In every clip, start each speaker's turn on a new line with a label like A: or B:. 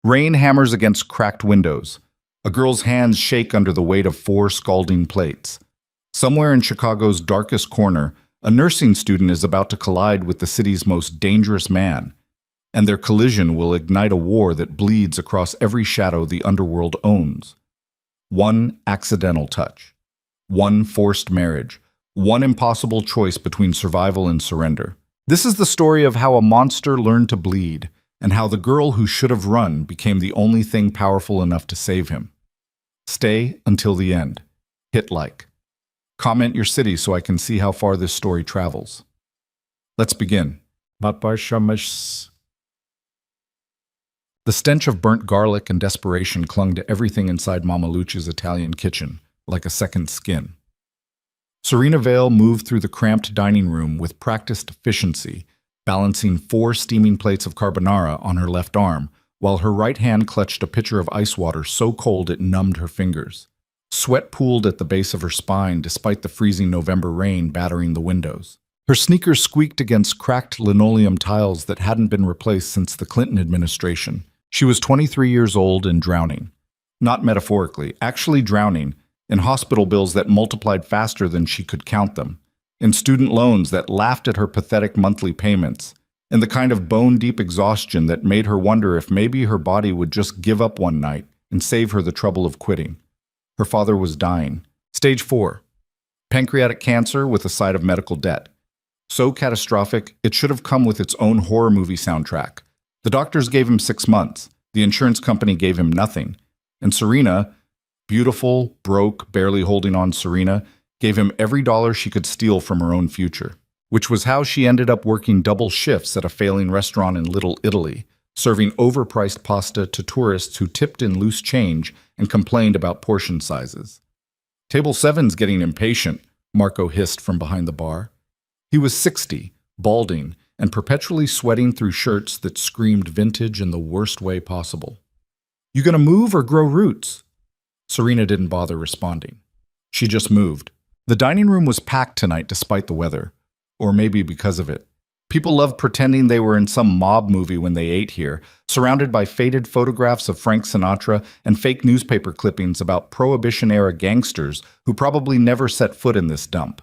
A: Rain hammers against cracked windows. A girl's hands shake under the weight of 4 scalding plates. Somewhere in Chicago's darkest corner, a nursing student is about to collide with the city's most dangerous man, and their collision will ignite a war that bleeds across every shadow the underworld owns. One accidental touch, one forced marriage, one impossible choice between survival and surrender. This is the story of how a monster learned to bleed, and how the girl who should have run became the only thing powerful enough to save him. Stay until the end. Hit like. Comment your city so I can see how far this story travels. Let's begin. The stench of burnt garlic and desperation clung to everything inside Mama Lucia's Italian kitchen, like a second skin. Serena Vale moved through the cramped dining room with practiced efficiency, balancing 4 steaming plates of carbonara on her left arm, while her right hand clutched a pitcher of ice water so cold it numbed her fingers. Sweat pooled at the base of her spine despite the freezing November rain battering the windows. Her sneakers squeaked against cracked linoleum tiles that hadn't been replaced since the Clinton administration. She was 23 years old and drowning. Not metaphorically, actually drowning, in hospital bills that multiplied faster than she could count them, in student loans that laughed at her pathetic monthly payments, in the kind of bone-deep exhaustion that made her wonder if maybe her body would just give up one night and save her the trouble of quitting. Her father was dying. Stage 4. Pancreatic cancer with a side of medical debt. So catastrophic, it should have come with its own horror movie soundtrack. The doctors gave him 6 months. The insurance company gave him nothing. And Serena, beautiful, broke, barely holding on Serena, gave him every dollar she could steal from her own future. Which was how she ended up working double shifts at a failing restaurant in Little Italy, serving overpriced pasta to tourists who tipped in loose change and complained about portion sizes. "Table 7's getting impatient," Marco hissed from behind the bar. He was 60, balding, and perpetually sweating through shirts that screamed vintage in the worst way possible. "You gonna move or grow roots?" Serena didn't bother responding. She just moved. The dining room was packed tonight despite the weather. Or maybe because of it. People loved pretending they were in some mob movie when they ate here, surrounded by faded photographs of Frank Sinatra and fake newspaper clippings about Prohibition-era gangsters who probably never set foot in this dump.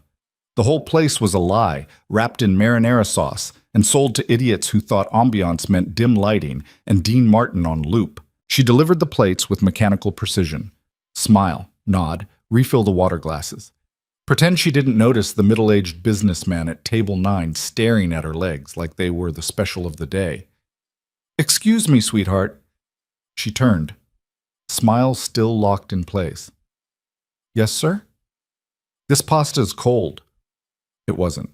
A: The whole place was a lie, wrapped in marinara sauce, and sold to idiots who thought ambiance meant dim lighting and Dean Martin on loop. She delivered the plates with mechanical precision. Smile, nod, refill the water glasses. Pretend she didn't notice the middle-aged businessman at table 9 staring at her legs like they were the special of the day. "Excuse me, sweetheart." She turned. Smile still locked in place. "Yes, sir?" "This pasta's cold." It wasn't.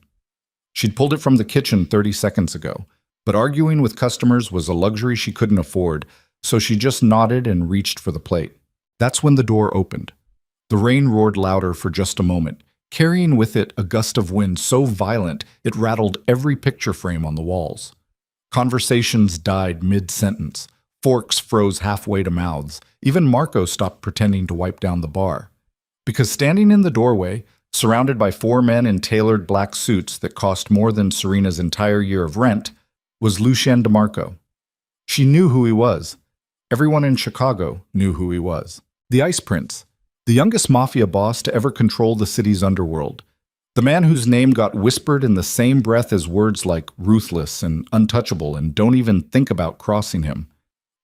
A: She'd pulled it from the kitchen 30 seconds ago, but arguing with customers was a luxury she couldn't afford, so she just nodded and reached for the plate. That's when the door opened. The rain roared louder for just a moment, carrying with it a gust of wind so violent it rattled every picture frame on the walls. Conversations died mid-sentence. Forks froze halfway to mouths. Even Marco stopped pretending to wipe down the bar. Because standing in the doorway, surrounded by 4 men in tailored black suits that cost more than Serena's entire year of rent, was Lucien DeMarco. She knew who he was. Everyone in Chicago knew who he was. The Ice Prince. The youngest Mafia boss to ever control the city's underworld. The man whose name got whispered in the same breath as words like ruthless and untouchable and don't even think about crossing him.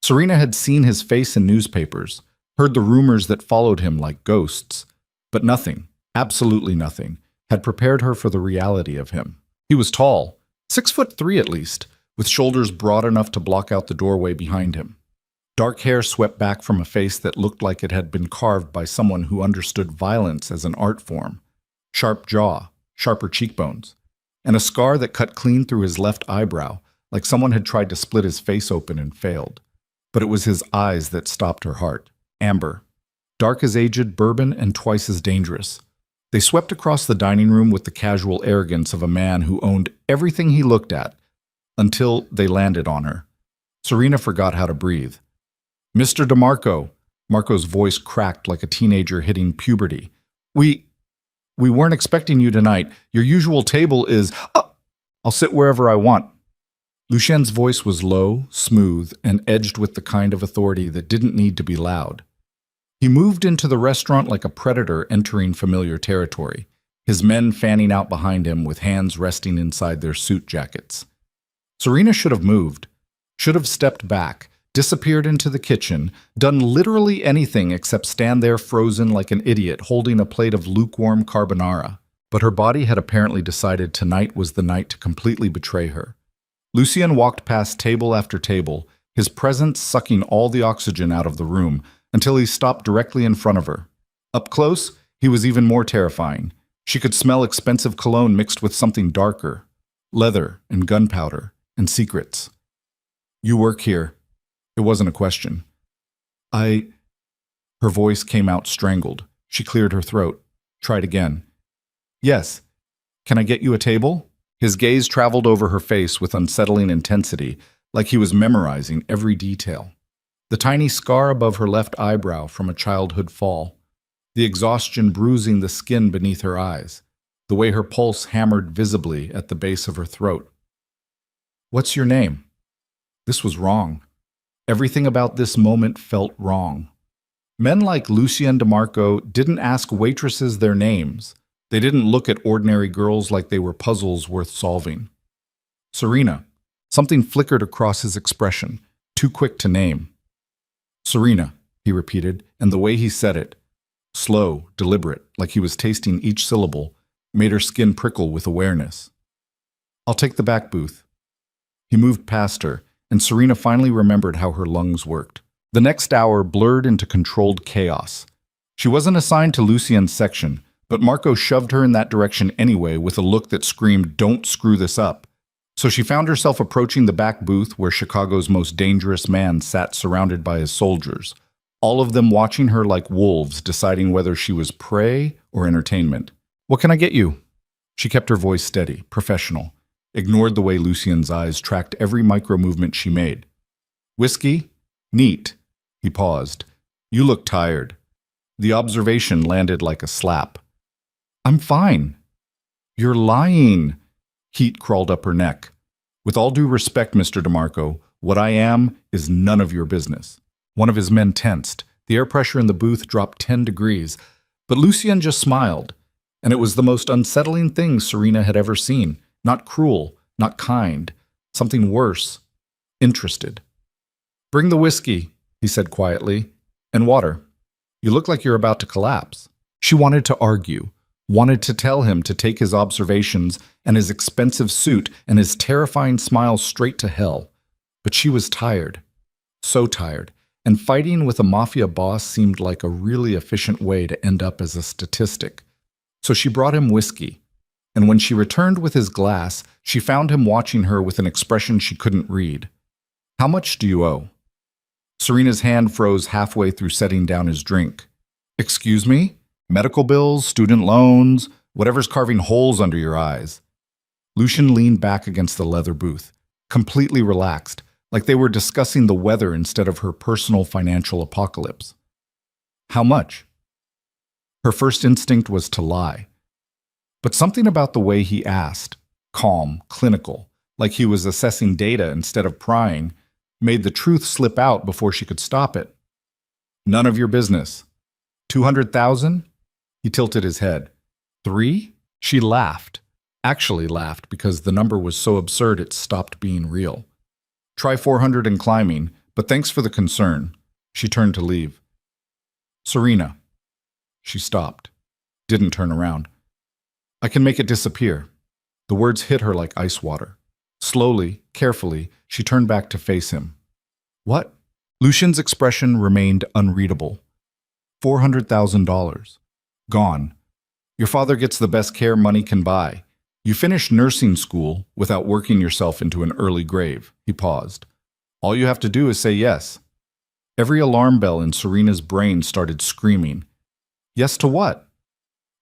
A: Serena had seen his face in newspapers, heard the rumors that followed him like ghosts, but nothing, absolutely nothing, had prepared her for the reality of him. He was tall, 6'3" at least, with shoulders broad enough to block out the doorway behind him. Dark hair swept back from a face that looked like it had been carved by someone who understood violence as an art form. Sharp jaw, sharper cheekbones, and a scar that cut clean through his left eyebrow, like someone had tried to split his face open and failed. But it was his eyes that stopped her heart. Amber. Dark as aged bourbon and twice as dangerous. They swept across the dining room with the casual arrogance of a man who owned everything he looked at, until they landed on her. Serena forgot how to breathe. "Mr. DeMarco," Marco's voice cracked like a teenager hitting puberty. We weren't expecting you tonight. Your usual table is... Oh, I'll sit wherever I want." Lucien's voice was low, smooth, and edged with the kind of authority that didn't need to be loud. He moved into the restaurant like a predator entering familiar territory, his men fanning out behind him with hands resting inside their suit jackets. Serena should have moved, should have stepped back, disappeared into the kitchen, done literally anything except stand there frozen like an idiot holding a plate of lukewarm carbonara. But her body had apparently decided tonight was the night to completely betray her. Lucien walked past table after table, his presence sucking all the oxygen out of the room, until he stopped directly in front of her. Up close, he was even more terrifying. She could smell expensive cologne mixed with something darker, leather and gunpowder and secrets. "You work here." It wasn't a question. Her voice came out strangled. She cleared her throat. Tried again. "Yes. Can I get you a table?" His gaze traveled over her face with unsettling intensity, like he was memorizing every detail. The tiny scar above her left eyebrow from a childhood fall, the exhaustion bruising the skin beneath her eyes, the way her pulse hammered visibly at the base of her throat. "What's your name?" This was wrong. Everything about this moment felt wrong. Men like Lucien DeMarco didn't ask waitresses their names. They didn't look at ordinary girls like they were puzzles worth solving. "Serena." Something flickered across his expression, too quick to name. "Serena," he repeated, and the way he said it, slow, deliberate, like he was tasting each syllable, made her skin prickle with awareness. "I'll take the back booth." He moved past her, and Serena finally remembered how her lungs worked. The next hour blurred into controlled chaos. She wasn't assigned to Lucien's section, but Marco shoved her in that direction anyway with a look that screamed, "Don't screw this up." So she found herself approaching the back booth where Chicago's most dangerous man sat surrounded by his soldiers, all of them watching her like wolves, deciding whether she was prey or entertainment. "What can I get you?" She kept her voice steady, professional, ignored the way Lucien's eyes tracked every micro-movement she made. "Whiskey? Neat." He paused. "You look tired." The observation landed like a slap. "I'm fine." "You're lying." Heat crawled up her neck. "With all due respect, Mr. DeMarco, what I am is none of your business." One of his men tensed. The air pressure in the booth dropped 10 degrees. But Lucien just smiled. And it was the most unsettling thing Serena had ever seen. Not cruel, not kind. Something worse. Interested. "Bring the whiskey," he said quietly. "And water. You look like you're about to collapse." She wanted to argue. Wanted to tell him to take his observations and his expensive suit and his terrifying smile straight to hell. But she was tired. So tired. And fighting with a mafia boss seemed like a really efficient way to end up as a statistic. So she brought him whiskey. And when she returned with his glass, she found him watching her with an expression she couldn't read. "How much do you owe?" Serena's hand froze halfway through setting down his drink. "Excuse me? Medical bills, student loans, whatever's carving holes under your eyes." Lucien leaned back against the leather booth, completely relaxed, like they were discussing the weather instead of her personal financial apocalypse. "How much?" Her first instinct was to lie. But something about the way he asked, calm, clinical, like he was assessing data instead of prying, made the truth slip out before she could stop it. "None of your business." 200,000? He tilted his head. 3? She laughed. Actually laughed because the number was so absurd it stopped being real. "Try 400 and climbing, but thanks for the concern." She turned to leave. "Serena." She stopped. Didn't turn around. "I can make it disappear." The words hit her like ice water. Slowly, carefully, she turned back to face him. "What?" Lucien's expression remained unreadable. $400,000. Gone. Your father gets the best care money can buy. You finished nursing school without working yourself into an early grave. He paused. All you have to do is say yes. Every alarm bell in Serena's brain started screaming. Yes to what?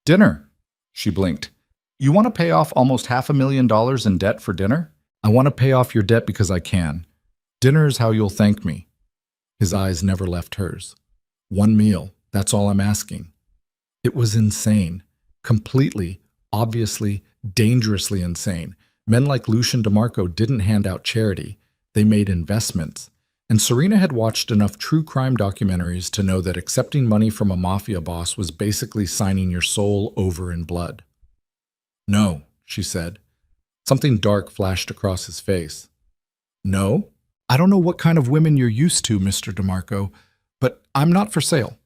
A: Dinner. She blinked. You want to pay off almost $500,000 in debt for dinner? I want to pay off your debt because I can. Dinner is how you'll thank me. His eyes never left hers. One meal, that's all I'm asking. It was insane. Completely, obviously, dangerously insane. Men like Lucian DeMarco didn't hand out charity. They made investments. And Serena had watched enough true crime documentaries to know that accepting money from a mafia boss was basically signing your soul over in blood. "No," she said. Something dark flashed across his face. "No? I don't know what kind of women you're used to, Mr. DeMarco, but I'm not for sale."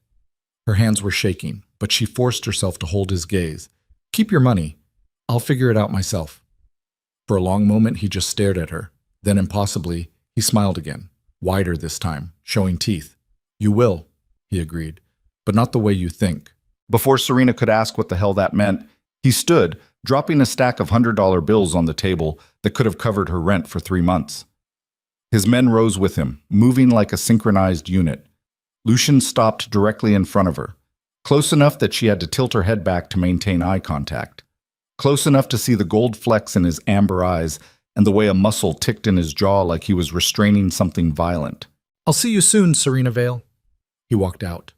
A: Her hands were shaking, but she forced herself to hold his gaze. "Keep your money. I'll figure it out myself." For a long moment, he just stared at her. Then, impossibly, he smiled again, wider this time, showing teeth. "You will," he agreed, "but not the way you think." Before Serena could ask what the hell that meant, he stood, dropping a stack of $100 bills on the table that could have covered her rent for 3 months. His men rose with him, moving like a synchronized unit. Lucian stopped directly in front of her, close enough that she had to tilt her head back to maintain eye contact, close enough to see the gold flecks in his amber eyes and the way a muscle ticked in his jaw like he was restraining something violent. "I'll see you soon, Serena Vale." He walked out,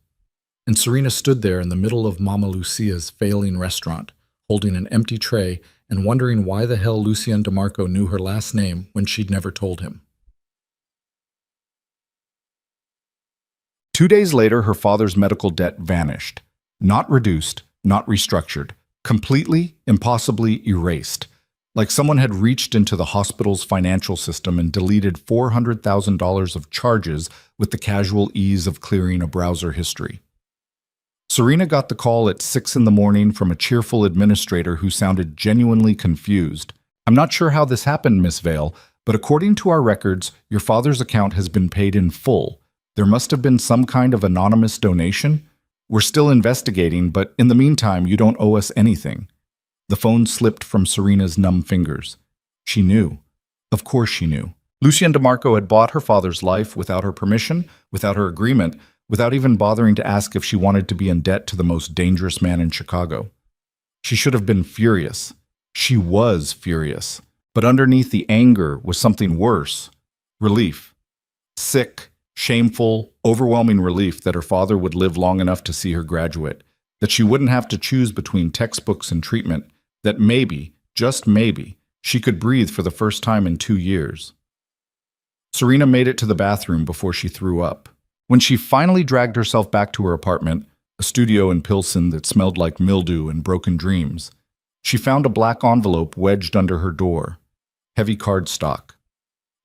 A: and Serena stood there in the middle of Mama Lucia's failing restaurant, holding an empty tray and wondering why the hell Lucien DeMarco knew her last name when she'd never told him. 2 days later, her father's medical debt vanished. Not reduced, not restructured. Completely, impossibly erased. Like someone had reached into the hospital's financial system and deleted $400,000 of charges with the casual ease of clearing a browser history. Serena got the call at 6 in the morning from a cheerful administrator who sounded genuinely confused. "I'm not sure how this happened, Miss Vale, but according to our records, your father's account has been paid in full. There must have been some kind of anonymous donation. We're still investigating, but in the meantime, you don't owe us anything." The phone slipped from Serena's numb fingers. She knew. Of course she knew. Lucien DeMarco had bought her father's life without her permission, without her agreement, without even bothering to ask if she wanted to be in debt to the most dangerous man in Chicago. She should have been furious. She was furious. But underneath the anger was something worse. Relief. Sick, shameful, overwhelming relief that her father would live long enough to see her graduate, that she wouldn't have to choose between textbooks and treatment, that maybe, just maybe, she could breathe for the first time in 2 years. Serena made it to the bathroom before she threw up. When she finally dragged herself back to her apartment, a studio in Pilsen that smelled like mildew and broken dreams, she found a black envelope wedged under her door. Heavy cardstock.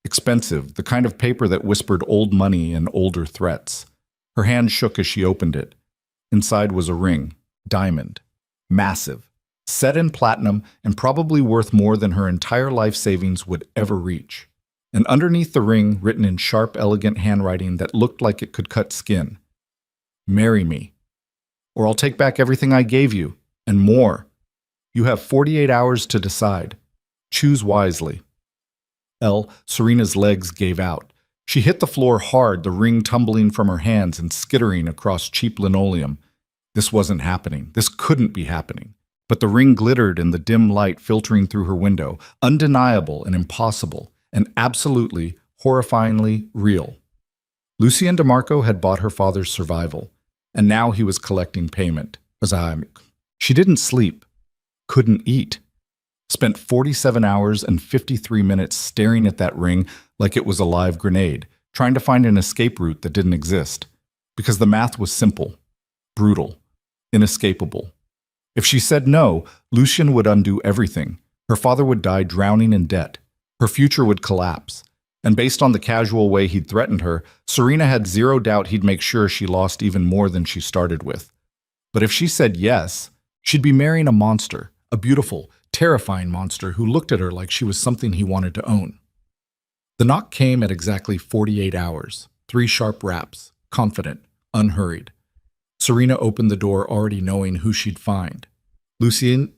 A: Expensive, the kind of paper that whispered old money and older threats. Her hand shook as she opened it. Inside was a ring, diamond, massive, set in platinum and probably worth more than her entire life savings would ever reach. And underneath the ring, written in sharp, elegant handwriting that looked like it could cut skin, "Marry me, or I'll take back everything I gave you, and more. You have 48 hours to decide. Choose wisely." Serena's legs gave out. She hit the floor hard, the ring tumbling from her hands and skittering across cheap linoleum. This wasn't happening. This couldn't be happening. But the ring glittered in the dim light filtering through her window, undeniable and impossible, and absolutely, horrifyingly real. Lucien DeMarco had bought her father's survival, and now he was collecting payment. She didn't sleep, couldn't eat. Spent 47 hours and 53 minutes staring at that ring like it was a live grenade, trying to find an escape route that didn't exist. Because the math was simple, brutal, inescapable. If she said no, Lucien would undo everything. Her father would die drowning in debt. Her future would collapse. And based on the casual way he'd threatened her, Serena had zero doubt he'd make sure she lost even more than she started with. But if she said yes, she'd be marrying a monster, a beautiful, terrifying monster who looked at her like she was something he wanted to own. The knock came at exactly 48 hours, 3 sharp raps, confident, unhurried. Serena opened the door already knowing who she'd find. Lucien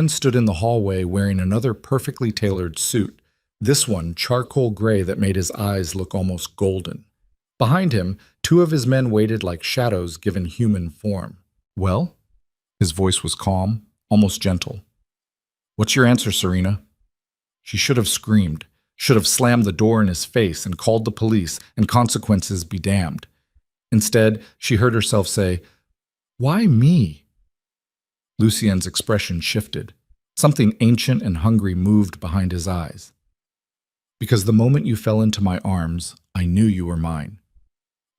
A: stood in the hallway wearing another perfectly tailored suit, this one charcoal gray that made his eyes look almost golden. Behind him, 2 of his men waited like shadows given human form. "Well?" His voice was calm, almost gentle. "What's your answer, Serena?" She should have screamed, should have slammed the door in his face and called the police, and consequences be damned. Instead, she heard herself say, "Why me?" Lucien's expression shifted. Something ancient and hungry moved behind his eyes. Because the moment you fell into my arms, I knew you were mine.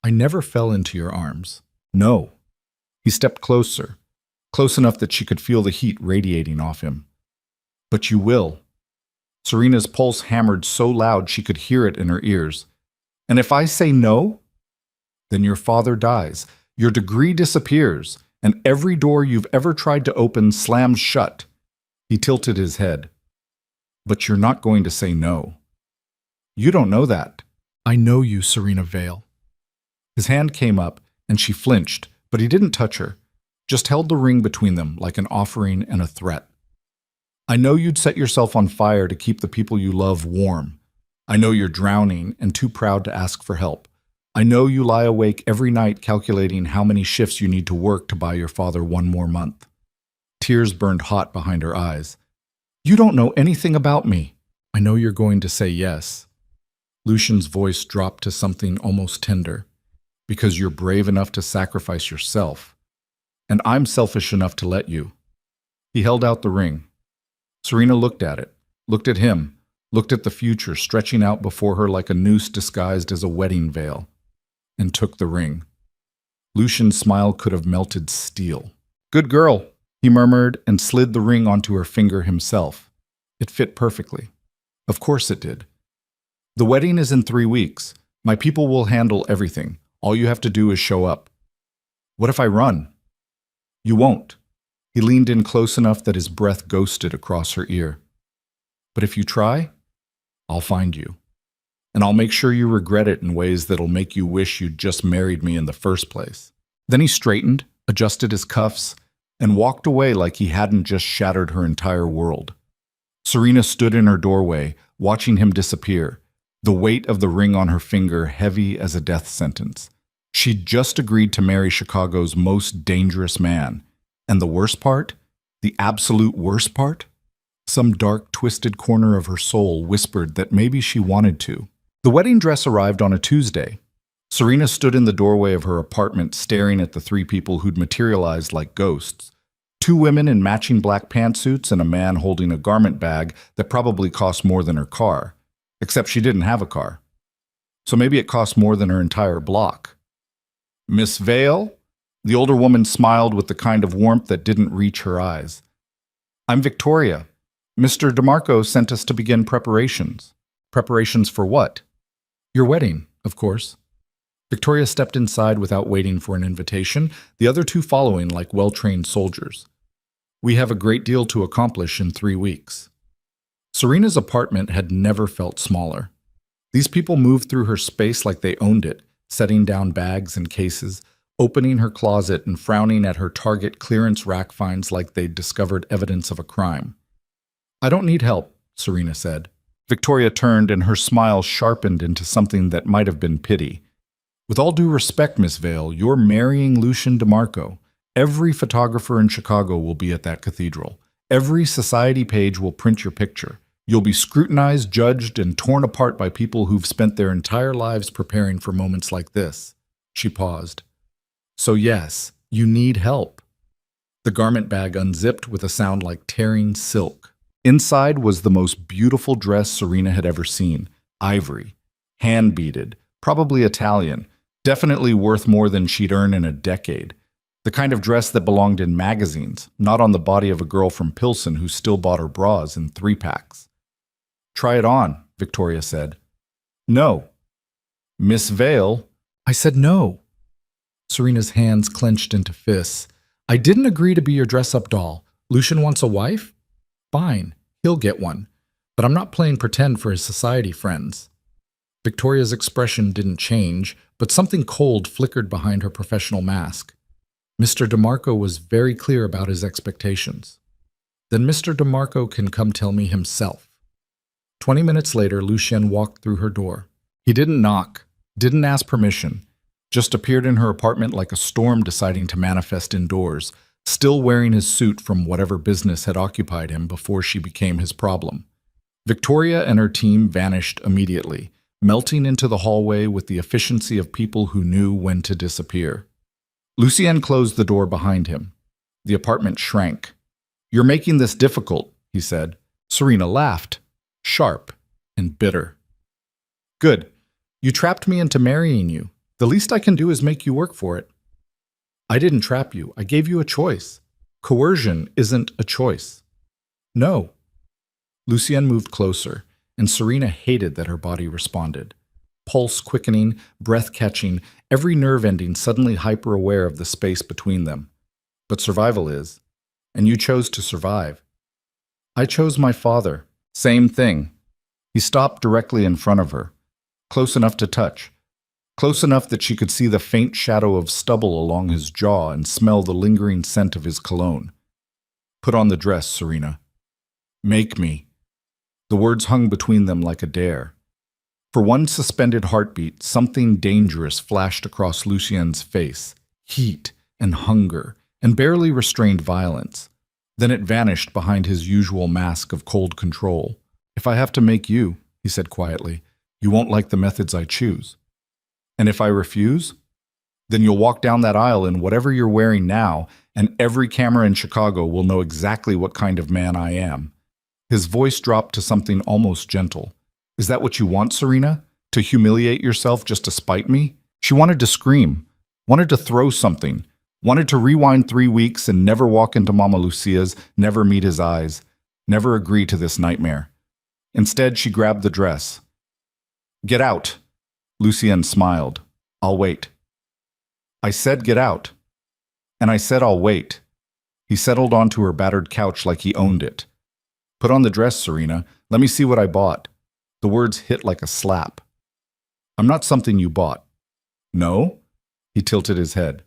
A: I never fell into your arms. No. He stepped closer, close enough that she could feel the heat radiating off him. But you will. Serena's pulse hammered so loud she could hear it in her ears. And if I say no, then your father dies, your degree disappears, and every door you've ever tried to open slams shut. He tilted his head. But you're not going to say no. You don't know that. I know you, Serena Vale. His hand came up, and she flinched, but he didn't touch her, just held the ring between them like an offering and a threat. I know you'd set yourself on fire to keep the people you love warm. I know you're drowning and too proud to ask for help. I know you lie awake every night calculating how many shifts you need to work to buy your father one more month. Tears burned hot behind her eyes. You don't know anything about me. I know you're going to say yes. Lucian's voice dropped to something almost tender. Because you're brave enough to sacrifice yourself. And I'm selfish enough to let you. He held out the ring. Serena looked at it, looked at him, looked at the future stretching out before her like a noose disguised as a wedding veil, and took the ring. Lucian's smile could have melted steel. Good girl, he murmured and slid the ring onto her finger himself. It fit perfectly. Of course it did. The wedding is in 3 weeks. My people will handle everything. All you have to do is show up. What if I run? You won't. He leaned in close enough that his breath ghosted across her ear. But if you try, I'll find you. And I'll make sure you regret it in ways that'll make you wish you'd just married me in the first place. Then he straightened, adjusted his cuffs, and walked away like he hadn't just shattered her entire world. Serena stood in her doorway, watching him disappear, the weight of the ring on her finger heavy as a death sentence. She'd just agreed to marry Chicago's most dangerous man. And the worst part? The absolute worst part? Some dark, twisted corner of her soul whispered that maybe she wanted to. The wedding dress arrived on a Tuesday. Serena stood in the doorway of her apartment staring at the 3 people who'd materialized like ghosts. 2 women in matching black pantsuits and a man holding a garment bag that probably cost more than her car. Except she didn't have a car. So maybe it cost more than her entire block. Miss Vale? The older woman smiled with the kind of warmth that didn't reach her eyes. I'm Victoria. Mr. DeMarco sent us to begin preparations. Preparations for what? Your wedding, of course. Victoria stepped inside without waiting for an invitation, the other 2 following like well-trained soldiers. We have a great deal to accomplish in 3 weeks. Serena's apartment had never felt smaller. These people moved through her space like they owned it, setting down bags and cases, opening her closet and frowning at her Target clearance rack finds like they'd discovered evidence of a crime. I don't need help, Serena said. Victoria turned and her smile sharpened into something that might have been pity. With all due respect, Miss Vale, you're marrying Lucian DeMarco. Every photographer in Chicago will be at that cathedral. Every society page will print your picture. You'll be scrutinized, judged, and torn apart by people who've spent their entire lives preparing for moments like this. She paused. So yes, you need help. The garment bag unzipped with a sound like tearing silk. Inside was the most beautiful dress Serena had ever seen. Ivory, hand-beaded, probably Italian, definitely worth more than she'd earned in a decade. The kind of dress that belonged in magazines, not on the body of a girl from Pilsen who still bought her bras in 3-packs. Try it on, Victoria said. No. Miss Vale. I said no. Serena's hands clenched into fists. I didn't agree to be your dress-up doll. Lucian wants a wife? Fine, he'll get one. But I'm not playing pretend for his society friends. Victoria's expression didn't change, but something cold flickered behind her professional mask. Mr. DeMarco was very clear about his expectations. Then Mr. DeMarco can come tell me himself. 20 minutes later, Lucien walked through her door. He didn't knock, didn't ask permission, just appeared in her apartment like a storm deciding to manifest indoors, still wearing his suit from whatever business had occupied him before she became his problem. Victoria and her team vanished immediately, melting into the hallway with the efficiency of people who knew when to disappear. Lucien closed the door behind him. The apartment shrank. You're making this difficult, he said. Serena laughed, sharp and bitter. Good. You trapped me into marrying you. The least I can do is make you work for it. I didn't trap you. I gave you a choice. Coercion isn't a choice. No. Lucien moved closer, and Serena hated that her body responded. Pulse quickening, breath catching, every nerve ending suddenly hyper-aware of the space between them. But survival is, and you chose to survive. I chose my father. Same thing. He stopped directly in front of her, close enough to touch, close enough that she could see the faint shadow of stubble along his jaw and smell the lingering scent of his cologne. Put on the dress, Serena. Make me. The words hung between them like a dare. For one suspended heartbeat, something dangerous flashed across Lucien's face. Heat and hunger and barely restrained violence. Then it vanished behind his usual mask of cold control. If I have to make you, he said quietly, you won't like the methods I choose. And if I refuse, then you'll walk down that aisle in whatever you're wearing now, and every camera in Chicago will know exactly what kind of man I am. His voice dropped to something almost gentle. Is that what you want, Serena? To humiliate yourself just to spite me? She wanted to scream, wanted to throw something, wanted to rewind 3 weeks and never walk into Mama Lucia's, never meet his eyes, never agree to this nightmare. Instead, she grabbed the dress. Get out. Lucien smiled. I'll wait. I said get out. And I said I'll wait. He settled onto her battered couch like he owned it. Put on the dress, Serena. Let me see what I bought. The words hit like a slap. I'm not something you bought. No? He tilted his head.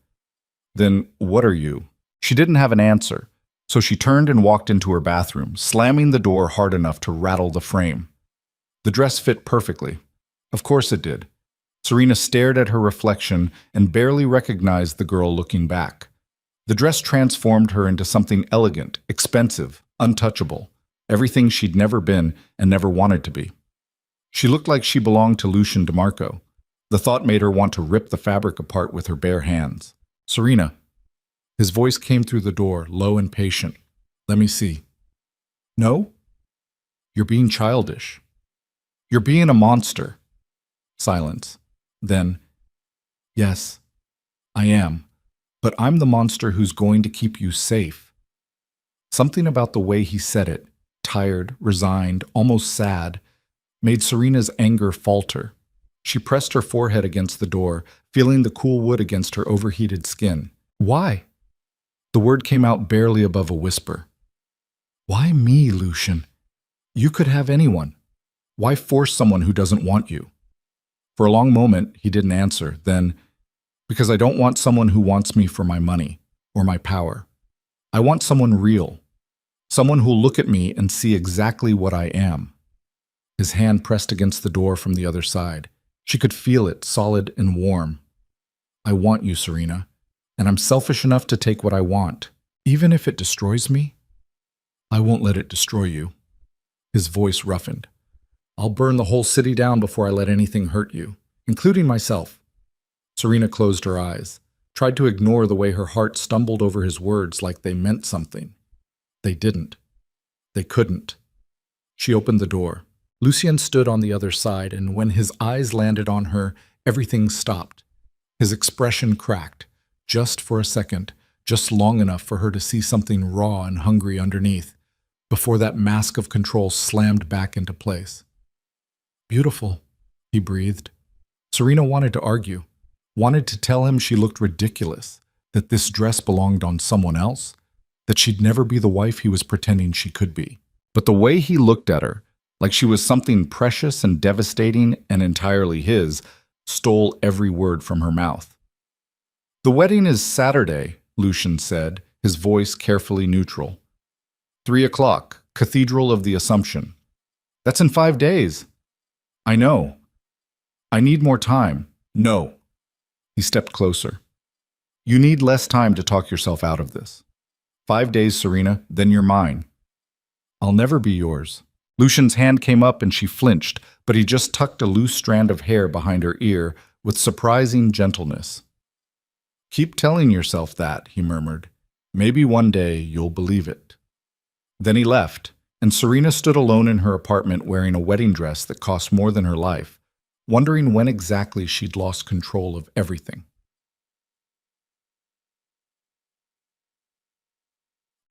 A: Then what are you? She didn't have an answer, so she turned and walked into her bathroom, slamming the door hard enough to rattle the frame. The dress fit perfectly. Of course it did. Serena stared at her reflection and barely recognized the girl looking back. The dress transformed her into something elegant, expensive, untouchable, everything she'd never been and never wanted to be. She looked like she belonged to Lucien DeMarco. The thought made her want to rip the fabric apart with her bare hands. Serena. His voice came through the door, low and patient. Let me see. No? You're being childish. You're being a monster. Silence. Then, yes, I am. But I'm the monster who's going to keep you safe. Something about the way he said it, tired, resigned, almost sad, made Serena's anger falter. She pressed her forehead against the door, feeling the cool wood against her overheated skin. Why? The word came out barely above a whisper. Why me, Lucien? You could have anyone. Why force someone who doesn't want you? For a long moment, he didn't answer. Then, because I don't want someone who wants me for my money or my power. I want someone real. Someone who'll look at me and see exactly what I am. His hand pressed against the door from the other side. She could feel it, solid and warm. I want you, Serena, and I'm selfish enough to take what I want. Even if it destroys me, I won't let it destroy you. His voice roughened. I'll burn the whole city down before I let anything hurt you, including myself. Serena closed her eyes, tried to ignore the way her heart stumbled over his words like they meant something. They didn't. They couldn't. She opened the door. Lucien stood on the other side, and when his eyes landed on her, everything stopped. His expression cracked, just for a second, just long enough for her to see something raw and hungry underneath, before that mask of control slammed back into place. Beautiful, he breathed. Serena wanted to argue, wanted to tell him she looked ridiculous, that this dress belonged on someone else, that she'd never be the wife he was pretending she could be. But the way he looked at her, like she was something precious and devastating and entirely his, stole every word from her mouth. The wedding is Saturday, Lucien said, his voice carefully neutral. 3 o'clock, Cathedral of the Assumption. That's in 5 days. I know. I need more time. No. He stepped closer. You need less time to talk yourself out of this. 5 days, Serena, then you're mine. I'll never be yours. Lucien's hand came up and she flinched, but he just tucked a loose strand of hair behind her ear with surprising gentleness. Keep telling yourself that, he murmured. Maybe one day you'll believe it. Then he left, and Serena stood alone in her apartment wearing a wedding dress that cost more than her life, wondering when exactly she'd lost control of everything.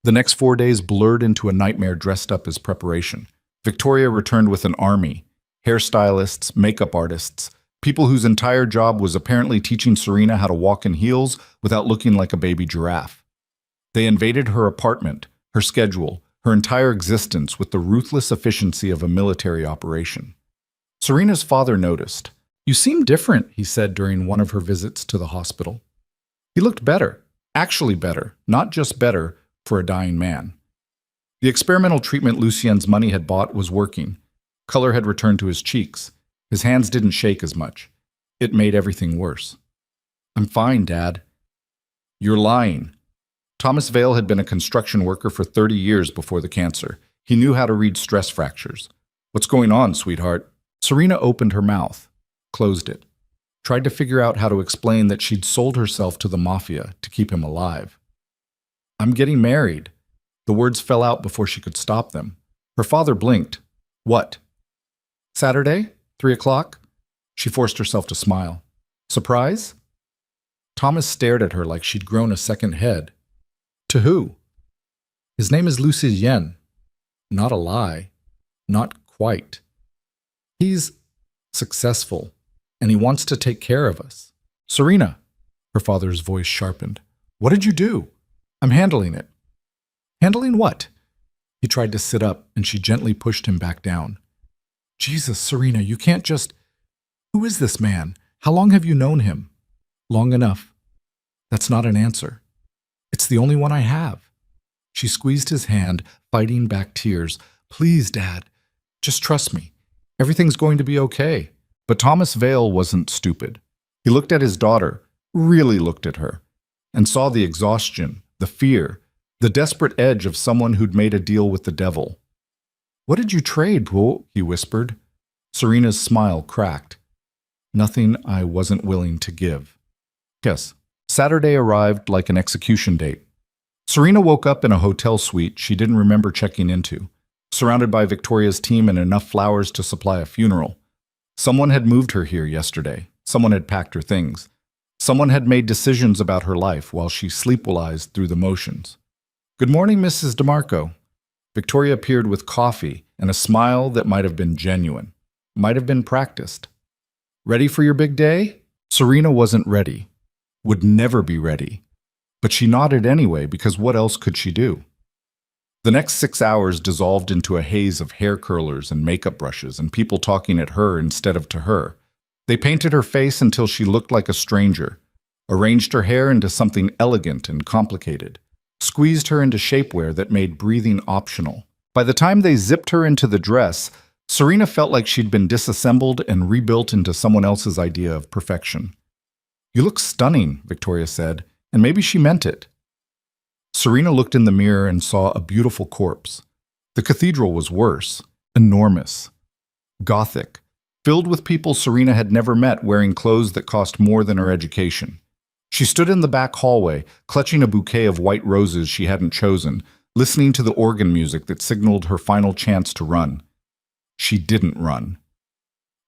A: The next 4 days blurred into a nightmare dressed up as preparation. Victoria returned with an army: hairstylists, makeup artists, people whose entire job was apparently teaching Serena how to walk in heels without looking like a baby giraffe. They invaded her apartment, her schedule, her entire existence with the ruthless efficiency of a military operation. Serena's father noticed. "You seem different," he said during one of her visits to the hospital. He looked better, actually better, not just better, for a dying man. The experimental treatment Lucien's money had bought was working. Color had returned to his cheeks. His hands didn't shake as much. It made everything worse. "I'm fine, Dad." "You're lying." Thomas Vale had been a construction worker for 30 years before the cancer. He knew how to read stress fractures. "What's going on, sweetheart?" Serena opened her mouth, closed it, tried to figure out how to explain that she'd sold herself to the Mafia to keep him alive. "I'm getting married." The words fell out before she could stop them. Her father blinked. "What? Saturday? 3 o'clock?" She forced herself to smile. "Surprise?" Thomas stared at her like she'd grown a second head. "To who?" "His name is Lucien." Not a lie. Not quite. "He's successful, and he wants to take care of us." "Serena," her father's voice sharpened. "What did you do?" "I'm handling it." "Handling what?" He tried to sit up, and she gently pushed him back down. "Jesus, Serena, you can't just... Who is this man? How long have you known him?" "Long enough." "That's not an answer." "It's the only one I have." She squeezed his hand, fighting back tears. "Please, Dad, just trust me. Everything's going to be okay." But Thomas Vale wasn't stupid. He looked at his daughter, really looked at her, and saw the exhaustion, the fear, the desperate edge of someone who'd made a deal with the devil. "What did you trade, Po?" he whispered. Serena's smile cracked. "Nothing I wasn't willing to give." Yes, Saturday arrived like an execution date. Serena woke up in a hotel suite she didn't remember checking into, surrounded by Victoria's team and enough flowers to supply a funeral. Someone had moved her here yesterday. Someone had packed her things. Someone had made decisions about her life while she sleepwalized through the motions. "Good morning, Mrs. DeMarco." Victoria appeared with coffee and a smile that might have been genuine, might have been practiced. "Ready for your big day?" Serena wasn't ready, would never be ready, but she nodded anyway because what else could she do? The next 6 hours dissolved into a haze of hair curlers and makeup brushes and people talking at her instead of to her. They painted her face until she looked like a stranger, arranged her hair into something elegant and complicated, squeezed her into shapewear that made breathing optional. By the time they zipped her into the dress, Serena felt like she'd been disassembled and rebuilt into someone else's idea of perfection. "You look stunning," Victoria said, and maybe she meant it. Serena looked in the mirror and saw a beautiful corpse. The cathedral was worse, enormous, Gothic, filled with people Serena had never met wearing clothes that cost more than her education. She stood in the back hallway, clutching a bouquet of white roses she hadn't chosen, listening to the organ music that signaled her final chance to run. She didn't run.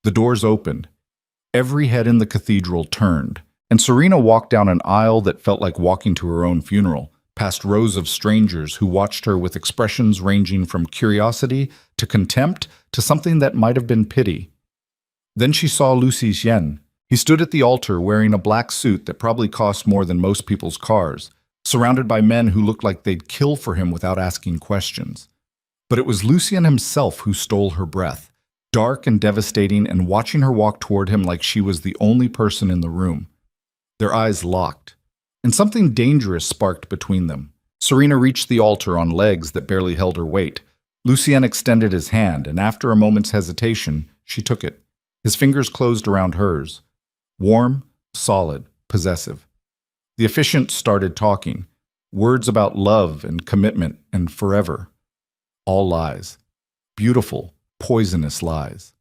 A: The doors opened. Every head in the cathedral turned, and Serena walked down an aisle that felt like walking to her own funeral, past rows of strangers who watched her with expressions ranging from curiosity to contempt to something that might have been pity. Then she saw Lucien. He stood at the altar wearing a black suit that probably cost more than most people's cars, surrounded by men who looked like they'd kill for him without asking questions. But it was Lucien himself who stole her breath, dark and devastating, and watching her walk toward him like she was the only person in the room. Their eyes locked, and something dangerous sparked between them. Serena reached the altar on legs that barely held her weight. Lucien extended his hand, and after a moment's hesitation, she took it. His fingers closed around hers. Warm, solid, possessive. The officiant started talking. Words about love and commitment and forever. All lies. Beautiful, poisonous lies.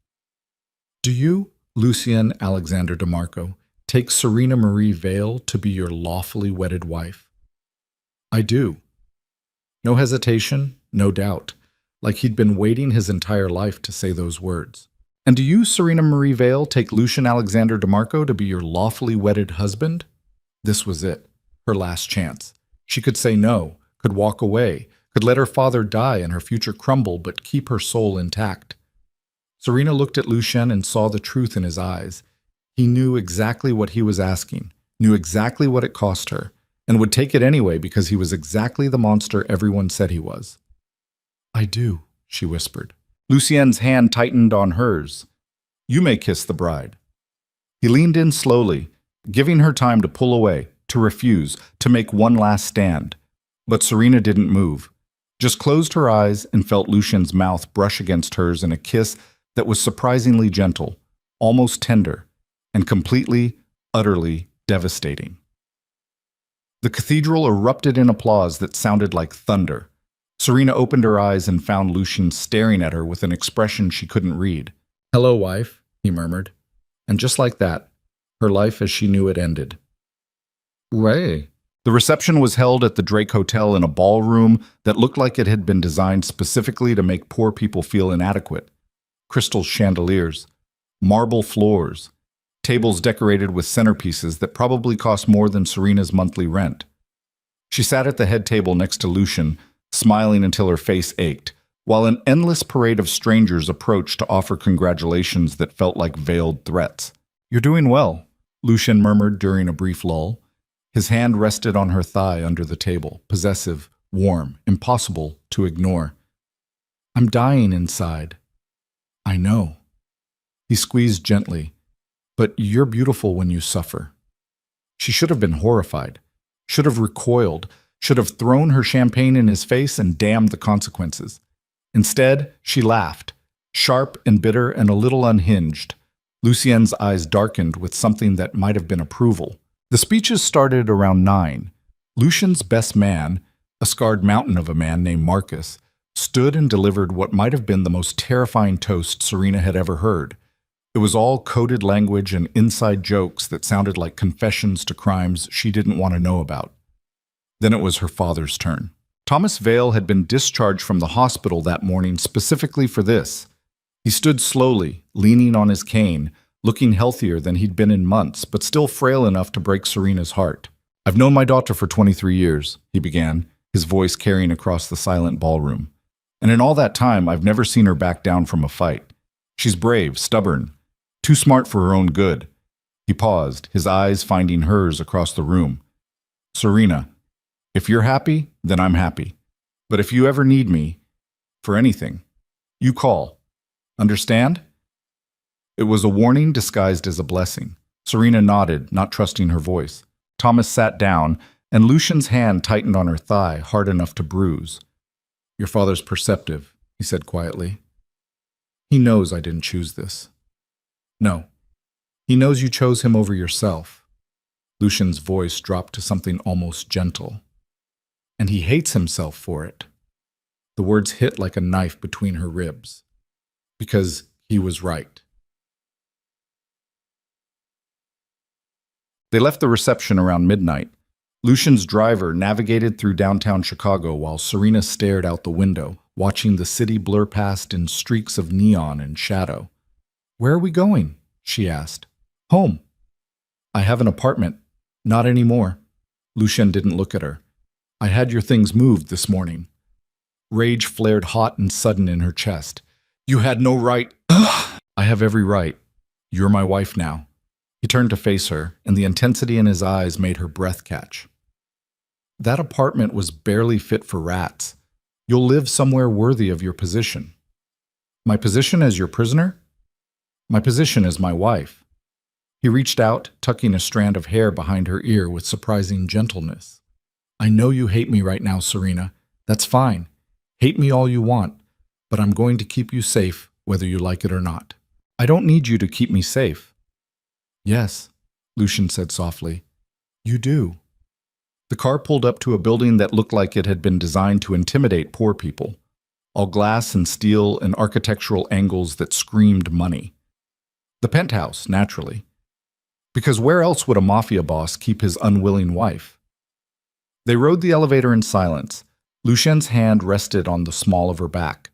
A: "Do you, Lucien Alexander DeMarco, take Serena Marie Vale to be your lawfully wedded wife?" "I do." No hesitation, no doubt. like he'd been waiting his entire life to say those words. And do you, Serena Marie Vale, take Lucian Alexander DeMarco to be your lawfully wedded husband? This was it, her last chance. She could say no, could walk away, could let her father die and her future crumble, but keep her soul intact. Serena looked at Lucian and saw the truth in his eyes. He knew exactly what he was asking, knew exactly what it cost her, and would take it anyway because he was exactly the monster everyone said he was. I do, she whispered. Lucien's hand tightened on hers. You may kiss the bride. He leaned in slowly, giving her time to pull away, to refuse, to make one last stand. But Serena didn't move, just closed her eyes and felt Lucian's mouth brush against hers in a kiss that was surprisingly gentle, almost tender, and completely, utterly devastating. The cathedral erupted in applause that sounded like thunder. Serena opened her eyes and found Lucian staring at her with an expression she couldn't read. Hello, wife, he murmured. And just like that, her life as she knew it ended. Way. The reception was held at the Drake Hotel in a ballroom that looked like it had been designed specifically to make poor people feel inadequate. Crystal chandeliers, marble floors, tables decorated with centerpieces that probably cost more than Serena's monthly rent. She sat at the head table next to Lucian, smiling until her face ached, while an endless parade of strangers approached to offer congratulations that felt like veiled threats. You're doing well, Lucian murmured during a brief lull. His hand rested on her thigh under the table, possessive, warm, impossible to ignore. I'm dying inside. I know. He squeezed gently. But you're beautiful when you suffer. She should have been horrified, should have recoiled, should have thrown her champagne in his face and damned the consequences. Instead, she laughed, sharp and bitter and a little unhinged. Lucien's eyes darkened with something that might have been approval. The speeches started around 9. Lucian's best man, a scarred mountain of a man named Marcus, stood and delivered what might have been the most terrifying toast Serena had ever heard. It was all coded language and inside jokes that sounded like confessions to crimes she didn't want to know about. Then it was her father's turn. Thomas Vale had been discharged from the hospital that morning specifically for this. He stood slowly, leaning on his cane, looking healthier than he'd been in months, but still frail enough to break Serena's heart. I've known my daughter for 23 years, he began, his voice carrying across the silent ballroom. And in all that time, I've never seen her back down from a fight. She's brave, stubborn, too smart for her own good. He paused, his eyes finding hers across the room. Serena, if you're happy, then I'm happy. But if you ever need me, for anything, you call. Understand? It was a warning disguised as a blessing. Serena nodded, not trusting her voice. Thomas sat down, and Lucian's hand tightened on her thigh, hard enough to bruise. Your father's perceptive, he said quietly. He knows I didn't choose this. No, he knows you chose him over yourself. Lucian's voice dropped to something almost gentle. And he hates himself for it. The words hit like a knife between her ribs. Because he was right. They left the reception around midnight. Lucian's driver navigated through downtown Chicago while Serena stared out the window, watching the city blur past in streaks of neon and shadow. Where are we going? She asked. Home. I have an apartment. Not anymore. Lucian didn't look at her. I had your things moved this morning. Rage flared hot and sudden in her chest. You had no right. I have every right. You're my wife now. He turned to face her, and the intensity in his eyes made her breath catch. That apartment was barely fit for rats. You'll live somewhere worthy of your position. My position as your prisoner? My position as my wife. He reached out, tucking a strand of hair behind her ear with surprising gentleness. I know you hate me right now, Serena. That's fine. Hate me all you want, but I'm going to keep you safe, whether you like it or not. I don't need you to keep me safe. Yes, Lucian said softly. You do. The car pulled up to a building that looked like it had been designed to intimidate poor people. All glass and steel and architectural angles that screamed money. The penthouse, naturally. Because where else would a mafia boss keep his unwilling wife? They rode the elevator in silence. Lucien's hand rested on the small of her back.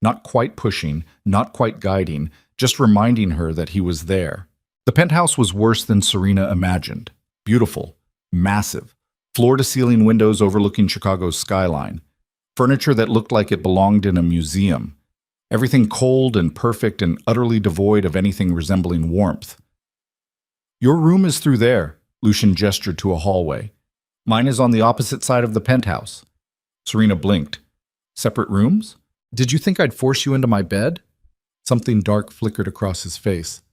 A: Not quite pushing, not quite guiding, just reminding her that he was there. The penthouse was worse than Serena imagined. Beautiful, massive, floor-to-ceiling windows overlooking Chicago's skyline. Furniture that looked like it belonged in a museum. Everything cold and perfect and utterly devoid of anything resembling warmth. "Your room is through there," Lucian gestured to a hallway. "Mine is on the opposite side of the penthouse." Serena blinked. "Separate rooms? Did you think I'd force you into my bed?" Something dark flickered across his face.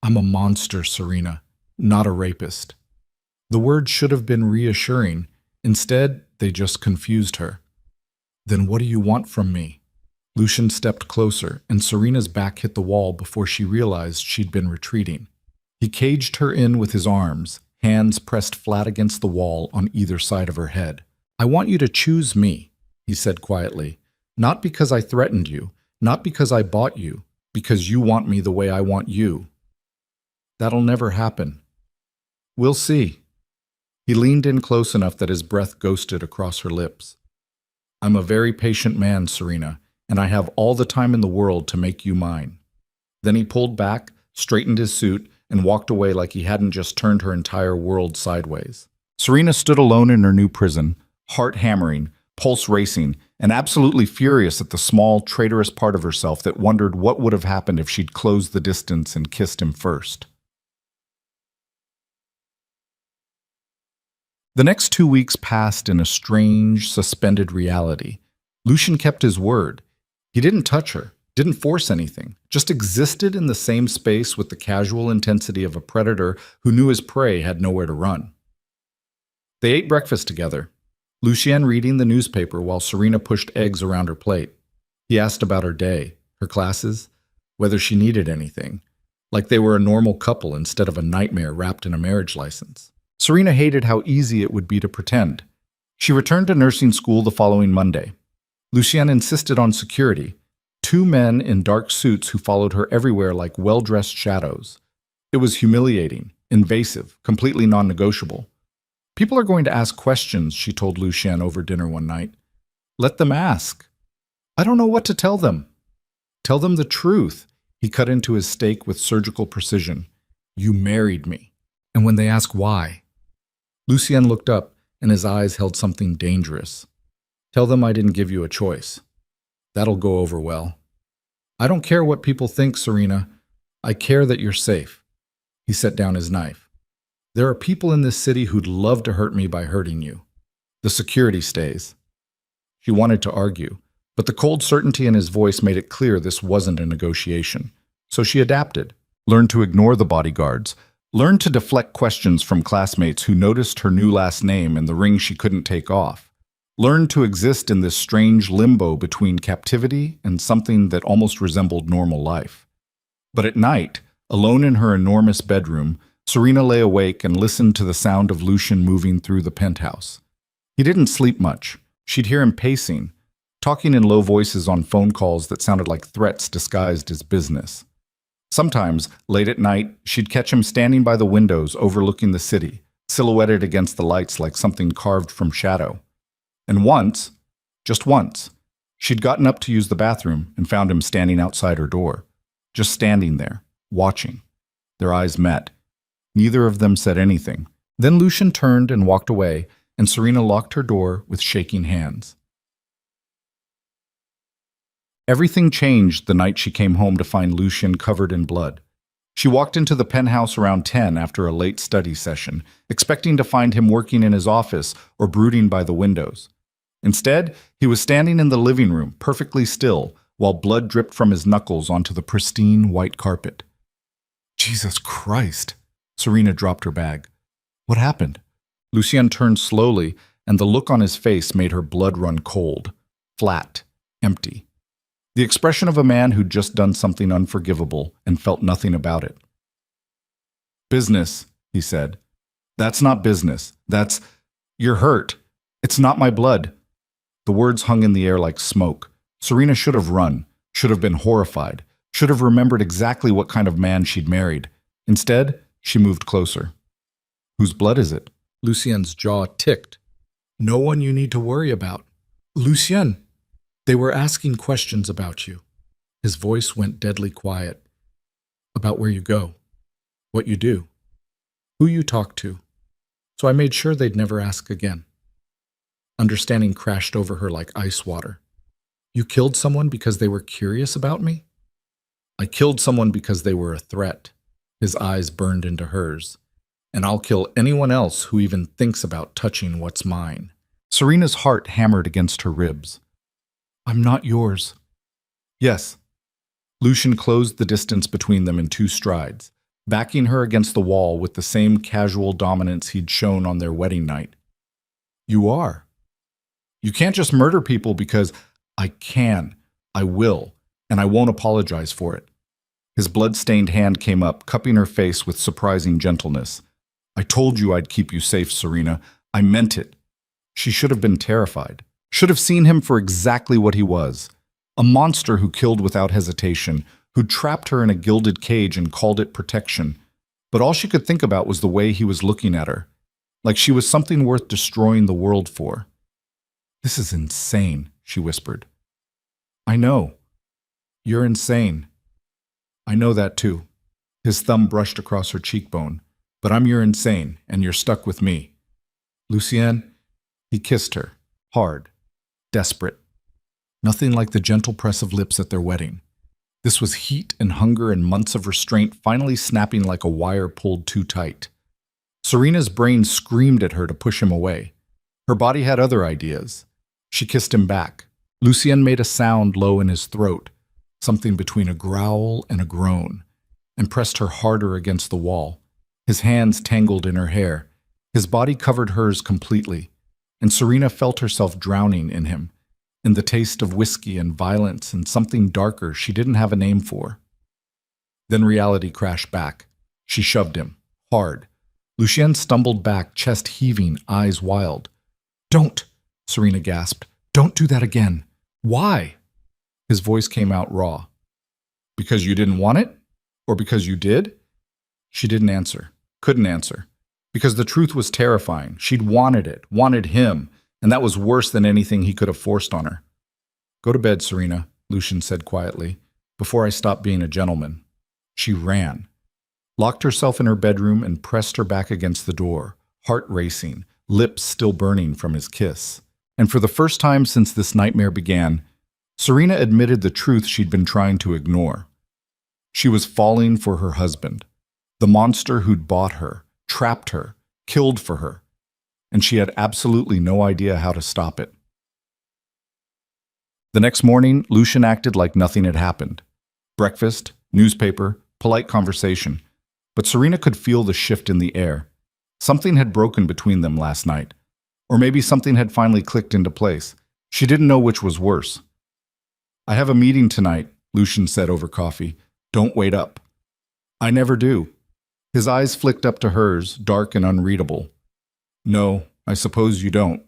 A: "I'm a monster, Serena, not a rapist." The words should have been reassuring. Instead, they just confused her. "Then what do you want from me?" Lucian stepped closer, and Serena's back hit the wall before she realized she'd been retreating. He caged her in with his arms, hands pressed flat against the wall on either side of her head. "I want you to choose me," he said quietly. "Not because I threatened you, not because I bought you, because you want me the way I want you." "That'll never happen." "We'll see." He leaned in close enough that his breath ghosted across her lips. "I'm a very patient man, Serena, and I have all the time in the world to make you mine." Then he pulled back, straightened his suit, and walked away like he hadn't just turned her entire world sideways. Serena stood alone in her new prison, heart hammering, pulse racing, and absolutely furious at the small, traitorous part of herself that wondered what would have happened if she'd closed the distance and kissed him first. The next 2 weeks passed in a strange, suspended reality. Lucian kept his word. He didn't touch her, didn't force anything, just existed in the same space with the casual intensity of a predator who knew his prey had nowhere to run. They ate breakfast together, Lucian reading the newspaper while Serena pushed eggs around her plate. He asked about her day, her classes, whether she needed anything, like they were a normal couple instead of a nightmare wrapped in a marriage license. Serena hated how easy it would be to pretend. She returned to nursing school the following Monday. Lucian insisted on security, 2 men in dark suits who followed her everywhere like well-dressed shadows. It was humiliating, invasive, completely non-negotiable. "People are going to ask questions," she told Lucian over dinner one night. "Let them ask." "I don't know what to tell them." "Tell them the truth." He cut into his steak with surgical precision. "You married me." "And when they ask why?" Lucian looked up, and his eyes held something dangerous. "Tell them I didn't give you a choice." "That'll go over well." "I don't care what people think, Serena. I care that you're safe." He set down his knife. "There are people in this city who'd love to hurt me by hurting you. The security stays." She wanted to argue, but the cold certainty in his voice made it clear this wasn't a negotiation. So she adapted, learned to ignore the bodyguards, learned to deflect questions from classmates who noticed her new last name and the ring she couldn't take off, learned to exist in this strange limbo between captivity and something that almost resembled normal life. But at night, alone in her enormous bedroom, Serena lay awake and listened to the sound of Lucian moving through the penthouse. He didn't sleep much. She'd hear him pacing, talking in low voices on phone calls that sounded like threats disguised as business. Sometimes, late at night, she'd catch him standing by the windows overlooking the city, silhouetted against the lights like something carved from shadow. And once, just once, she'd gotten up to use the bathroom and found him standing outside her door, just standing there, watching. Their eyes met. Neither of them said anything. Then Lucian turned and walked away, and Serena locked her door with shaking hands. Everything changed the night she came home to find Lucian covered in blood. She walked into the penthouse around 10 after a late study session, expecting to find him working in his office or brooding by the windows. Instead, he was standing in the living room, perfectly still, while blood dripped from his knuckles onto the pristine white carpet. "Jesus Christ!" Serena dropped her bag. "What happened?" Lucian turned slowly, and the look on his face made her blood run cold, flat, empty. The expression of a man who'd just done something unforgivable and felt nothing about it. "Business," he said. "That's not business. You're hurt. It's not my blood." The words hung in the air like smoke. Serena should have run, should have been horrified, should have remembered exactly what kind of man she'd married. Instead, she moved closer. "Whose blood is it?" Lucian's jaw ticked. "No one you need to worry about." "Lucian, they were asking questions about you." His voice went deadly quiet. About where you go, what you do, who you talk to. So I made sure they'd never ask again. Understanding crashed over her like ice water. You killed someone because they were curious about me? I killed someone because they were a threat. His eyes burned into hers. And I'll kill anyone else who even thinks about touching what's mine. Serena's heart hammered against her ribs. I'm not yours. Yes. Lucian closed the distance between them in 2 strides, backing her against the wall with the same casual dominance he'd shown on their wedding night. You are. You can't just murder people because I can, I will, and I won't apologize for it. His blood-stained hand came up, cupping her face with surprising gentleness. I told you I'd keep you safe, Serena. I meant it. She should have been terrified, should have seen him for exactly what he was. A monster who killed without hesitation, who trapped her in a gilded cage and called it protection. But all she could think about was the way he was looking at her, like she was something worth destroying the world for. This is insane, she whispered. I know. You're insane. I know that too. His thumb brushed across her cheekbone. But I'm your insane, and you're stuck with me. Lucienne, he kissed her, hard, desperate. Nothing like the gentle press of lips at their wedding. This was heat and hunger and months of restraint finally snapping like a wire pulled too tight. Serena's brain screamed at her to push him away. Her body had other ideas. She kissed him back. Lucienne made a sound low in his throat, something between a growl and a groan, and pressed her harder against the wall. His hands tangled in her hair. His body covered hers completely, and Serena felt herself drowning in him, in the taste of whiskey and violence and something darker she didn't have a name for. Then reality crashed back. She shoved him, hard. Lucienne stumbled back, chest heaving, eyes wild. Don't, Serena gasped. Don't do that again. Why? His voice came out raw. Because you didn't want it? Or because you did? She didn't answer, couldn't answer, because the truth was terrifying. She'd wanted it, wanted him, and that was worse than anything he could have forced on her. Go to bed, Serena, Lucian said quietly, before I stop being a gentleman. She ran, locked herself in her bedroom and pressed her back against the door, heart racing, lips still burning from his kiss. And for the first time since this nightmare began, Serena admitted the truth she'd been trying to ignore. She was falling for her husband. The monster who'd bought her, trapped her, killed for her, and she had absolutely no idea how to stop it. The next morning, Lucian acted like nothing had happened. Breakfast, newspaper, polite conversation, but Serena could feel the shift in the air. Something had broken between them last night, or maybe something had finally clicked into place. She didn't know which was worse. I have a meeting tonight, Lucian said over coffee. Don't wait up. I never do. His eyes flicked up to hers, dark and unreadable. No, I suppose you don't.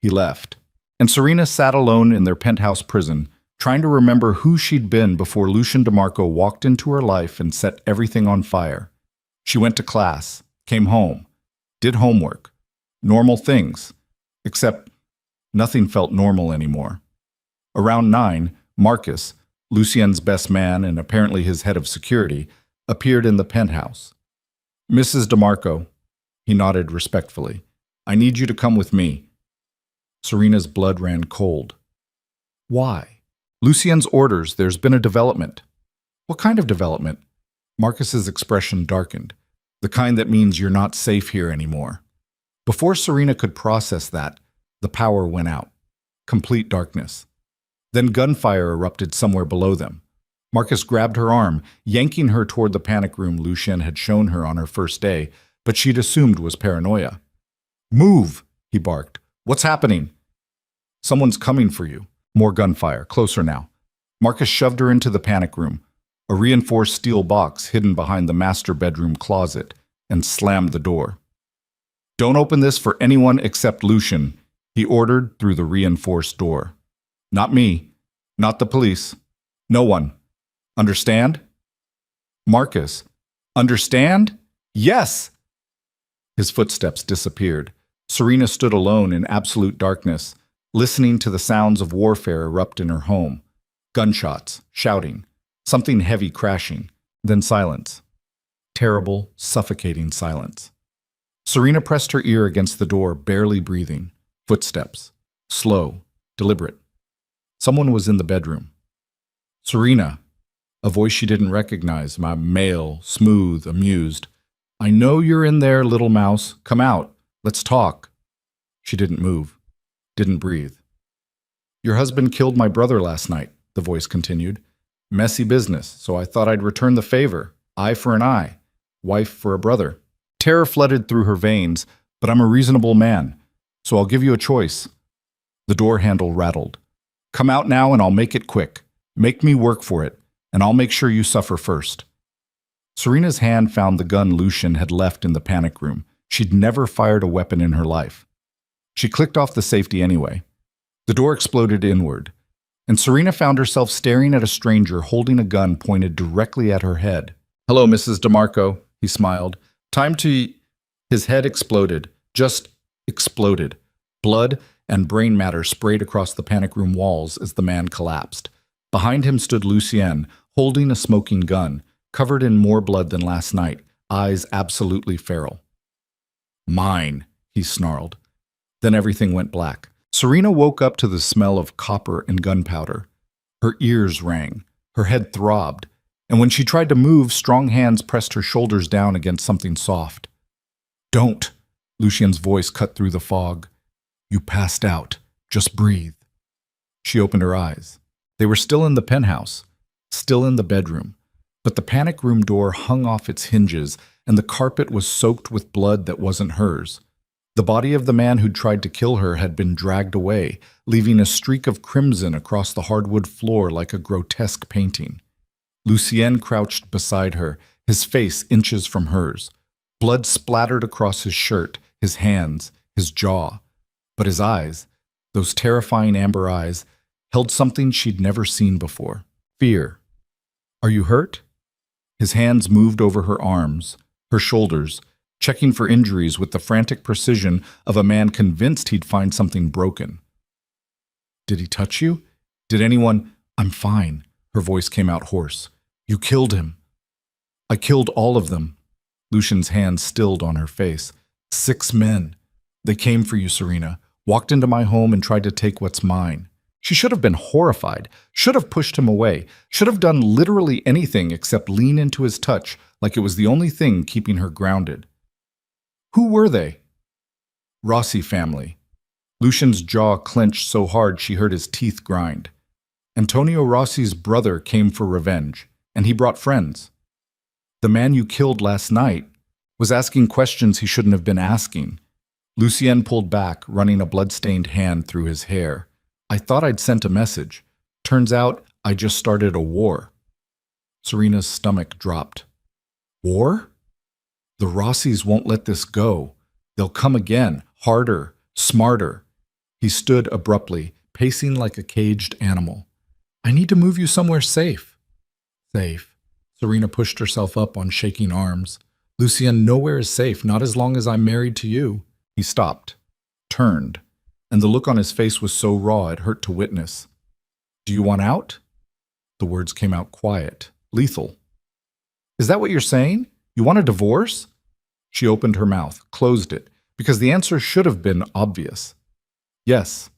A: He left. And Serena sat alone in their penthouse prison, trying to remember who she'd been before Lucian DeMarco walked into her life and set everything on fire. She went to class, came home, did homework. Normal things. Except nothing felt normal anymore. Around 9, Marcus, Lucien's best man and apparently his head of security, appeared in the penthouse. Mrs. DeMarco, he nodded respectfully. I need you to come with me. Serena's blood ran cold. Why? Lucien's orders, there's been a development. What kind of development? Marcus's expression darkened. The kind that means you're not safe here anymore. Before Serena could process that, the power went out. Complete darkness. Then gunfire erupted somewhere below them. Marcus grabbed her arm, yanking her toward the panic room Lucien had shown her on her first day, but she'd assumed was paranoia. Move, he barked. What's happening? Someone's coming for you. More gunfire, closer now. Marcus shoved her into the panic room, a reinforced steel box hidden behind the master bedroom closet, and slammed the door. Don't open this for anyone except Lucian, he ordered through the reinforced door. Not me. Not the police. No one. Understand? Marcus. Understand? Yes! His footsteps disappeared. Serena stood alone in absolute darkness, listening to the sounds of warfare erupt in her home. Gunshots, shouting, something heavy crashing, then silence. Terrible, suffocating silence. Serena pressed her ear against the door, barely breathing. Footsteps. Slow, deliberate. Someone was in the bedroom. Serena. A voice she didn't recognize, male, smooth, amused. I know you're in there, little mouse. Come out. Let's talk. She didn't move. Didn't breathe. Your husband killed my brother last night, the voice continued. Messy business, so I thought I'd return the favor. Eye for an eye. Wife for a brother. Terror flooded through her veins, but I'm a reasonable man, so I'll give you a choice. The door handle rattled. Come out now and I'll make it quick. Make me work for it, and I'll make sure you suffer first. Serena's hand found the gun Lucian had left in the panic room. She'd never fired a weapon in her life. She clicked off the safety anyway. The door exploded inward, and Serena found herself staring at a stranger holding a gun pointed directly at her head. Hello, Mrs. DeMarco, he smiled. Time to... His head exploded. Just exploded. Blood and brain matter sprayed across the panic room walls as the man collapsed. Behind him stood Lucien, holding a smoking gun, covered in more blood than last night, eyes absolutely feral. Mine, he snarled. Then everything went black. Serena woke up to the smell of copper and gunpowder. Her ears rang, her head throbbed, and when she tried to move, strong hands pressed her shoulders down against something soft. Don't, Lucien's voice cut through the fog. You passed out. Just breathe. She opened her eyes. They were still in the penthouse, still in the bedroom, but the panic room door hung off its hinges and the carpet was soaked with blood that wasn't hers. The body of the man who'd tried to kill her had been dragged away, leaving a streak of crimson across the hardwood floor like a grotesque painting. Lucien crouched beside her, his face inches from hers. Blood splattered across his shirt, his hands, his jaw. But his eyes, those terrifying amber eyes, held something she'd never seen before. Fear. Are you hurt? His hands moved over her arms, her shoulders, checking for injuries with the frantic precision of a man convinced he'd find something broken. Did he touch you? Did anyone... I'm fine. Her voice came out hoarse. You killed him. I killed all of them. Lucian's hand stilled on her face. 6 men. They came for you, Serena. Walked into my home and tried to take what's mine. She should have been horrified, should have pushed him away, should have done literally anything except lean into his touch like it was the only thing keeping her grounded. Who were they? Rossi family. Lucian's jaw clenched so hard she heard his teeth grind. Antonio Rossi's brother came for revenge, and he brought friends. The man you killed last night was asking questions he shouldn't have been asking. Lucien pulled back, running a blood-stained hand through his hair. I thought I'd sent a message. Turns out I just started a war. Serena's stomach dropped. War? The Rossis won't let this go. They'll come again, harder, smarter. He stood abruptly, pacing like a caged animal. I need to move you somewhere safe. Safe. Serena pushed herself up on shaking arms. Lucien, nowhere is safe, not as long as I'm married to you. He stopped, turned, and the look on his face was so raw it hurt to witness. Do you want out? The words came out quiet, lethal. Is that what you're saying? You want a divorce? She opened her mouth, closed it, because the answer should have been obvious. Yes,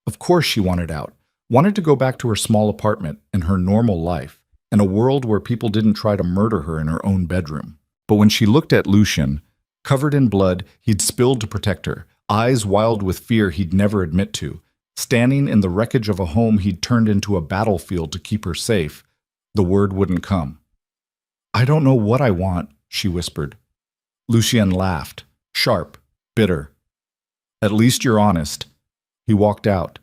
A: of course she wanted out, wanted to go back to her small apartment and her normal life, and a world where people didn't try to murder her in her own bedroom. But when she looked at Lucien, covered in blood he'd spilled to protect her, eyes wild with fear he'd never admit to, standing in the wreckage of a home he'd turned into a battlefield to keep her safe, the word wouldn't come. I don't know what I want, she whispered. Lucien laughed, sharp, bitter. At least you're honest. He walked out,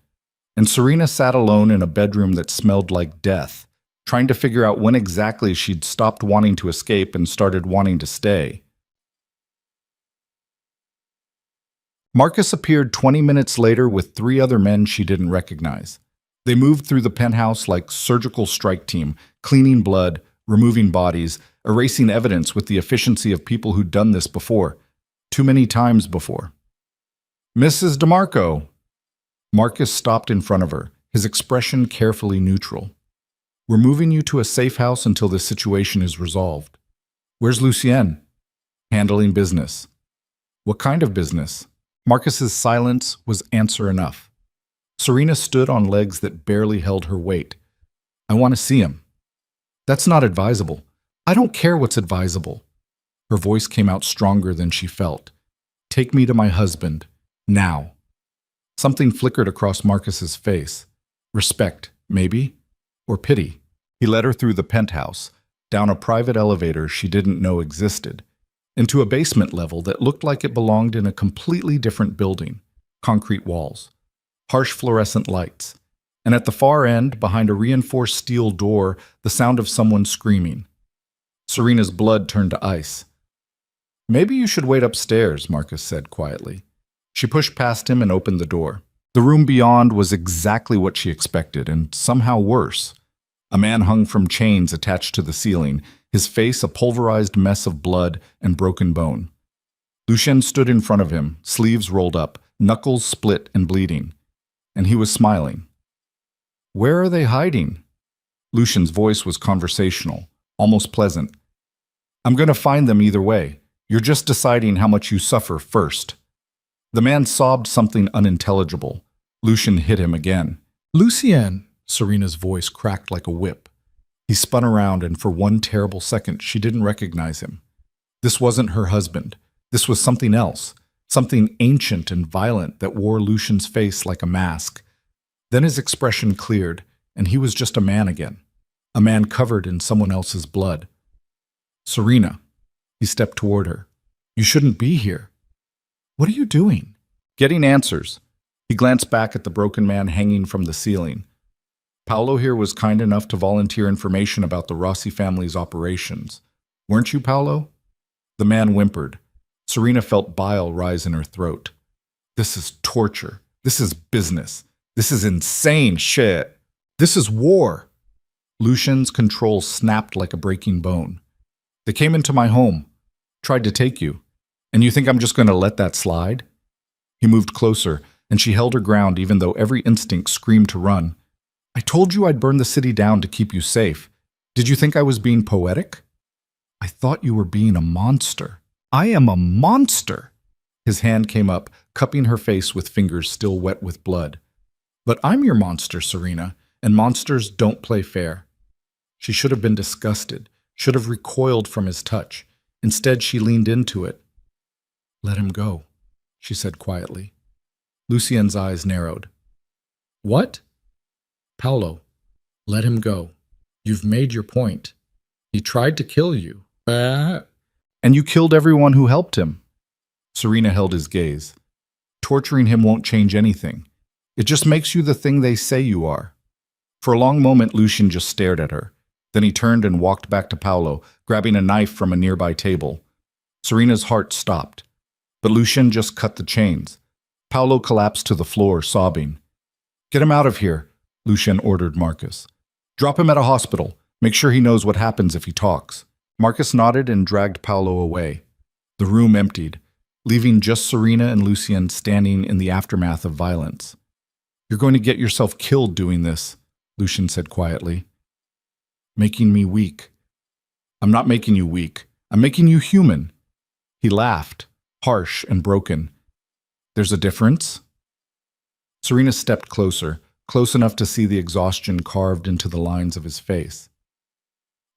A: and Serena sat alone in a bedroom that smelled like death, trying to figure out when exactly she'd stopped wanting to escape and started wanting to stay. Marcus appeared 20 minutes later with 3 other men she didn't recognize. They moved through the penthouse like surgical strike team, cleaning blood, removing bodies, erasing evidence with the efficiency of people who'd done this before, too many times before. Mrs. DeMarco! Marcus stopped in front of her, his expression carefully neutral. We're moving you to a safe house until this situation is resolved. Where's Lucien? Handling business. What kind of business? Marcus's silence was answer enough. Serena stood on legs that barely held her weight. I want to see him. That's not advisable. I don't care what's advisable. Her voice came out stronger than she felt. Take me to my husband. Now. Something flickered across Marcus's face. Respect, maybe? Or pity. He led her through the penthouse, down a private elevator she didn't know existed, into a basement level that looked like it belonged in a completely different building. Concrete walls, harsh fluorescent lights, and at the far end, behind a reinforced steel door, the sound of someone screaming. Serena's blood turned to ice. Maybe you should wait upstairs, Marcus said quietly. She pushed past him and opened the door. The room beyond was exactly what she expected, and somehow worse. A man hung from chains attached to the ceiling, his face a pulverized mess of blood and broken bone. Lucien stood in front of him, sleeves rolled up, knuckles split and bleeding. And he was smiling. Where are they hiding? Lucien's voice was conversational, almost pleasant. I'm going to find them either way. You're just deciding how much you suffer first. The man sobbed something unintelligible. Lucien hit him again. Lucien! Serena's voice cracked like a whip. He spun around, and for one terrible second she didn't recognize him. This wasn't her husband. This was something else, something ancient and violent that wore Lucien's face like a mask. Then his expression cleared, and he was just a man again, a man covered in someone else's blood. Serena. He stepped toward her. You shouldn't be here. What are you doing? Getting answers. He glanced back at the broken man hanging from the ceiling. Paolo here was kind enough to volunteer information about the Rossi family's operations. Weren't you, Paolo? The man whimpered. Serena felt bile rise in her throat. This is torture. This is business. This is insane shit. This is war. Lucien's control snapped like a breaking bone. They came into my home, tried to take you. And you think I'm just going to let that slide? He moved closer, and she held her ground even though every instinct screamed to run. I told you I'd burn the city down to keep you safe. Did you think I was being poetic? I thought you were being a monster. I am a monster. His hand came up, cupping her face with fingers still wet with blood. But I'm your monster, Serena, and monsters don't play fair. She should have been disgusted, should have recoiled from his touch. Instead, she leaned into it. Let him go, she said quietly. Lucien's eyes narrowed. What? Paolo, let him go. You've made your point. He tried to kill you. And you killed everyone who helped him. Serena held his gaze. Torturing him won't change anything. It just makes you the thing they say you are. For a long moment, Lucien just stared at her. Then he turned and walked back to Paolo, grabbing a knife from a nearby table. Serena's heart stopped. But Lucien just cut the chains. Paolo collapsed to the floor, sobbing. Get him out of here, Lucien ordered Marcus. Drop him at a hospital. Make sure he knows what happens if he talks. Marcus nodded and dragged Paolo away. The room emptied, leaving just Serena and Lucien standing in the aftermath of violence. You're going to get yourself killed doing this, Lucien said quietly. Making me weak. I'm not making you weak. I'm making you human. He laughed, harsh and broken. There's a difference? Serena stepped closer, close enough to see the exhaustion carved into the lines of his face.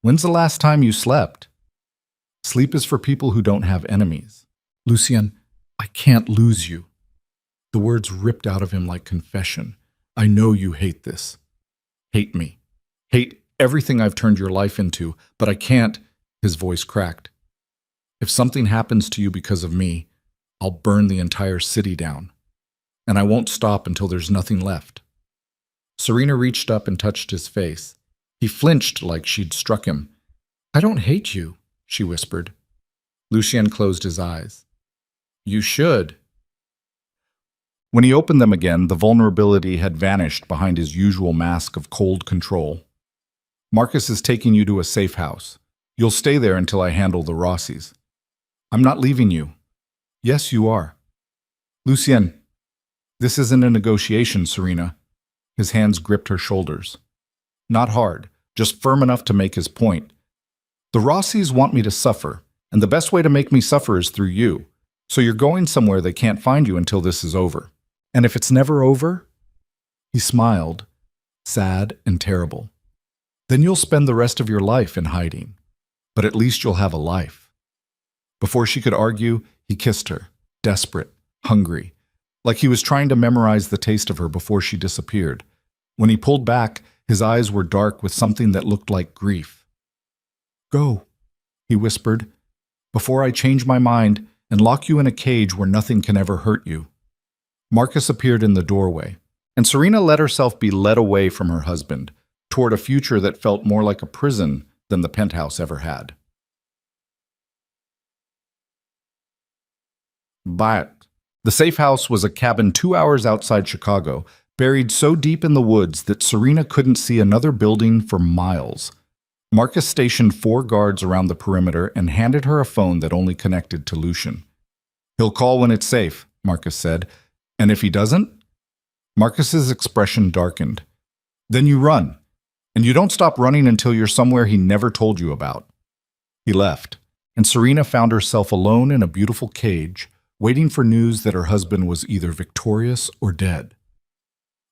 A: When's the last time you slept? Sleep is for people who don't have enemies. Lucien, I can't lose you. The words ripped out of him like confession. I know you hate this. Hate me. Hate everything I've turned your life into, but I can't. His voice cracked. If something happens to you because of me, I'll burn the entire city down. And I won't stop until there's nothing left. Serena reached up and touched his face. He flinched like she'd struck him. I don't hate you, she whispered. Lucien closed his eyes. You should. When he opened them again, the vulnerability had vanished behind his usual mask of cold control. Marcus is taking you to a safe house. You'll stay there until I handle the Rossis. I'm not leaving you. Yes, you are. Lucien, this isn't a negotiation, Serena. His hands gripped her shoulders. Not hard, just firm enough to make his point. The Rossis want me to suffer, and the best way to make me suffer is through you. So you're going somewhere they can't find you until this is over. And if it's never over, he smiled, sad and terrible. Then you'll spend the rest of your life in hiding. But at least you'll have a life. Before she could argue, he kissed her, desperate, hungry, like he was trying to memorize the taste of her before she disappeared. When he pulled back, his eyes were dark with something that looked like grief. "Go," he whispered, "before I change my mind and lock you in a cage where nothing can ever hurt you." Marcus appeared in the doorway, and Serena let herself be led away from her husband, toward a future that felt more like a prison than the penthouse ever had. But the safe house was a cabin 2 hours outside Chicago, buried so deep in the woods that Serena couldn't see another building for miles. Marcus stationed 4 guards around the perimeter and handed her a phone that only connected to Lucian. "He'll call when it's safe," Marcus said. "And if he doesn't?" Marcus's expression darkened. "Then you run. And you don't stop running until you're somewhere he never told you about." He left, and Serena found herself alone in a beautiful cage, waiting for news that her husband was either victorious or dead.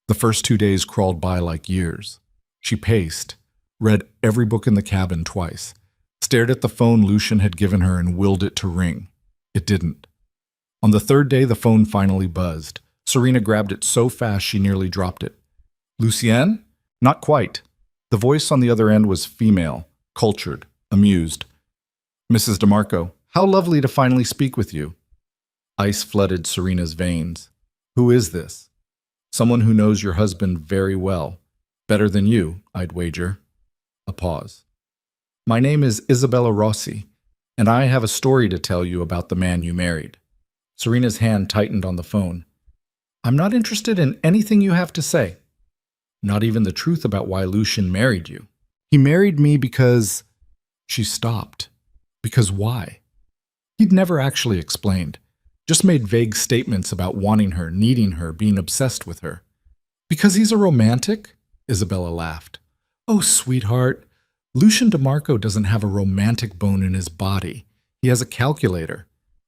A: The first 2 days crawled by like years. She paced, read every book in the cabin twice, stared at the phone Lucian had given her and willed it to ring. It didn't. On the 3rd day, the phone finally buzzed. Serena grabbed it so fast she nearly dropped it. "Lucien?" "Not quite." The voice on the other end was female, cultured, amused. "Mrs. DeMarco, how lovely to finally speak with you." Ice flooded Serena's veins. "Who is this?" "Someone who knows your husband very well. Better than you, I'd wager." A pause. "My name is Isabella Rossi, and I have a story to tell you about the man you married." Serena's hand tightened on the phone. "I'm not interested in anything you have to say. Not even the truth about why Lucian married you." "He married me because—" She stopped. Because why? He'd never actually explained. Just made vague statements about wanting her, needing her, being obsessed with her. "Because he's a romantic?" Isabella laughed. "Oh, sweetheart, Lucian DeMarco doesn't have a romantic bone in his body. He has a calculator.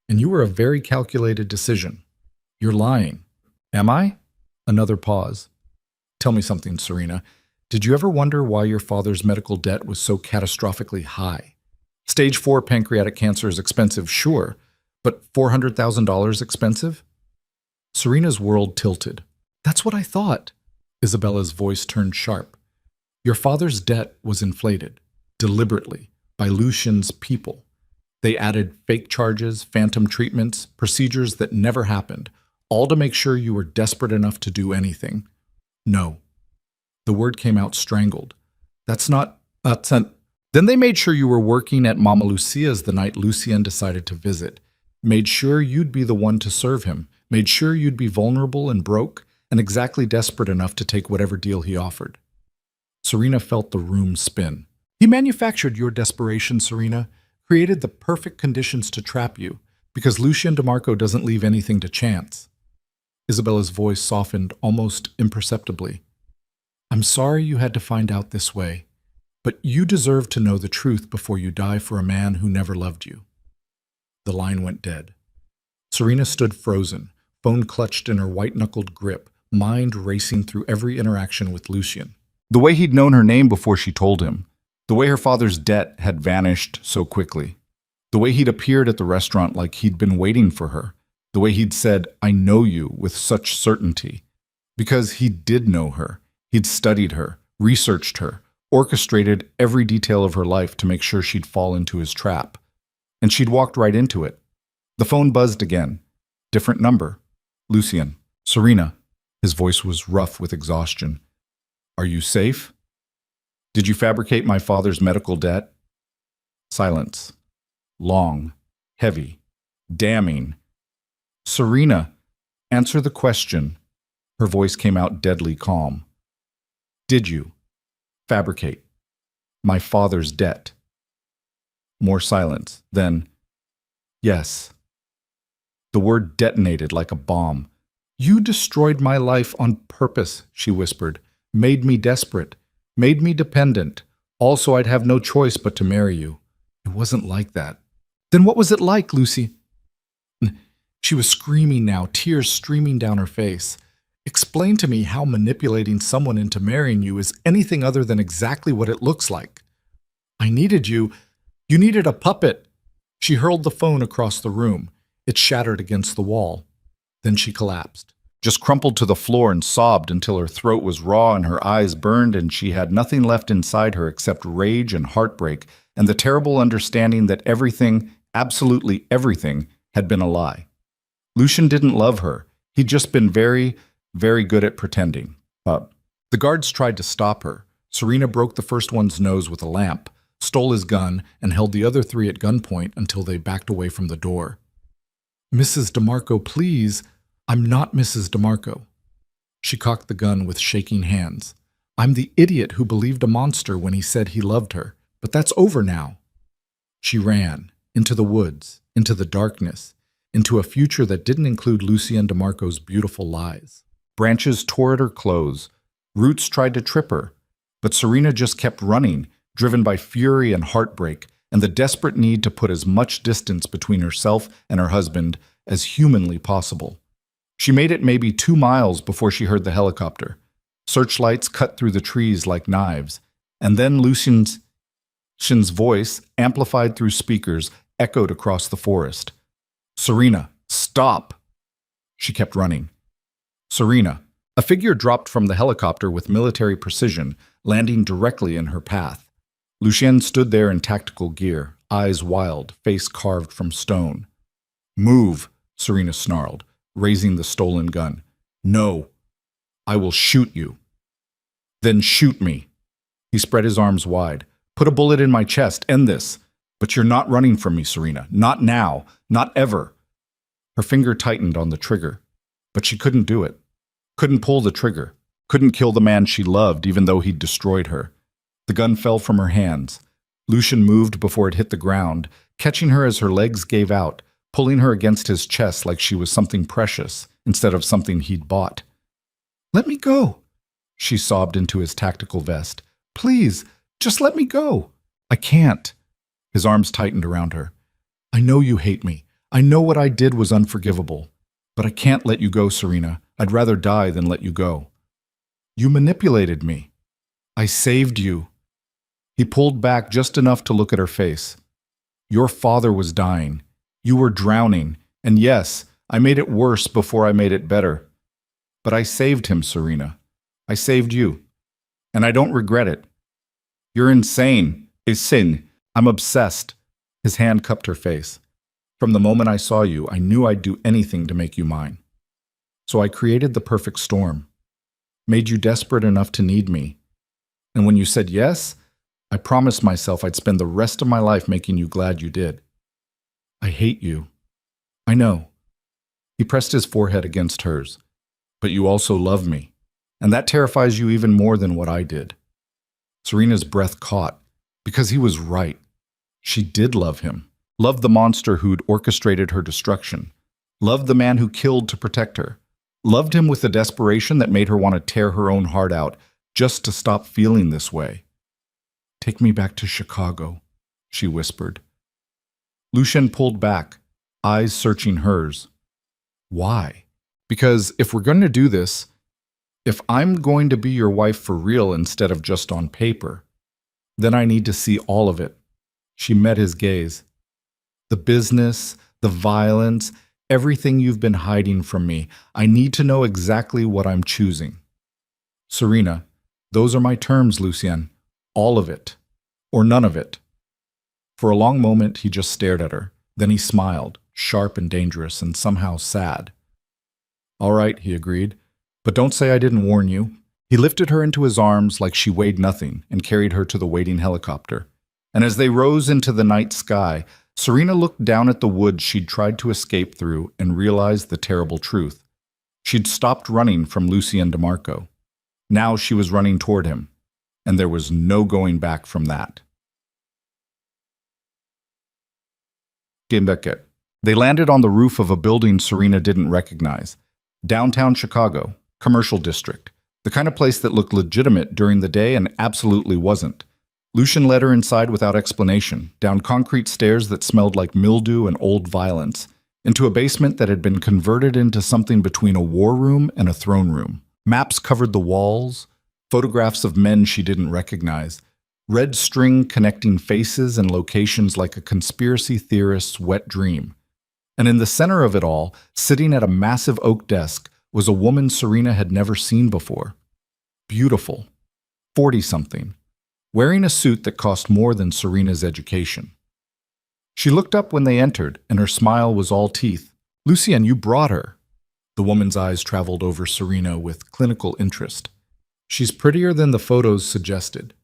A: And you were a very calculated decision. You're lying." "Am I?" Another pause. "Tell me something, Serena. Did you ever wonder why your father's medical debt was so catastrophically high? Stage 4 pancreatic cancer is expensive, sure, but $400,000 expensive?" Serena's world tilted. "That's what I thought." Isabella's voice turned sharp. "Your father's debt was inflated, deliberately, by Lucian's people. They added fake charges, phantom treatments, procedures that never happened, all to make sure you were desperate enough to do anything." "No." The word came out strangled. "That's not... Then they made sure you were working at Mama Lucia's the night Lucien decided to visit. Made sure you'd be the one to serve him. Made sure you'd be vulnerable and broke and exactly desperate enough to take whatever deal he offered." Serena felt the room spin. "He manufactured your desperation, Serena. Created the perfect conditions to trap you, because Lucian DeMarco doesn't leave anything to chance." Isabella's voice softened almost imperceptibly. "I'm sorry you had to find out this way, but you deserve to know the truth before you die for a man who never loved you." The line went dead. Serena stood frozen, phone clutched in her white-knuckled grip, mind racing through every interaction with Lucian. The way he'd known her name before she told him. The way her father's debt had vanished so quickly. The way he'd appeared at the restaurant like he'd been waiting for her. The way he'd said, "I know you," with such certainty. Because he did know her. He'd studied her, researched her, orchestrated every detail of her life to make sure she'd fall into his trap. And she'd walked right into it. The phone buzzed again. Different number. Lucien. "Serena." His voice was rough with exhaustion. "Are you safe? Did you fabricate my father's medical debt?" Silence. Long. Heavy. Damning. "Serena, answer the question." Her voice came out deadly calm. "Did you fabricate my father's debt?" More silence. Then, "Yes." The word detonated like a bomb. "You destroyed my life on purpose," she whispered. "Made me desperate. Made me dependent. Also, I'd have no choice but to marry you. It wasn't like that. Then what was it like, Lucy? She was screaming now, tears streaming down her face. Explain to me how manipulating someone into marrying you is anything other than exactly what it looks like. I needed you. You needed a puppet. She hurled the phone across the room. It shattered against the wall. Then she collapsed, just crumpled to the floor and sobbed until her throat was raw and her eyes burned and she had nothing left inside her except rage and heartbreak and the terrible understanding that everything, absolutely everything, had been a lie. Lucian didn't love her. He'd just been very, very good at pretending. The guards tried to stop her. Serena broke the first one's nose with a lamp, stole his gun, and held the other three at gunpoint until they backed away from the door. Mrs. DeMarco, please. I'm not Mrs. DeMarco. She cocked the gun with shaking hands. I'm the idiot who believed a monster when he said he loved her, but that's over now. She ran, into the woods, into the darkness, into a future that didn't include Lucien DeMarco's beautiful lies. Branches tore at her clothes. Roots tried to trip her. But Serena just kept running, driven by fury and heartbreak, and the desperate need to put as much distance between herself and her husband as humanly possible. She made it maybe 2 miles before she heard the helicopter. Searchlights cut through the trees like knives, and then Lucien's voice, amplified through speakers, echoed across the forest. Serena, stop! She kept running. Serena. A figure dropped from the helicopter with military precision, landing directly in her path. Lucien stood there in tactical gear, eyes wild, face carved from stone. Move, Serena snarled, raising the stolen gun. No, I will shoot you. Then shoot me. He spread his arms wide. Put a bullet in my chest, end this. But you're not running from me, Serena. Not now. Not ever. Her finger tightened on the trigger, but she couldn't do it. Couldn't pull the trigger. Couldn't kill the man she loved, even though he'd destroyed her. The gun fell from her hands. Lucien moved before it hit the ground, catching her as her legs gave out, pulling her against his chest like she was something precious instead of something he'd bought. Let me go, she sobbed into his tactical vest. Please, just let me go. I can't. His arms tightened around her. I know you hate me. I know what I did was unforgivable. But I can't let you go, Serena. I'd rather die than let you go. You manipulated me. I saved you. He pulled back just enough to look at her face. Your father was dying. You were drowning. And yes, I made it worse before I made it better. But I saved him, Serena. I saved you. And I don't regret it. You're insane. It's sin. I'm obsessed. His hand cupped her face. From the moment I saw you, I knew I'd do anything to make you mine. So I created the perfect storm. Made you desperate enough to need me. And when you said yes, I promised myself I'd spend the rest of my life making you glad you did. I hate you. I know. He pressed his forehead against hers. But you also love me. And that terrifies you even more than what I did. Serena's breath caught, because he was right. She did love him. Loved the monster who'd orchestrated her destruction. Loved the man who killed to protect her. Loved him with a desperation that made her want to tear her own heart out just to stop feeling this way. Take me back to Chicago, she whispered. Lucien pulled back, eyes searching hers. Why? Because if we're going to do this, if I'm going to be your wife for real instead of just on paper, then I need to see all of it. She met his gaze. The business, the violence, everything you've been hiding from me. I need to know exactly what I'm choosing. Serena, those are my terms, Lucien. All of it. Or none of it. For a long moment, he just stared at her. Then he smiled, sharp and dangerous, and somehow sad. All right, he agreed. But don't say I didn't warn you. He lifted her into his arms like she weighed nothing and carried her to the waiting helicopter. And as they rose into the night sky, Serena looked down at the woods she'd tried to escape through and realized the terrible truth. She'd stopped running from Lucien DeMarco. Now she was running toward him, and there was no going back from that. They landed on the roof of a building Serena didn't recognize. Downtown Chicago, commercial district. The kind of place that looked legitimate during the day and absolutely wasn't. Lucian led her inside without explanation, down concrete stairs that smelled like mildew and old violence, into a basement that had been converted into something between a war room and a throne room. Maps covered the walls, photographs of men she didn't recognize, red string connecting faces and locations like a conspiracy theorist's wet dream. And in the center of it all, sitting at a massive oak desk, was a woman Serena had never seen before. Beautiful, 40-something, wearing a suit that cost more than Serena's education. She looked up when they entered, and her smile was all teeth. "Lucien, you brought her." The woman's eyes traveled over Serena with clinical interest. "She's prettier than the photos suggested."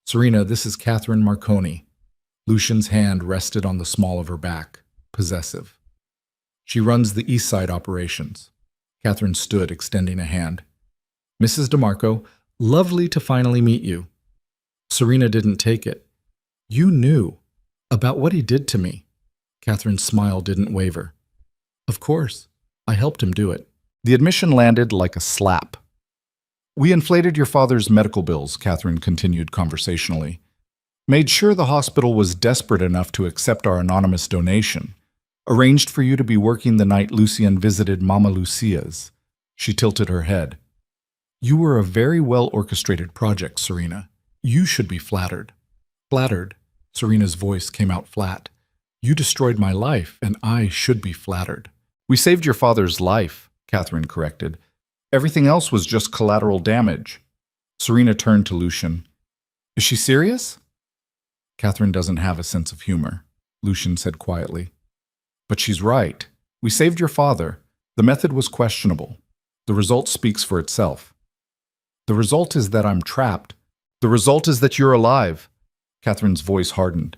A: "Serena, this is Catherine Marconi." Lucian's hand rested on the small of her back, possessive. "She runs the East Side operations." Catherine stood, extending a hand. "Mrs. DeMarco, lovely to finally meet you." Serena didn't take it. "You knew about what he did to me." Catherine's smile didn't waver. "Of course. I helped him do it." The admission landed like a slap. "We inflated your father's medical bills," Catherine continued conversationally. "Made sure the hospital was desperate enough to accept our anonymous donation. Arranged for you to be working the night Lucien visited Mama Lucia's." She tilted her head. "You were a very well-orchestrated project, Serena. You should be flattered." "Flattered?" Serena's voice came out flat. "You destroyed my life, and I should be flattered." "We saved your father's life," Catherine corrected. "Everything else was just collateral damage." Serena turned to Lucian. "Is she serious?" "Catherine doesn't have a sense of humor," Lucian said quietly. "But she's right. We saved your father. The method was questionable. The result speaks for itself." "The result is that I'm trapped. The result is that you're alive." Catherine's voice hardened.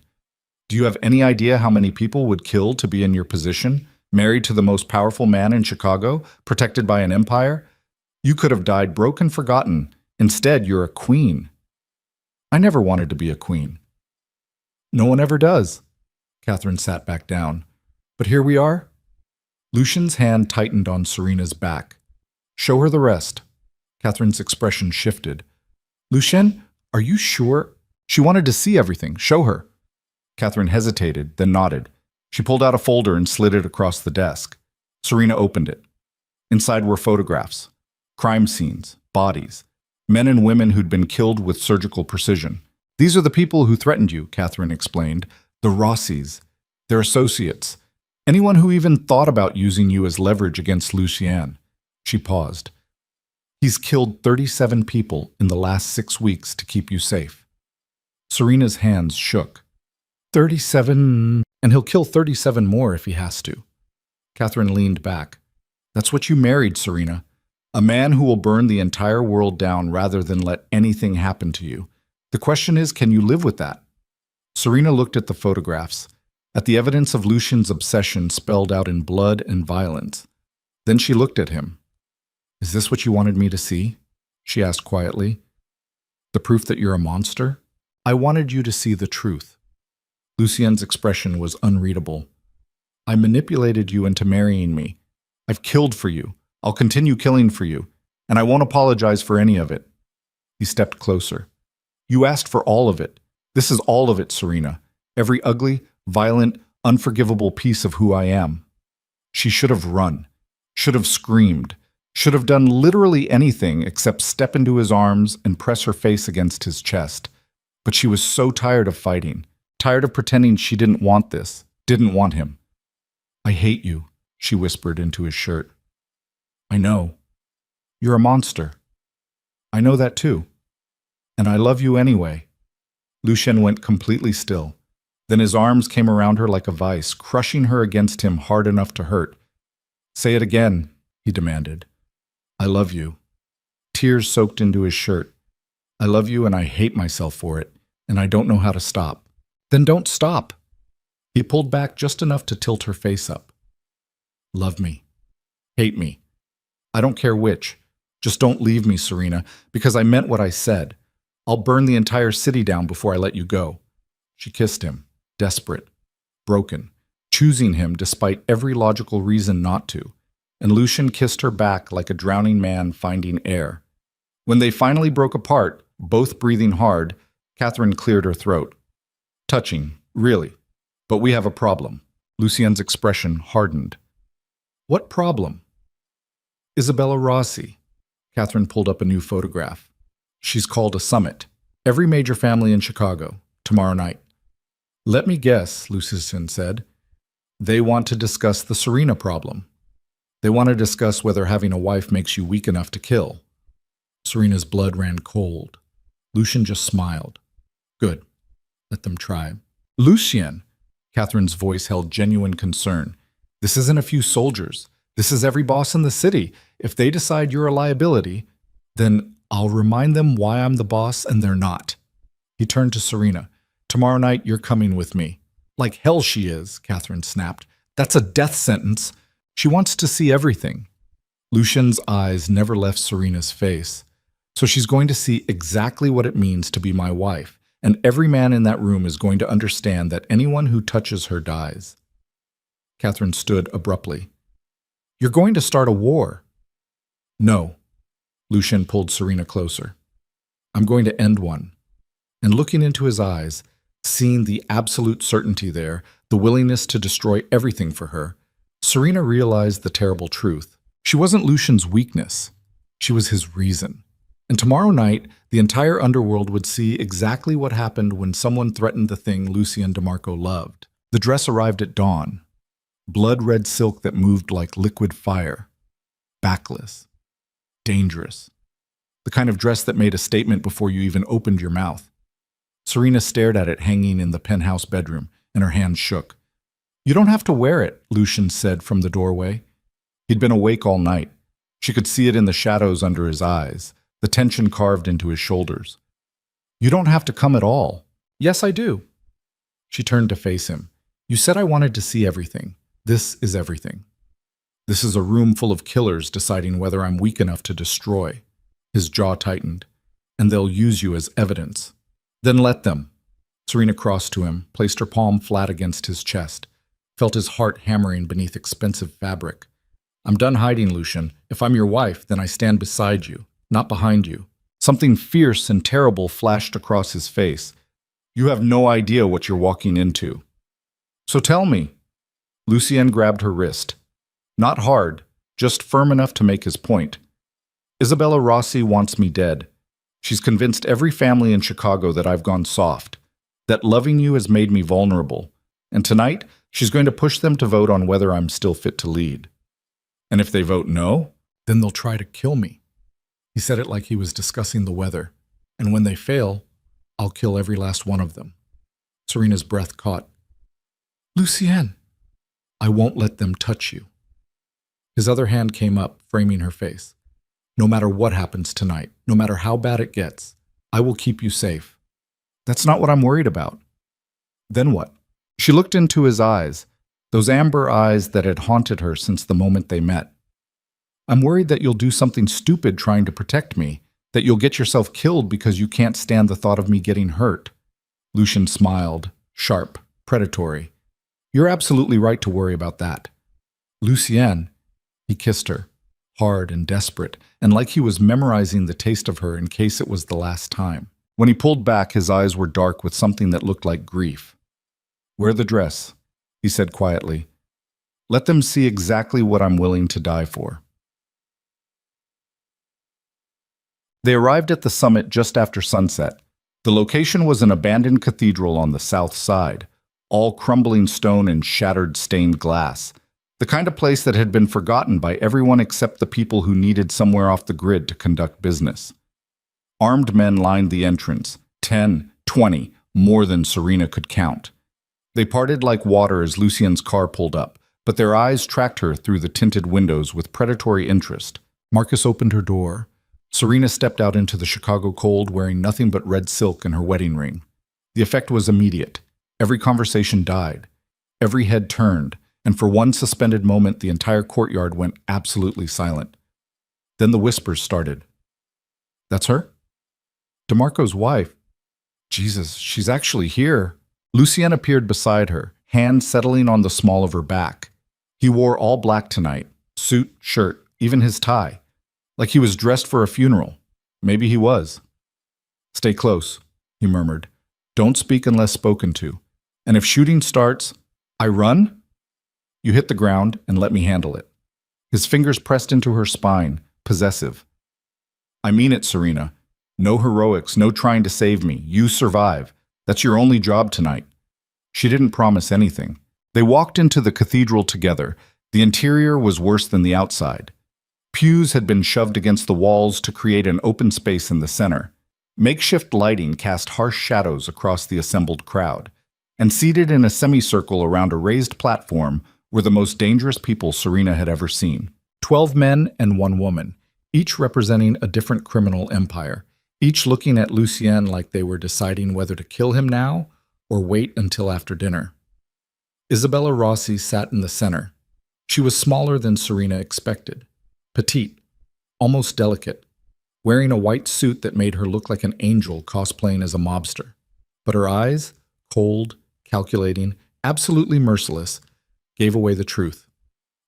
A: "Do you have any idea how many people would kill to be in your position, married to the most powerful man in Chicago, protected by an empire? You could have died broke and forgotten. Instead, you're a queen." "I never wanted to be a queen." "No one ever does." Catherine sat back down. "But here we are." Lucian's hand tightened on Serena's back. "Show her the rest." Catherine's expression shifted. "Lucien, are you sure?" "She wanted to see everything. Show her." Catherine hesitated, then nodded. She pulled out a folder and slid it across the desk. Serena opened it. Inside were photographs. Crime scenes, bodies, men and women who'd been killed with surgical precision. "These are the people who threatened you," Catherine explained. "The Rossis, their associates. Anyone who even thought about using you as leverage against Lucien." She paused. "He's killed 37 people in the last 6 weeks to keep you safe." Serena's hands shook. 37, and he'll kill 37 more if he has to." Catherine leaned back. "That's what you married, Serena. A man who will burn the entire world down rather than let anything happen to you. The question is, can you live with that?" Serena looked at the photographs, at the evidence of Lucian's obsession spelled out in blood and violence. Then she looked at him. "Is this what you wanted me to see?" she asked quietly. "The proof that you're a monster?" "I wanted you to see the truth." Lucien's expression was unreadable. "I manipulated you into marrying me. I've killed for you. I'll continue killing for you, and I won't apologize for any of it." He stepped closer. "You asked for all of it. This is all of it, Serena. Every ugly, violent, unforgivable piece of who I am." She should have run, should have screamed, should have done literally anything except step into his arms and press her face against his chest. But she was so tired of fighting, tired of pretending she didn't want this, didn't want him. "I hate you," she whispered into his shirt. "I know. You're a monster. I know that too. And I love you anyway." Lucien went completely still. Then his arms came around her like a vice, crushing her against him hard enough to hurt. "Say it again," he demanded. "I love you." Tears soaked into his shirt. "I love you and I hate myself for it, and I don't know how to stop." "Then don't stop." He pulled back just enough to tilt her face up. "Love me. Hate me. I don't care which. Just don't leave me, Serena, because I meant what I said. I'll burn the entire city down before I let you go." She kissed him, desperate, broken, choosing him despite every logical reason not to, and Lucien kissed her back like a drowning man finding air. When they finally broke apart, both breathing hard, Catherine cleared her throat. Touching, really. But we have a problem. Lucien's expression hardened. What problem? Isabella Rossi. Catherine pulled up a new photograph. She's called a summit. Every major family in Chicago, tomorrow night. Let me guess, Lucien said. They want to discuss the Serena problem. They want to discuss whether having a wife makes you weak enough to kill. Serena's blood ran cold. Lucien just smiled. Good. Let them try. Lucien! Catherine's voice held genuine concern. This isn't a few soldiers. This is every boss in the city. If they decide you're a liability, then I'll remind them why I'm the boss and they're not. He turned to Serena. Tomorrow night, you're coming with me. Like hell she is, Catherine snapped. That's a death sentence. She wants to see everything. Lucien's eyes never left Serena's face. So she's going to see exactly what it means to be my wife, and every man in that room is going to understand that anyone who touches her dies. Catherine stood abruptly. You're going to start a war. No. Lucien pulled Serena closer. I'm going to end one. And looking into his eyes, seeing the absolute certainty there, the willingness to destroy everything for her, Serena realized the terrible truth. She wasn't Lucien's weakness. She was his reason. And tomorrow night, the entire underworld would see exactly what happened when someone threatened the thing Lucien DeMarco loved. The dress arrived at dawn. Blood-red silk that moved like liquid fire. Backless. Dangerous. The kind of dress that made a statement before you even opened your mouth. Serena stared at it hanging in the penthouse bedroom, and her hands shook. You don't have to wear it, Lucien said from the doorway. He'd been awake all night. She could see it in the shadows under his eyes, the tension carved into his shoulders. You don't have to come at all. Yes, I do. She turned to face him. You said I wanted to see everything. This is everything. This is a room full of killers deciding whether I'm weak enough to destroy. His jaw tightened. And they'll use you as evidence. Then let them. Serena crossed to him, placed her palm flat against his chest, felt his heart hammering beneath expensive fabric. I'm done hiding, Lucien. If I'm your wife, then I stand beside you, not behind you. Something fierce and terrible flashed across his face. You have no idea what you're walking into. So tell me. Lucien grabbed her wrist. Not hard, just firm enough to make his point. Isabella Rossi wants me dead. She's convinced every family in Chicago that I've gone soft, that loving you has made me vulnerable. And tonight, she's going to push them to vote on whether I'm still fit to lead. And if they vote no, then they'll try to kill me. He said it like he was discussing the weather. And when they fail, I'll kill every last one of them. Serena's breath caught. Lucien, I won't let them touch you. His other hand came up, framing her face. No matter what happens tonight, no matter how bad it gets, I will keep you safe. That's not what I'm worried about. Then what? She looked into his eyes, those amber eyes that had haunted her since the moment they met. I'm worried that you'll do something stupid trying to protect me, that you'll get yourself killed because you can't stand the thought of me getting hurt. Lucien smiled, sharp, predatory. You're absolutely right to worry about that. Lucien, he kissed her, hard and desperate, and like he was memorizing the taste of her in case it was the last time. When he pulled back, his eyes were dark with something that looked like grief. Wear the dress, he said quietly. Let them see exactly what I'm willing to die for. They arrived at the summit just after sunset. The location was an abandoned cathedral on the south side, all crumbling stone and shattered stained glass. The kind of place that had been forgotten by everyone except the people who needed somewhere off the grid to conduct business. Armed men lined the entrance, 10, 20, more than Serena could count. They parted like water as Lucien's car pulled up, but their eyes tracked her through the tinted windows with predatory interest. Marcus opened her door. Serena stepped out into the Chicago cold wearing nothing but red silk and her wedding ring. The effect was immediate. Every conversation died. Every head turned, and for one suspended moment the entire courtyard went absolutely silent. Then the whispers started. That's her? DeMarco's wife. Jesus, she's actually here. Lucien appeared beside her, hand settling on the small of her back. He wore all black tonight, suit, shirt, even his tie. Like he was dressed for a funeral. Maybe he was. Stay close. he murmured. Don't speak unless spoken to. And if shooting starts, I run? You hit the ground and let me handle it. His fingers pressed into her spine, possessive. I mean it, Serena. No heroics, no trying to save me. You survive. That's your only job tonight. She didn't promise anything. They walked into the cathedral together. The interior was worse than the outside. Pews had been shoved against the walls to create an open space in the center. Makeshift lighting cast harsh shadows across the assembled crowd. And seated in a semicircle around a raised platform were the most dangerous people Serena had ever seen. 12 men and 1 woman, each representing a different criminal empire, each looking at Lucien like they were deciding whether to kill him now or wait until after dinner. Isabella Rossi sat in the center. She was smaller than Serena expected, petite, almost delicate, wearing a white suit that made her look like an angel cosplaying as a mobster. But her eyes, cold, calculating, absolutely merciless, gave away the truth.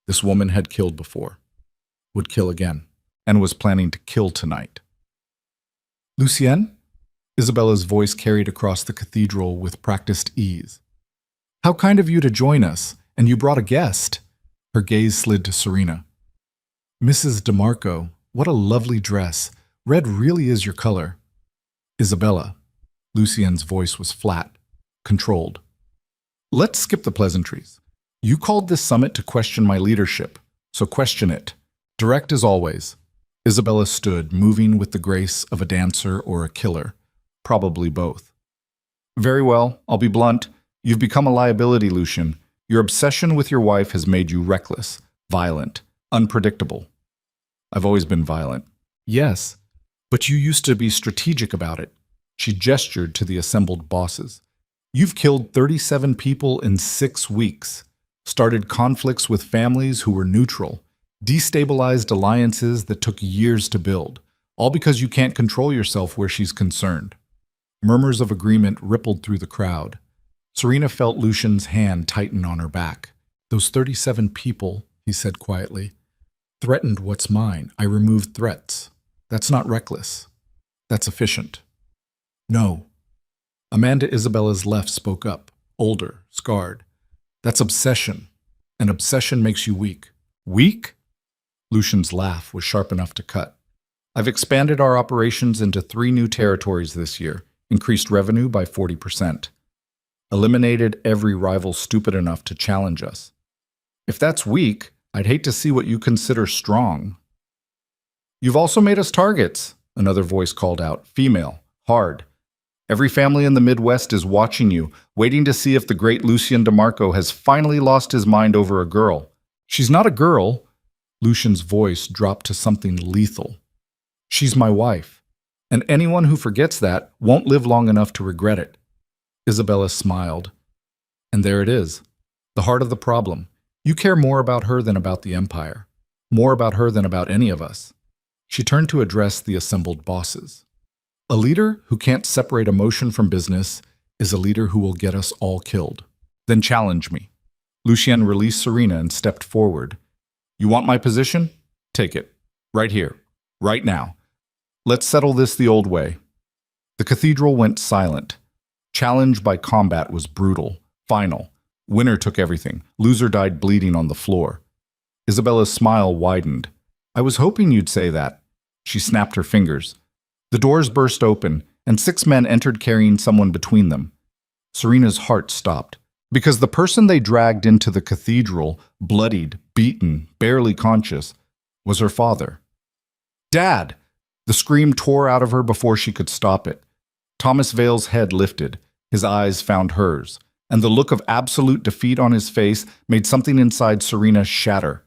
A: This woman had killed before, would kill again, and was planning to kill tonight. Lucien? Isabella's voice carried across the cathedral with practiced ease. How kind of you to join us, and you brought a guest. Her gaze slid to Serena. Mrs. DeMarco, what a lovely dress. Red really is your color. Isabella. Lucien's voice was flat, controlled. Let's skip the pleasantries. You called this summit to question my leadership, so question it. Direct as always. Isabella stood, moving with the grace of a dancer or a killer. Probably both. Very well, I'll be blunt. You've become a liability, Lucien. Your obsession with your wife has made you reckless, violent, unpredictable. I've always been violent. Yes, but you used to be strategic about it. She gestured to the assembled bosses. You've killed 37 people in 6 weeks, started conflicts with families who were neutral, destabilized alliances that took years to build, all because you can't control yourself where she's concerned. Murmurs of agreement rippled through the crowd. Serena felt Lucien's hand tighten on her back. Those 37 people, he said quietly, threatened what's mine. I removed threats. That's not reckless. That's efficient. No. Amanda Isabella's left spoke up, older, scarred. That's obsession. And obsession makes you weak. Weak? Lucien's laugh was sharp enough to cut. I've expanded our operations into 3 new territories this year, increased revenue by 40%. Eliminated every rival stupid enough to challenge us. If that's weak, I'd hate to see what you consider strong. You've also made us targets, another voice called out, female, hard. Every family in the Midwest is watching you, waiting to see if the great Lucien DeMarco has finally lost his mind over a girl. She's not a girl. Lucien's voice dropped to something lethal. She's my wife, and anyone who forgets that won't live long enough to regret it. Isabella smiled. And there it is, the heart of the problem. You care more about her than about the empire, more about her than about any of us. She turned to address the assembled bosses. A leader who can't separate emotion from business is a leader who will get us all killed. Then challenge me. Lucien released Serena and stepped forward. You want my position? Take it. Right here. Right now. Let's settle this the old way. The cathedral went silent. Challenge by combat was brutal, final. Winner took everything. Loser died bleeding on the floor. Isabella's smile widened. I was hoping you'd say that. She snapped her fingers. The doors burst open, and 6 men entered carrying someone between them. Serena's heart stopped, because the person they dragged into the cathedral, bloodied, beaten, barely conscious, was her father. Dad! The scream tore out of her before she could stop it. Thomas Vale's head lifted. His eyes found hers, and the look of absolute defeat on his face made something inside Serena shatter.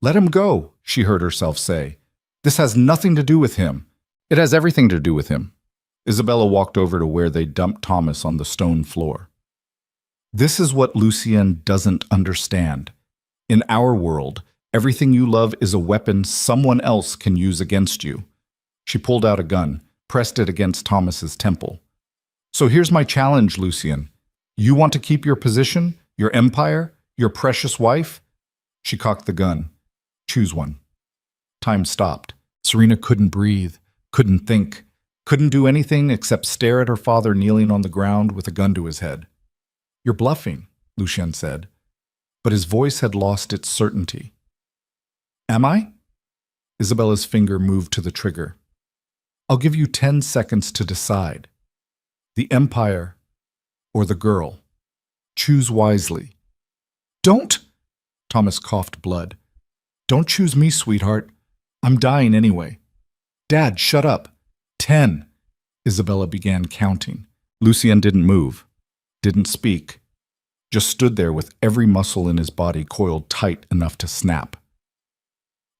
A: Let him go, she heard herself say. This has nothing to do with him. It has everything to do with him. Isabella walked over to where they dumped Thomas on the stone floor. This is what Lucien doesn't understand. In our world, everything you love is a weapon someone else can use against you. She pulled out a gun, pressed it against Thomas's temple. So here's my challenge, Lucien. You want to keep your position, your empire, your precious wife? She cocked the gun. Choose one. Time stopped. Serena couldn't breathe, couldn't think, Couldn't do anything except stare at her father kneeling on the ground with a gun to his head. "You're bluffing," Lucien said, but his voice had lost its certainty. "Am I?" Isabella's finger moved to the trigger. "I'll give you 10 seconds to decide. The Empire or the girl. Choose wisely." "Don't!" Thomas coughed blood. "Don't choose me, sweetheart. I'm dying anyway." "Dad, shut up." 10. Isabella began counting. Lucien didn't move, didn't speak, just stood there with every muscle in his body coiled tight enough to snap.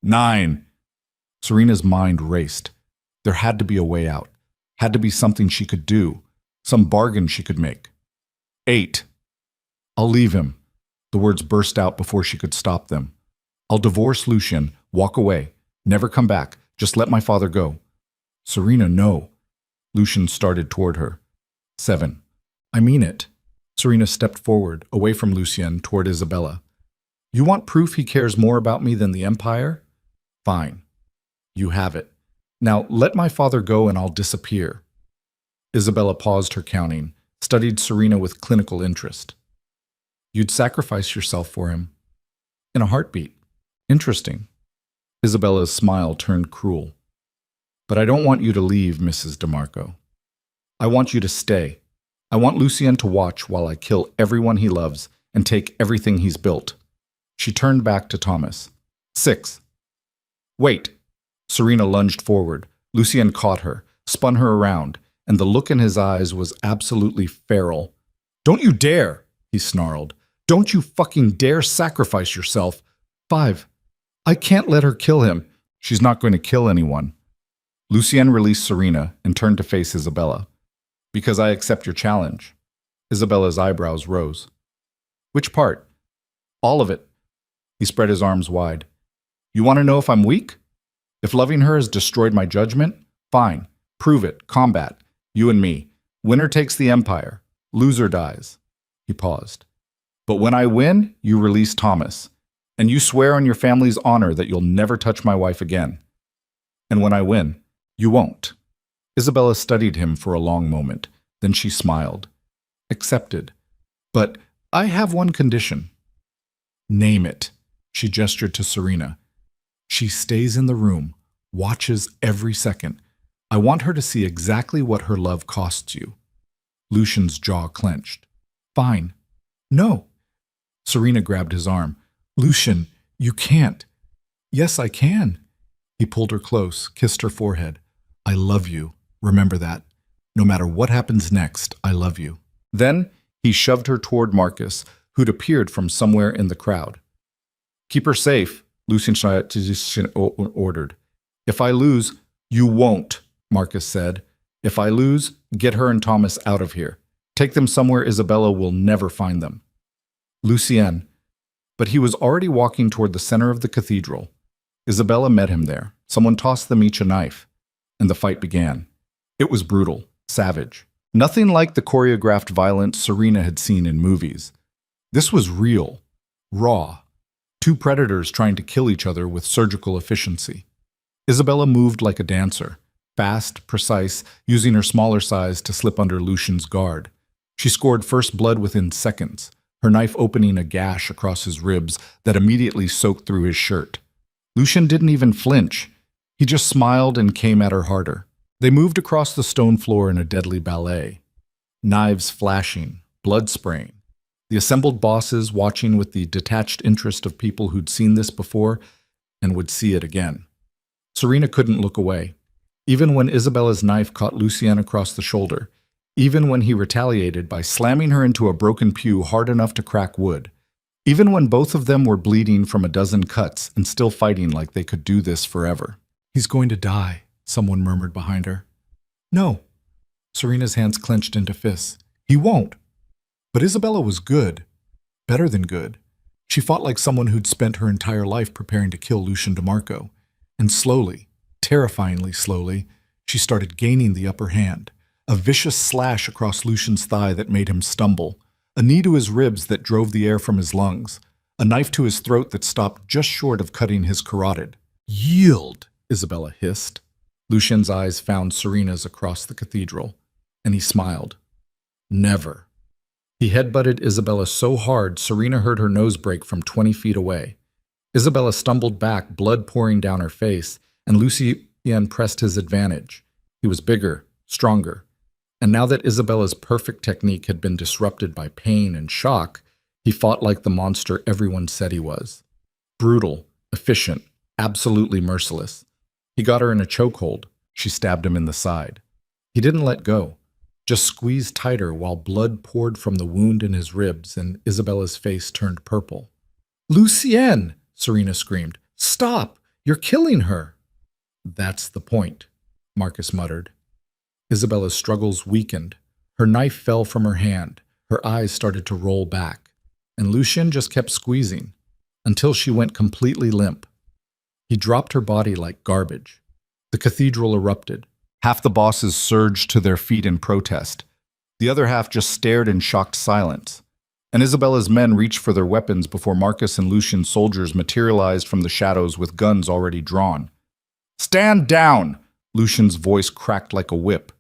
A: 9. Serena's mind raced. There had to be a way out. Had to be something she could do, some bargain she could make. 8. "I'll leave him." The words burst out before she could stop them. "I'll divorce Lucien, walk away, never come back, just let my father go." "Serena, no." Lucien started toward her. 7. "I mean it." Serena stepped forward, away from Lucien, toward Isabella. "You want proof he cares more about me than the Empire? Fine. You have it. Now let my father go and I'll disappear." Isabella paused her counting, studied Serena with clinical interest. "You'd sacrifice yourself for him?" "In a heartbeat." "Interesting." Isabella's smile turned cruel. "But I don't want you to leave, Mrs. DeMarco. I want you to stay. I want Lucien to watch while I kill everyone he loves and take everything he's built." She turned back to Thomas. 6. "Wait." Serena lunged forward. Lucien caught her, spun her around, and the look in his eyes was absolutely feral. "Don't you dare!" he snarled. "Don't you fucking dare sacrifice yourself." 5. "I can't let her kill him." "She's not going to kill anyone." Lucien released Serena and turned to face Isabella. "Because I accept your challenge." Isabella's eyebrows rose. "Which part?" "All of it." He spread his arms wide. "You want to know if I'm weak? If loving her has destroyed my judgment? Fine. Prove it. Combat. You and me. Winner takes the Empire. Loser dies." He paused. "But when I win, you release Thomas. And you swear on your family's honor that you'll never touch my wife again. And when I win, you won't." Isabella studied him for a long moment. Then she smiled. "Accepted. But I have one condition." "Name it." She gestured to Serena. "She stays in the room, watches every second. I want her to see exactly what her love costs you." Lucien's jaw clenched. "Fine." "No." Serena grabbed his arm. "Lucien, you can't." "Yes, I can." He pulled her close, kissed her forehead. "I love you. Remember that. No matter what happens next, I love you." Then he shoved her toward Marcus, who'd appeared from somewhere in the crowd. "Keep her safe," Lucien ordered. "If I lose—" "You won't," Marcus said. "If I lose, get her and Thomas out of here. Take them somewhere Isabella will never find them." Lucien. But he was already walking toward the center of the cathedral. Isabella met him there. Someone tossed them each a knife, and the fight began. It was brutal, savage. Nothing like the choreographed violence Serena had seen in movies. This was real, raw. Two predators trying to kill each other with surgical efficiency. Isabella moved like a dancer, fast, precise, using her smaller size to slip under Lucien's guard. She scored first blood within seconds, her knife opening a gash across his ribs that immediately soaked through his shirt. Lucien didn't even flinch. He just smiled and came at her harder. They moved across the stone floor in a deadly ballet. Knives flashing, blood spraying. The assembled bosses watching with the detached interest of people who'd seen this before and would see it again. Serena couldn't look away. Even when Isabella's knife caught Lucien across the shoulder, even when he retaliated by slamming her into a broken pew hard enough to crack wood, even when both of them were bleeding from a dozen cuts and still fighting like they could do this forever. "He's going to die," someone murmured behind her. "No." Serena's hands clenched into fists. "He won't." But Isabella was good. Better than good. She fought like someone who'd spent her entire life preparing to kill Lucien DeMarco. And slowly, terrifyingly slowly, she started gaining the upper hand. A vicious slash across Lucien's thigh that made him stumble. A knee to his ribs that drove the air from his lungs. A knife to his throat that stopped just short of cutting his carotid. "Yield," Isabella hissed. Lucien's eyes found Serena's across the cathedral, and he smiled. Never. He headbutted Isabella so hard Serena heard her nose break from 20 feet away. Isabella stumbled back, blood pouring down her face, and Lucien pressed his advantage. He was bigger, stronger, and now that Isabella's perfect technique had been disrupted by pain and shock, he fought like the monster everyone said he was. Brutal, efficient, absolutely merciless. He got her in a chokehold. She stabbed him in the side. He didn't let go, just squeezed tighter while blood poured from the wound in his ribs and Isabella's face turned purple. "Lucien!" Serena screamed. "Stop! You're killing her!" "That's the point," Marcus muttered. Isabella's struggles weakened. Her knife fell from her hand. Her eyes started to roll back. And Lucien just kept squeezing, until she went completely limp. He dropped her body like garbage. The cathedral erupted. Half the bosses surged to their feet in protest. The other half just stared in shocked silence. And Isabella's men reached for their weapons before Marcus and Lucien's soldiers materialized from the shadows with guns already drawn. "Stand down!" Lucien's voice cracked like a whip.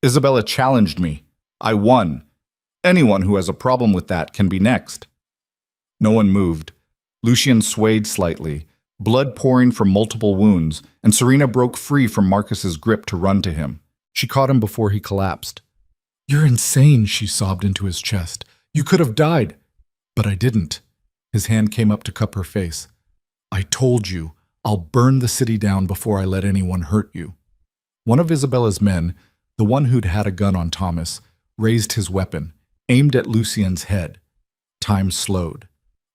A: "Isabella challenged me. I won. Anyone who has a problem with that can be next." No one moved. Lucien swayed slightly, blood pouring from multiple wounds, and Serena broke free from Marcus's grip to run to him. She caught him before he collapsed. "You're insane," she sobbed into his chest. "You could have died." "But I didn't." His hand came up to cup her face. "I told you, I'll burn the city down before I let anyone hurt you." One of Isabella's men, the one who'd had a gun on Thomas, raised his weapon, aimed at Lucien's head. Time slowed.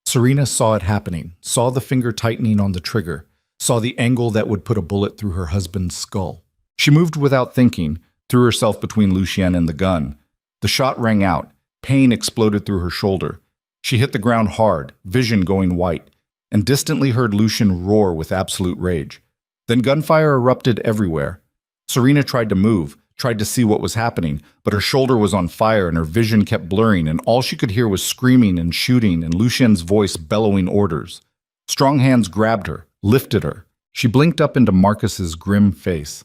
A: Serena saw it happening, saw the finger tightening on the trigger, saw the angle that would put a bullet through her husband's skull. She moved without thinking, threw herself between Lucien and the gun. The shot rang out. Pain exploded through her shoulder. She hit the ground hard, vision going white, and distantly heard Lucien roar with absolute rage. Then gunfire erupted everywhere. Serena tried to move, tried to see what was happening, but her shoulder was on fire and her vision kept blurring, and all she could hear was screaming and shooting and Lucien's voice bellowing orders. Strong hands grabbed her, lifted her. She blinked up into Marcus's grim face.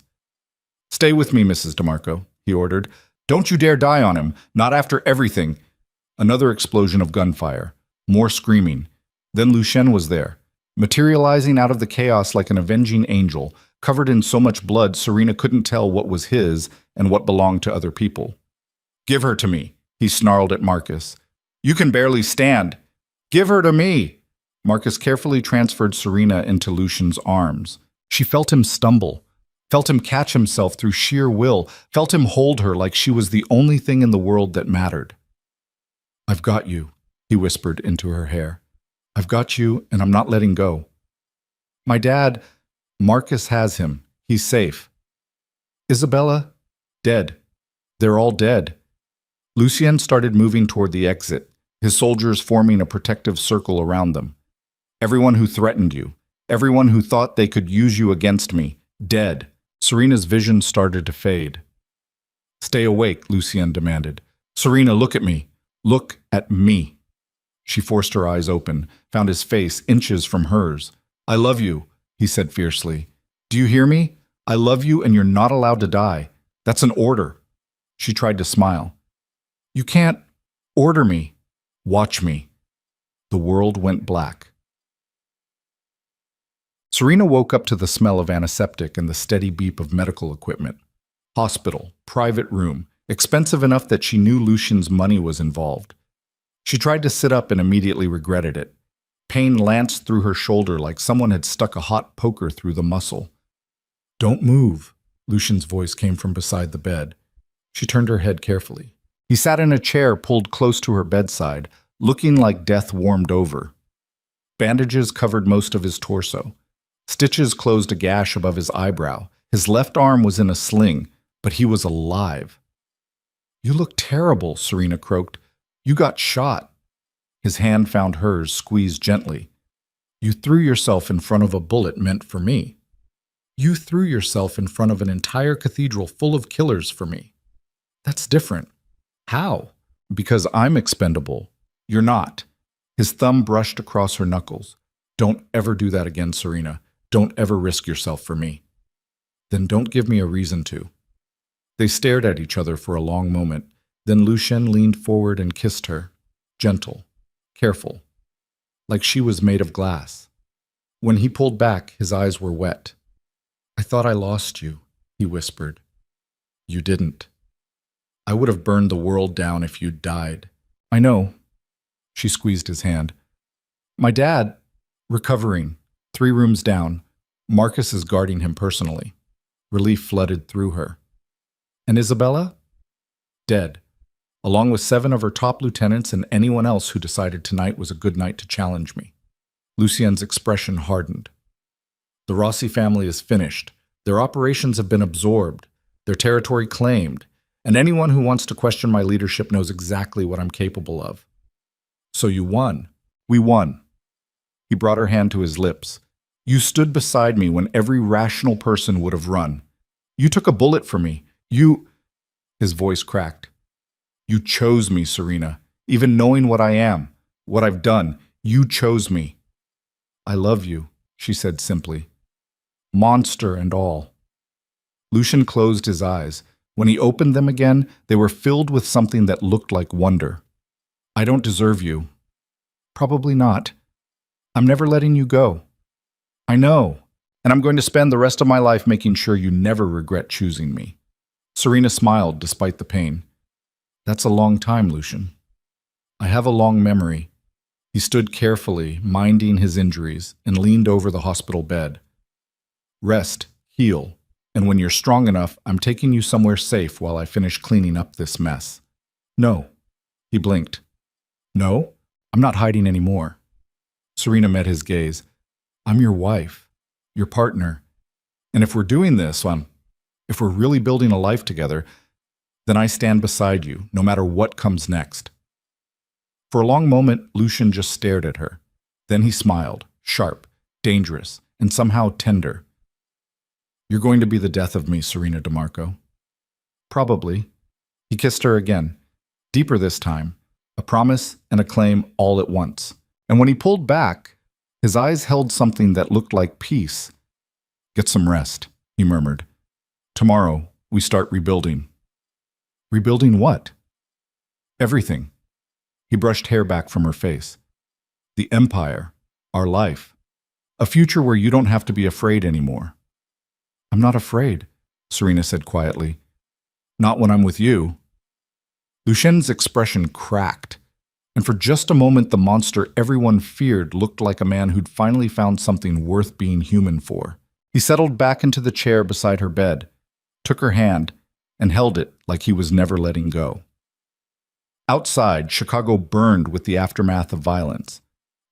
A: "Stay with me, Mrs. DeMarco," he ordered. "Don't you dare die on him, not after everything." Another explosion of gunfire, more screaming. Then Lucien was there, materializing out of the chaos like an avenging angel, covered in so much blood Serena couldn't tell what was his and what belonged to other people. "Give her to me," he snarled at Marcus. "You can barely stand. Give her to me." Marcus carefully transferred Serena into Lucien's arms. She felt him stumble, felt him catch himself through sheer will, felt him hold her like she was the only thing in the world that mattered. "I've got you," he whispered into her hair. "I've got you, and I'm not letting go." "My dad, Marcus has him. He's safe." "Isabella? Dead. They're all dead." Lucien started moving toward the exit, his soldiers forming a protective circle around them. "Everyone who threatened you, everyone who thought they could use you against me, dead." Serena's vision started to fade. "Stay awake," Lucien demanded. "Serena, look at me. Look at me." She forced her eyes open, found his face inches from hers. "I love you," he said fiercely. "Do you hear me? I love you and you're not allowed to die. That's an order." She tried to smile. "You can't order me. Watch me." The world went black. Serena woke up to the smell of antiseptic and the steady beep of medical equipment. Hospital, private room, expensive enough that she knew Lucien's money was involved. She tried to sit up and immediately regretted it. Pain lanced through her shoulder like someone had stuck a hot poker through the muscle. "Don't move," Lucien's voice came from beside the bed. She turned her head carefully. He sat in a chair pulled close to her bedside, looking like death warmed over. Bandages covered most of his torso. Stitches closed a gash above his eyebrow. His left arm was in a sling, but he was alive. "You look terrible," Serena croaked. "You got shot." His hand found hers, squeezed gently. "You threw yourself in front of a bullet meant for me. You threw yourself in front of an entire cathedral full of killers for me. That's different." "How?" "Because I'm expendable. You're not." His thumb brushed across her knuckles. "Don't ever do that again, Serena. Don't ever risk yourself for me." Then don't give me a reason to. They stared at each other for a long moment. Then Lucien leaned forward and kissed her, gentle, careful, like she was made of glass. When he pulled back, his eyes were wet. I thought I lost you, he whispered. You didn't. I would have burned the world down if you'd died. I know. She squeezed his hand. My dad, recovering, 3 rooms down. Marcus is guarding him personally. Relief flooded through her. And Isabella? Dead, along with 7 of her top lieutenants and anyone else who decided tonight was a good night to challenge me. Lucien's expression hardened. The Rossi family is finished. Their operations have been absorbed, their territory claimed, and anyone who wants to question my leadership knows exactly what I'm capable of. So you won. We won. He brought her hand to his lips. You stood beside me when every rational person would have run. You took a bullet for me. His voice cracked. You chose me, Serena. Even knowing what I am, what I've done, you chose me. I love you, she said simply. Monster and all. Lucien closed his eyes. When he opened them again, they were filled with something that looked like wonder. I don't deserve you. Probably not. I'm never letting you go. I know, and I'm going to spend the rest of my life making sure you never regret choosing me. Serena smiled despite the pain. That's a long time, Lucien. I have a long memory. He stood carefully, minding his injuries, and leaned over the hospital bed. Rest, heal, and when you're strong enough, I'm taking you somewhere safe while I finish cleaning up this mess. No. He blinked. No, I'm not hiding anymore. Serena met his gaze. I'm your wife, your partner, and if we're doing this, if we're really building a life together, then I stand beside you, no matter what comes next. For a long moment, Lucien just stared at her. Then he smiled, sharp, dangerous, and somehow tender. You're going to be the death of me, Serena DeMarco. Probably. He kissed her again, deeper this time, a promise and a claim all at once. And when he pulled back, his eyes held something that looked like peace. Get some rest, he murmured. Tomorrow, we start rebuilding. Rebuilding what? Everything. He brushed hair back from her face. The empire, our life. A future where you don't have to be afraid anymore. I'm not afraid, Serena said quietly. Not when I'm with you. Lucien's expression cracked, and for just a moment the monster everyone feared looked like a man who'd finally found something worth being human for. He settled back into the chair beside her bed, took her hand, and held it like he was never letting go. Outside, Chicago burned with the aftermath of violence.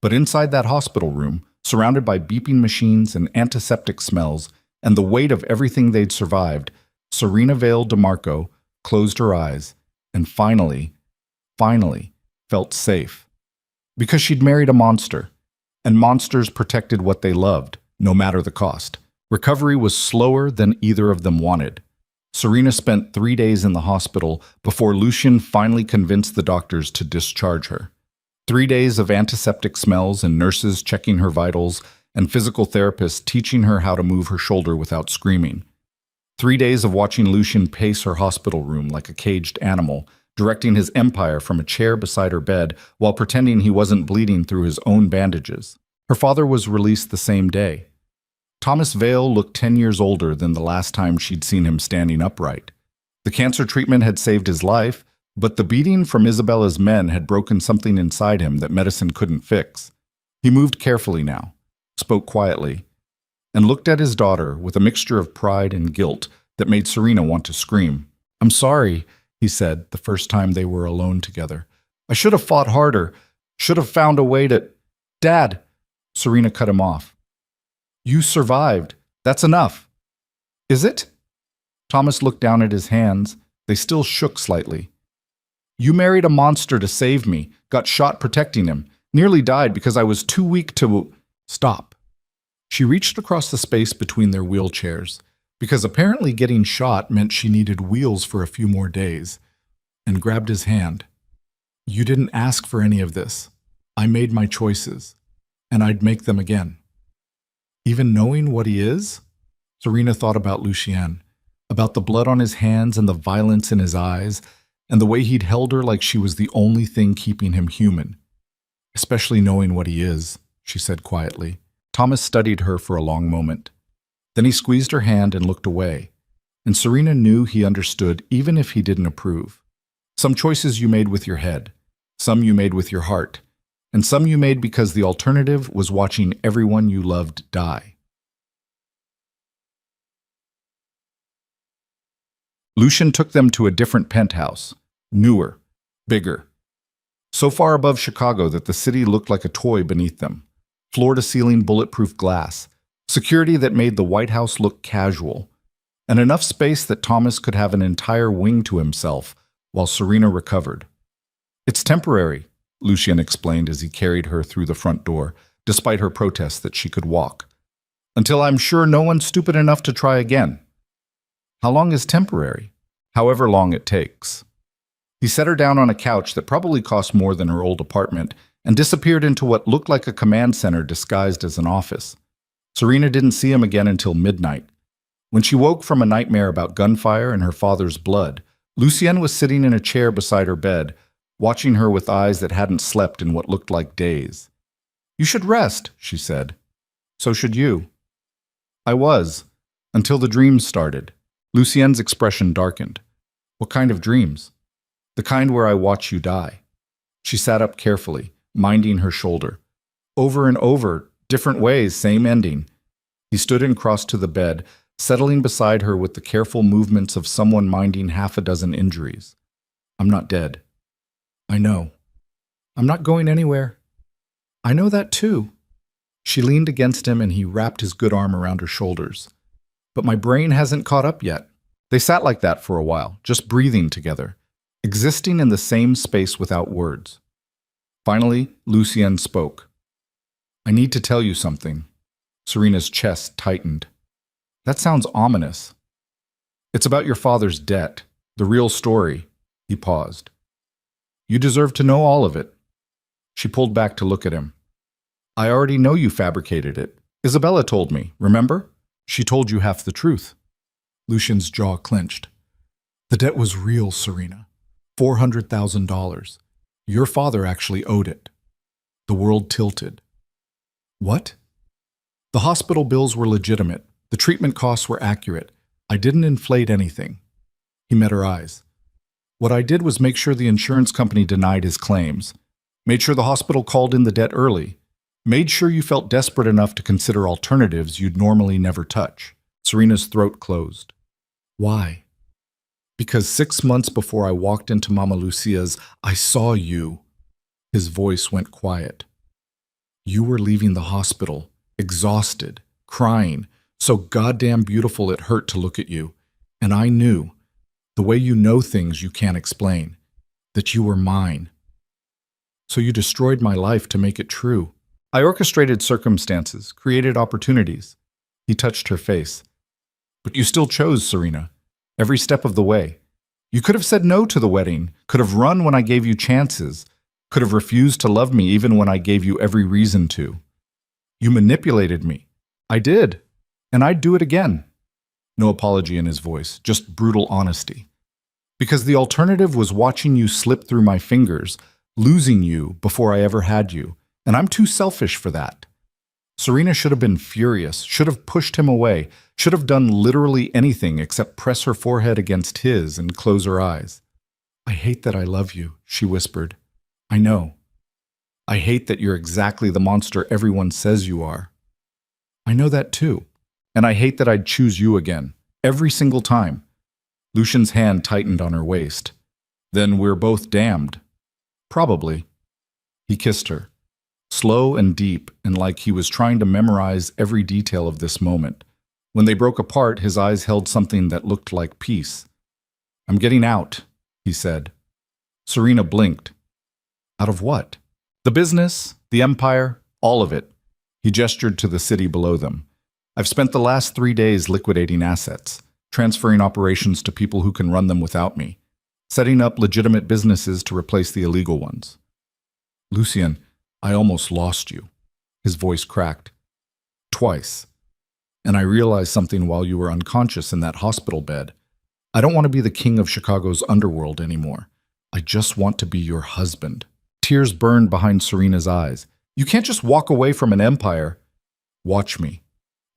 A: But inside that hospital room, surrounded by beeping machines and antiseptic smells, and the weight of everything they'd survived, Serena Vale DeMarco closed her eyes and finally felt safe. Because she'd married a monster, and monsters protected what they loved, no matter the cost. Recovery was slower than either of them wanted. Serena spent 3 days in the hospital before Lucien finally convinced the doctors to discharge her. 3 days of antiseptic smells and nurses checking her vitals and physical therapists teaching her how to move her shoulder without screaming. 3 days of watching Lucien pace her hospital room like a caged animal, directing his empire from a chair beside her bed while pretending he wasn't bleeding through his own bandages. Her father was released the same day. Thomas Vale looked 10 years older than the last time she'd seen him standing upright. The cancer treatment had saved his life, but the beating from Isabella's men had broken something inside him that medicine couldn't fix. He moved carefully now, spoke quietly, and looked at his daughter with a mixture of pride and guilt that made Serena want to scream. I'm sorry, he said the first time they were alone together. I should have fought harder, should have found a way to... Dad! Serena cut him off. You survived. That's enough. Is it? Thomas looked down at his hands. They still shook slightly. You married a monster to save me, got shot protecting him, nearly died because I was too weak to... Stop. She reached across the space between their wheelchairs, because apparently getting shot meant she needed wheels for a few more days, and grabbed his hand. You didn't ask for any of this. I made my choices, and I'd make them again. Even knowing what he is? Serena thought about Lucien, about the blood on his hands and the violence in his eyes, and the way he'd held her like she was the only thing keeping him human. Especially knowing what he is, she said quietly. Thomas studied her for a long moment. Then he squeezed her hand and looked away, and Serena knew he understood even if he didn't approve. Some choices you made with your head, some you made with your heart, and some you made because the alternative was watching everyone you loved die. Lucien took them to a different penthouse, newer, bigger, so far above Chicago that the city looked like a toy beneath them. Floor-to-ceiling bulletproof glass, security that made the White House look casual, and enough space that Thomas could have an entire wing to himself while Serena recovered. "It's temporary," Lucien explained as he carried her through the front door, despite her protests that she could walk. "Until I'm sure no one's stupid enough to try again." "How long is temporary?" "However long it takes." He set her down on a couch that probably cost more than her old apartment and disappeared into what looked like a command center disguised as an office. Serena didn't see him again until midnight. When she woke from a nightmare about gunfire and her father's blood, Lucien was sitting in a chair beside her bed, watching her with eyes that hadn't slept in what looked like days. "You should rest," she said. "So should you." "I was, until the dreams started." Lucien's expression darkened. "What kind of dreams?" "The kind where I watch you die." She sat up carefully, minding her shoulder. Over and over, different ways, same ending. He stood and crossed to the bed, settling beside her with the careful movements of someone minding half a dozen injuries. "I'm not dead." "I know." "I'm not going anywhere." "I know that too." She leaned against him and he wrapped his good arm around her shoulders. "But my brain hasn't caught up yet." They sat like that for a while, just breathing together, existing in the same space without words. Finally, Lucien spoke. "I need to tell you something." Serena's chest tightened. "That sounds ominous." "It's about your father's debt, the real story." He paused. "You deserve to know all of it." She pulled back to look at him. "I already know you fabricated it. Isabella told me, remember? She told you half the truth." Lucien's jaw clenched. "The debt was real, Serena. $400,000. Your father actually owed it." The world tilted. "What?" "The hospital bills were legitimate. The treatment costs were accurate. I didn't inflate anything." He met her eyes. "What I did was make sure the insurance company denied his claims. Made sure the hospital called in the debt early. Made sure you felt desperate enough to consider alternatives you'd normally never touch." Serena's throat closed. "Why?" "Because 6 months before I walked into Mama Lucia's, I saw you." His voice went quiet. "You were leaving the hospital, exhausted, crying, so goddamn beautiful it hurt to look at you. And I knew, the way you know things you can't explain, that you were mine. So you destroyed my life to make it true. I orchestrated circumstances, created opportunities." He touched her face. "But you still chose, Serena. Every step of the way. You could have said no to the wedding, could have run when I gave you chances, could have refused to love me even when I gave you every reason to. You manipulated me. I did. And I'd do it again." No apology in his voice, just brutal honesty. "Because the alternative was watching you slip through my fingers, losing you before I ever had you, and I'm too selfish for that." Serena should have been furious, should have pushed him away, should have done literally anything except press her forehead against his and close her eyes. "I hate that I love you," she whispered. "I know. I hate that you're exactly the monster everyone says you are." "I know that too. And I hate that I'd choose you again, every single time." Lucien's hand tightened on her waist. "Then we're both damned." "Probably." He kissed her. Slow and deep, and like he was trying to memorize every detail of this moment. When they broke apart, his eyes held something that looked like peace. "I'm getting out," he said. Serena blinked. "Out of what?" "The business, the empire, all of it." He gestured to the city below them. "I've spent the last 3 days liquidating assets, transferring operations to people who can run them without me, setting up legitimate businesses to replace the illegal ones." "Lucien, I almost lost you." His voice cracked. "Twice." And I realized something while you were unconscious in that hospital bed. I don't want to be the king of Chicago's underworld anymore. I just want to be your husband. Tears burned behind Serena's eyes. You can't just walk away from an empire. Watch me.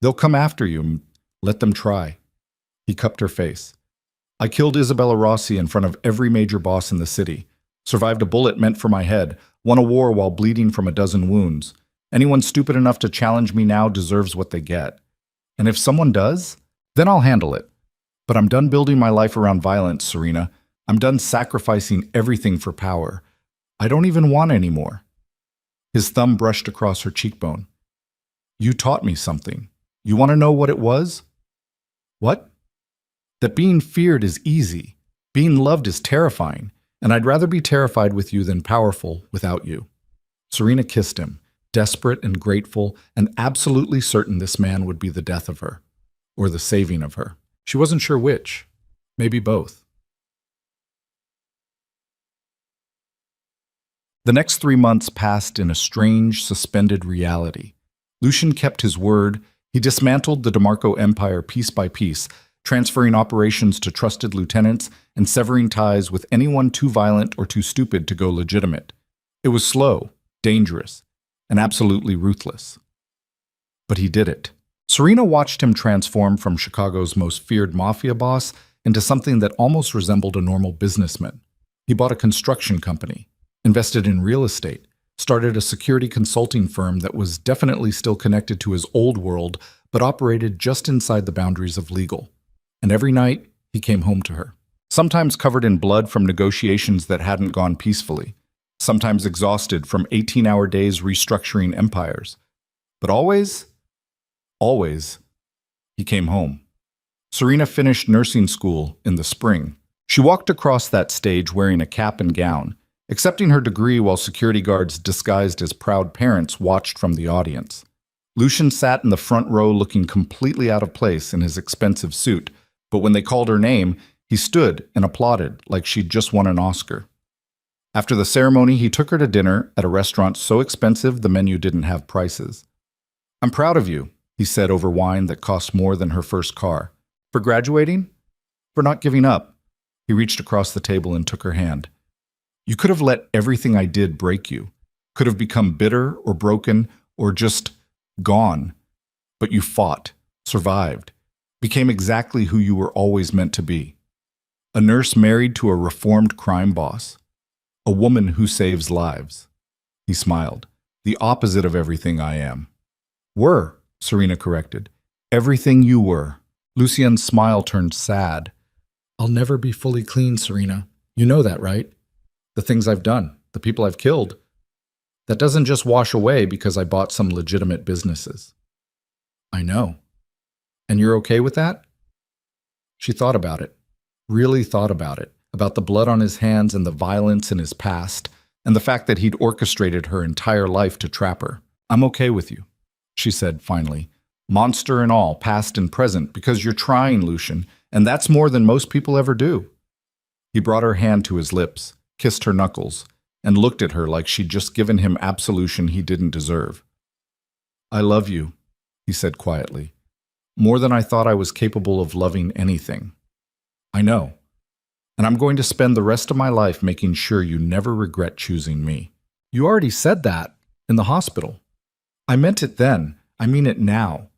A: They'll come after you. Let them try. He cupped her face. I killed Isabella Rossi in front of every major boss in the city. Survived a bullet meant for my head. Won a war while bleeding from a dozen wounds. Anyone stupid enough to challenge me now deserves what they get. And if someone does, then I'll handle it. But I'm done building my life around violence, Serena. I'm done sacrificing everything for power. I don't even want any more. His thumb brushed across her cheekbone. You taught me something. You want to know what it was? What? That being feared is easy. Being loved is terrifying. And I'd rather be terrified with you than powerful without you. Serena kissed him, desperate and grateful, and absolutely certain this man would be the death of her, or the saving of her. She wasn't sure which. Maybe both. The next 3 months passed in a strange, suspended reality. Lucian kept his word. He dismantled the DeMarco empire piece by piece, transferring operations to trusted lieutenants and severing ties with anyone too violent or too stupid to go legitimate. It was slow, dangerous, and absolutely ruthless. But he did it. Serena watched him transform from Chicago's most feared mafia boss into something that almost resembled a normal businessman. He bought a construction company, invested in real estate, started a security consulting firm that was definitely still connected to his old world, but operated just inside the boundaries of legal. And every night, he came home to her, sometimes covered in blood from negotiations that hadn't gone peacefully, sometimes exhausted from 18-hour days restructuring empires. But always, he came home. Serena finished nursing school in the spring. She walked across that stage wearing a cap and gown, accepting her degree while security guards disguised as proud parents watched from the audience. Lucian sat in the front row looking completely out of place in his expensive suit, but when they called her name, he stood and applauded like she'd just won an Oscar. After the ceremony, he took her to dinner at a restaurant so expensive the menu didn't have prices. I'm proud of you, he said over wine that cost more than her first car. For graduating? For not giving up. He reached across the table and took her hand. You could have let everything I did break you, could have become bitter or broken or just gone. But you fought, survived, became exactly who you were always meant to be. A nurse married to a reformed crime boss. A woman who saves lives. He smiled. The opposite of everything I am. Were, Serena corrected. Everything you were. Lucien's smile turned sad. I'll never be fully clean, Serena. You know that, right? The things I've done, the people I've killed. That doesn't just wash away because I bought some legitimate businesses. I know. And you're okay with that? She thought about it, really thought about the blood on his hands and the violence in his past, and the fact that he'd orchestrated her entire life to trap her. I'm okay with you, she said finally. Monster and all, past and present, because you're trying, Lucian, and that's more than most people ever do. He brought her hand to his lips, kissed her knuckles, and looked at her like she'd just given him absolution he didn't deserve. I love you, he said quietly. More than I thought I was capable of loving anything. I know. And I'm going to spend the rest of my life making sure you never regret choosing me. You already said that in the hospital. I meant it then. I mean it now.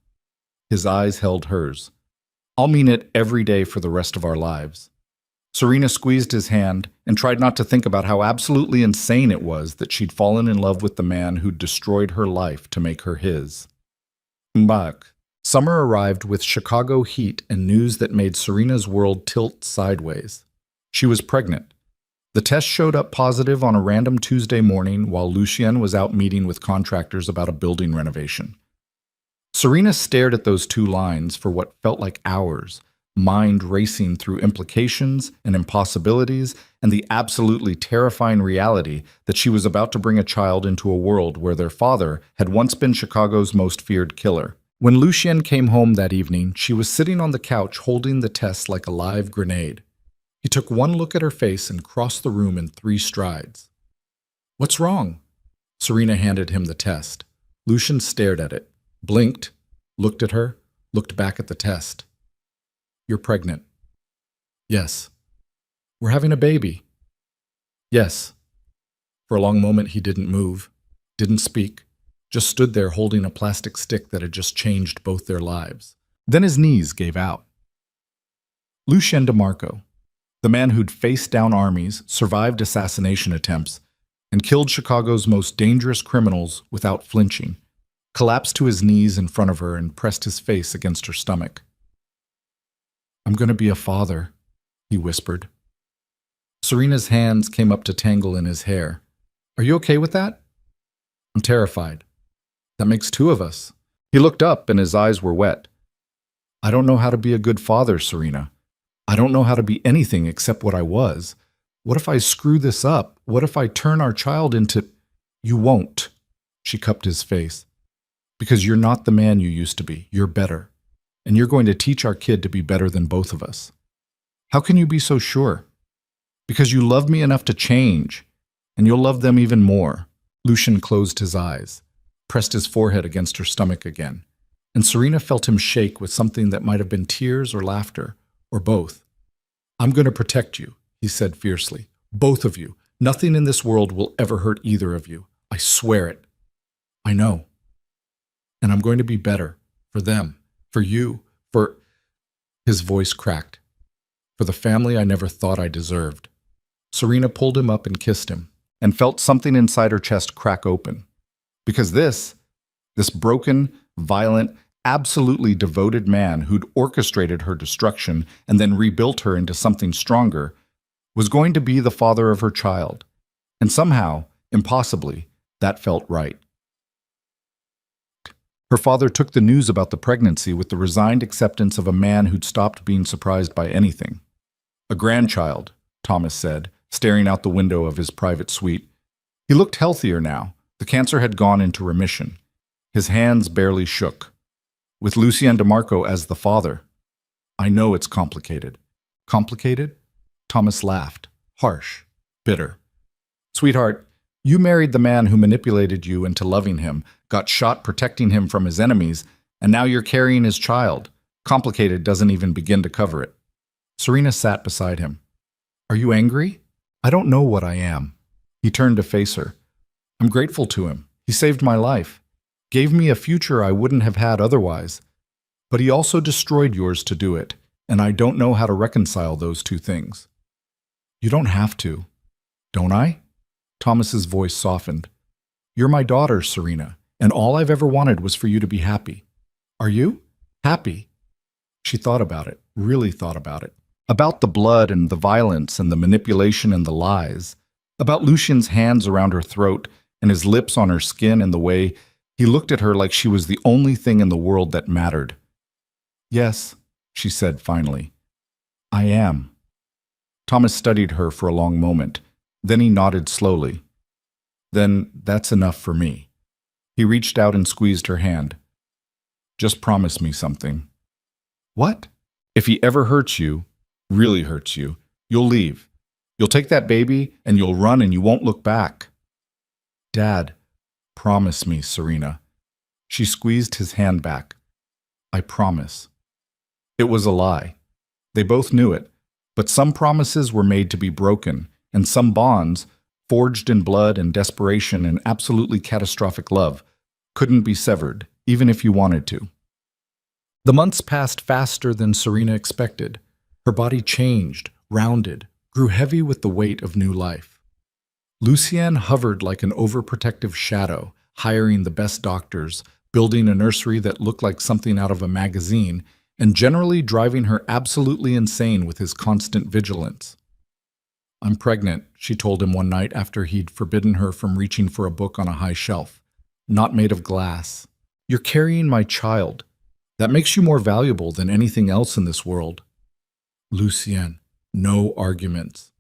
A: His eyes held hers. I'll mean it every day for the rest of our lives. Serena squeezed his hand and tried not to think about how absolutely insane it was that she'd fallen in love with the man who'd destroyed her life to make her his. Mbak. Summer arrived with Chicago heat and news that made Serena's world tilt sideways. She was pregnant. The test showed up positive on a random Tuesday morning while Lucien was out meeting with contractors about a building renovation. Serena stared at those 2 lines for what felt like hours, mind racing through implications and impossibilities and the absolutely terrifying reality that she was about to bring a child into a world where their father had once been Chicago's most feared killer. When Lucien came home that evening, she was sitting on the couch holding the test like a live grenade. He took one look at her face and crossed the room in 3 strides. What's wrong? Serena handed him the test. Lucien stared at it, blinked, looked at her, looked back at the test. You're pregnant. Yes. We're having a baby. Yes. For a long moment, he didn't move, didn't speak, just stood there holding a plastic stick that had just changed both their lives. Then his knees gave out. Lucien DeMarco, the man who'd faced down armies, survived assassination attempts, and killed Chicago's most dangerous criminals without flinching, collapsed to his knees in front of her and pressed his face against her stomach. I'm going to be a father, he whispered. Serena's hands came up to tangle in his hair. Are you okay with that? I'm terrified. That makes two of us. He looked up and his eyes were wet. I don't know how to be a good father, Serena. I don't know how to be anything except what I was. What if I screw this up? What if I turn our child into... You won't. She cupped his face. Because you're not the man you used to be. You're better. And you're going to teach our kid to be better than both of us. How can you be so sure? Because you love me enough to change, and you'll love them even more. Lucien closed his eyes, pressed his forehead against her stomach again, and Serena felt him shake with something that might have been tears or laughter, or both. I'm going to protect you, he said fiercely. Both of you. Nothing in this world will ever hurt either of you. I swear it. I know. And I'm going to be better. For them. For you. For... His voice cracked. For the family I never thought I deserved. Serena pulled him up and kissed him, and felt something inside her chest crack open. Because this broken, violent, absolutely devoted man who'd orchestrated her destruction and then rebuilt her into something stronger, was going to be the father of her child. And somehow, impossibly, that felt right. Her father took the news about the pregnancy with the resigned acceptance of a man who'd stopped being surprised by anything. A grandchild, Thomas said, staring out the window of his private suite. He looked healthier now. The cancer had gone into remission. His hands barely shook. With Lucien DeMarco as the father. I know it's complicated. Complicated? Thomas laughed. Harsh. Bitter. Sweetheart, you married the man who manipulated you into loving him, got shot protecting him from his enemies, and now you're carrying his child. Complicated doesn't even begin to cover it. Serena sat beside him. Are you angry? I don't know what I am. He turned to face her. I'm grateful to him. He saved my life. Gave me a future I wouldn't have had otherwise. But he also destroyed yours to do it, and I don't know how to reconcile those two things. You don't have to. Don't I? Thomas's voice softened. You're my daughter, Serena, and all I've ever wanted was for you to be happy. Are you? Happy? She thought about it, really thought about it. About the blood and the violence and the manipulation and the lies. About Lucien's hands around her throat and his lips on her skin and the way he looked at her like she was the only thing in the world that mattered. Yes, she said finally. I am. Thomas studied her for a long moment. Then he nodded slowly. Then that's enough for me. He reached out and squeezed her hand. Just promise me something. What? If he ever hurts you, really hurts you, you'll leave. You'll take that baby and you'll run and you won't look back. Dad, promise me, Serena. She squeezed his hand back. I promise. It was a lie. They both knew it, but some promises were made to be broken, and some bonds, forged in blood and desperation and absolutely catastrophic love, couldn't be severed, even if you wanted to. The months passed faster than Serena expected. Her body changed, rounded, grew heavy with the weight of new life. Lucien hovered like an overprotective shadow, hiring the best doctors, building a nursery that looked like something out of a magazine, and generally driving her absolutely insane with his constant vigilance. I'm pregnant, she told him one night after he'd forbidden her from reaching for a book on a high shelf. Not made of glass. You're carrying my child. That makes you more valuable than anything else in this world. Lucien, no arguments.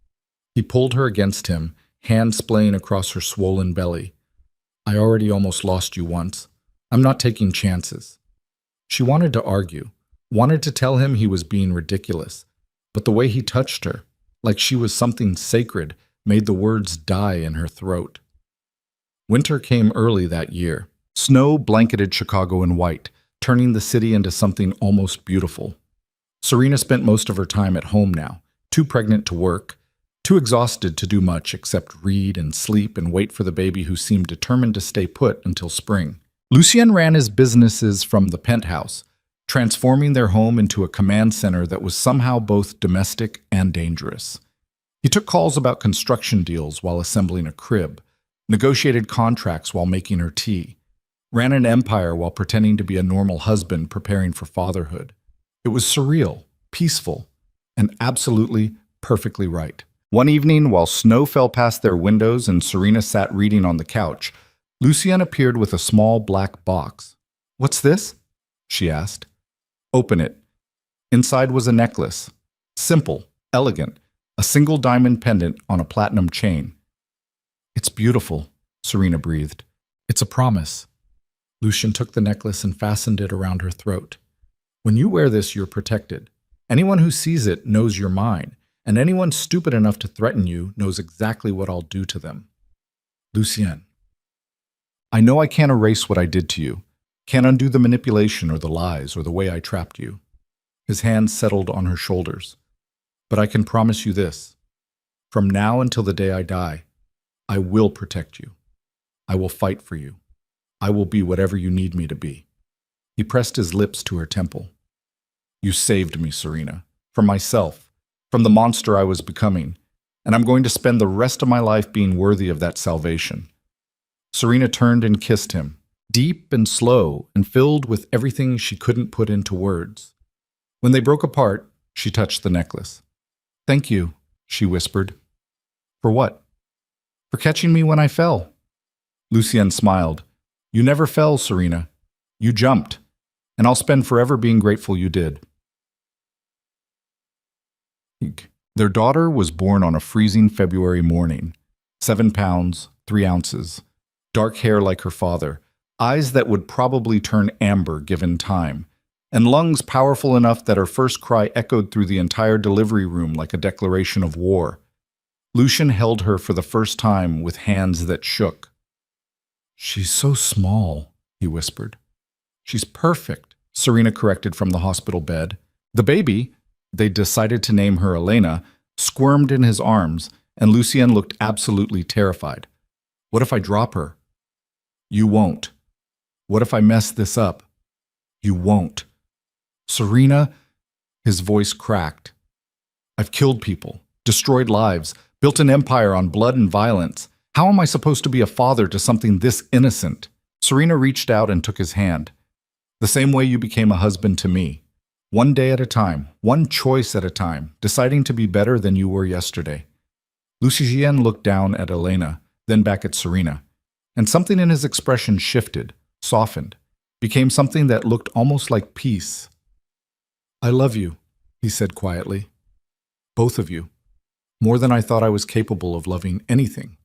A: He pulled her against him, hand splaying across her swollen belly. I already almost lost you once. I'm not taking chances. She wanted to argue, wanted to tell him he was being ridiculous, but the way he touched her, like she was something sacred, made the words die in her throat. Winter came early that year. Snow blanketed Chicago in white. turning the city into something almost beautiful. Serena spent most of her time at home now, too pregnant to work, too exhausted to do much except read and sleep and wait for the baby who seemed determined to stay put until spring. Lucien ran his businesses from the penthouse, transforming their home into a command center that was somehow both domestic and dangerous. He took calls about construction deals while assembling a crib, negotiated contracts while making her tea, ran an empire while pretending to be a normal husband preparing for fatherhood. It was surreal, peaceful, and absolutely perfectly right. One evening, while snow fell past their windows and Serena sat reading on the couch, Lucien appeared with a small black box. "What's this?" she asked. "Open it." Inside was a necklace. Simple, elegant, a single diamond pendant on a platinum chain. "It's beautiful," Serena breathed. "It's a promise." Lucien took the necklace and fastened it around her throat. "When you wear this, you're protected. Anyone who sees it knows you're mine, and anyone stupid enough to threaten you knows exactly what I'll do to them." "Lucien, I know I can't erase what I did to you, can't undo the manipulation or the lies or the way I trapped you." His hands settled on her shoulders. "But I can promise you this. From now until the day I die, I will protect you. I will fight for you. I will be whatever you need me to be." He pressed his lips to her temple. "You saved me, Serena, from myself, from the monster I was becoming, and I'm going to spend the rest of my life being worthy of that salvation." Serena turned and kissed him, deep and slow and filled with everything she couldn't put into words. When they broke apart, she touched the necklace. "Thank you," she whispered. "For what?" "For catching me when I fell." Lucien smiled. "You never fell, Serena. You jumped, and I'll spend forever being grateful you did." Their daughter was born on a freezing February morning. 7 pounds, 3 ounces. Dark hair like her father, eyes that would probably turn amber given time, and lungs powerful enough that her first cry echoed through the entire delivery room like a declaration of war. Lucien held her for the first time with hands that shook. "She's so small," he whispered. "She's perfect," Serena corrected from the hospital bed. The baby, they decided to name her Elena, squirmed in his arms, and Lucien looked absolutely terrified. "What if I drop her?" "You won't." "What if I mess this up?" "You won't." "Serena," his voice cracked. "I've killed people, destroyed lives, built an empire on blood and violence. How am I supposed to be a father to something this innocent?" Serena reached out and took his hand. "The same way you became a husband to me. One day at a time, one choice at a time, deciding to be better than you were yesterday." Lucien looked down at Elena, then back at Serena, and something in his expression shifted, softened, became something that looked almost like peace. "I love you," he said quietly. "Both of you. More than I thought I was capable of loving anything.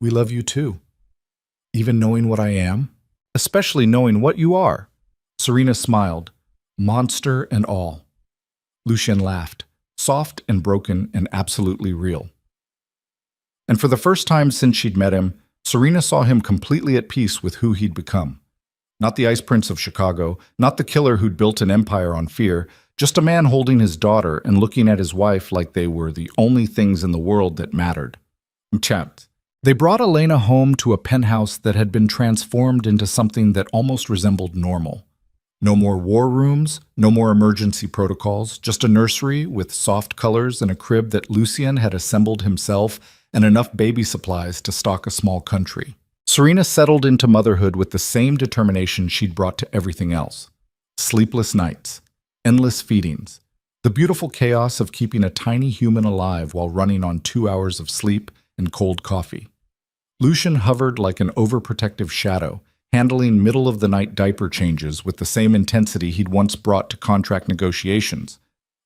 A: We love you too. Even knowing what I am, especially knowing what you are." Serena smiled, monster and all. Lucien laughed, soft and broken and absolutely real. And for the first time since she'd met him, Serena saw him completely at peace with who he'd become. Not the Ice Prince of Chicago, not the killer who'd built an empire on fear, just a man holding his daughter and looking at his wife like they were the only things in the world that mattered. Chapped. They brought Elena home to a penthouse that had been transformed into something that almost resembled normal. No more war rooms, no more emergency protocols, just a nursery with soft colors and a crib that Lucien had assembled himself and enough baby supplies to stock a small country. Serena settled into motherhood with the same determination she'd brought to everything else. Sleepless nights, endless feedings, the beautiful chaos of keeping a tiny human alive while running on 2 hours of sleep and cold coffee. Lucien hovered like an overprotective shadow, handling middle-of-the-night diaper changes with the same intensity he'd once brought to contract negotiations.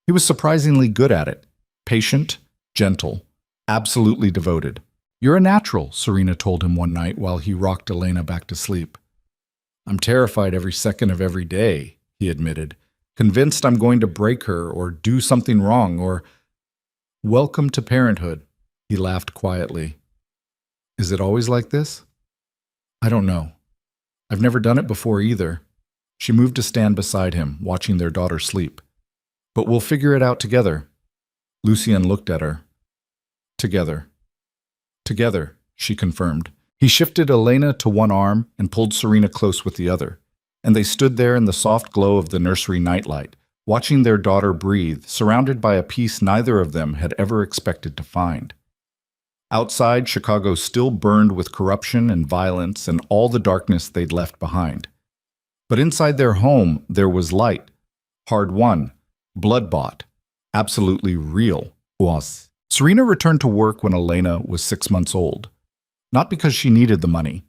A: He was surprisingly good at it, patient, gentle, absolutely devoted. "You're a natural," Serena told him one night while he rocked Elena back to sleep. "I'm terrified every second of every day," he admitted, convinced I'm going to break her or do something wrong or... "Welcome to parenthood," he laughed quietly. "Is it always like this?" "I don't know. I've never done it before either." She moved to stand beside him, watching their daughter sleep. But we'll figure it out together. Lucien looked at her. Together. Together, she confirmed. He shifted Elena to one arm and pulled Serena close with the other, and they stood there in the soft glow of the nursery nightlight, watching their daughter breathe, surrounded by a peace neither of them had ever expected to find. Outside, Chicago still burned with corruption and violence and all the darkness they'd left behind. But inside their home, there was light, hard-won, blood-bought, absolutely real. Was. Serena returned to work when Elena was 6 months old. Not because she needed the money.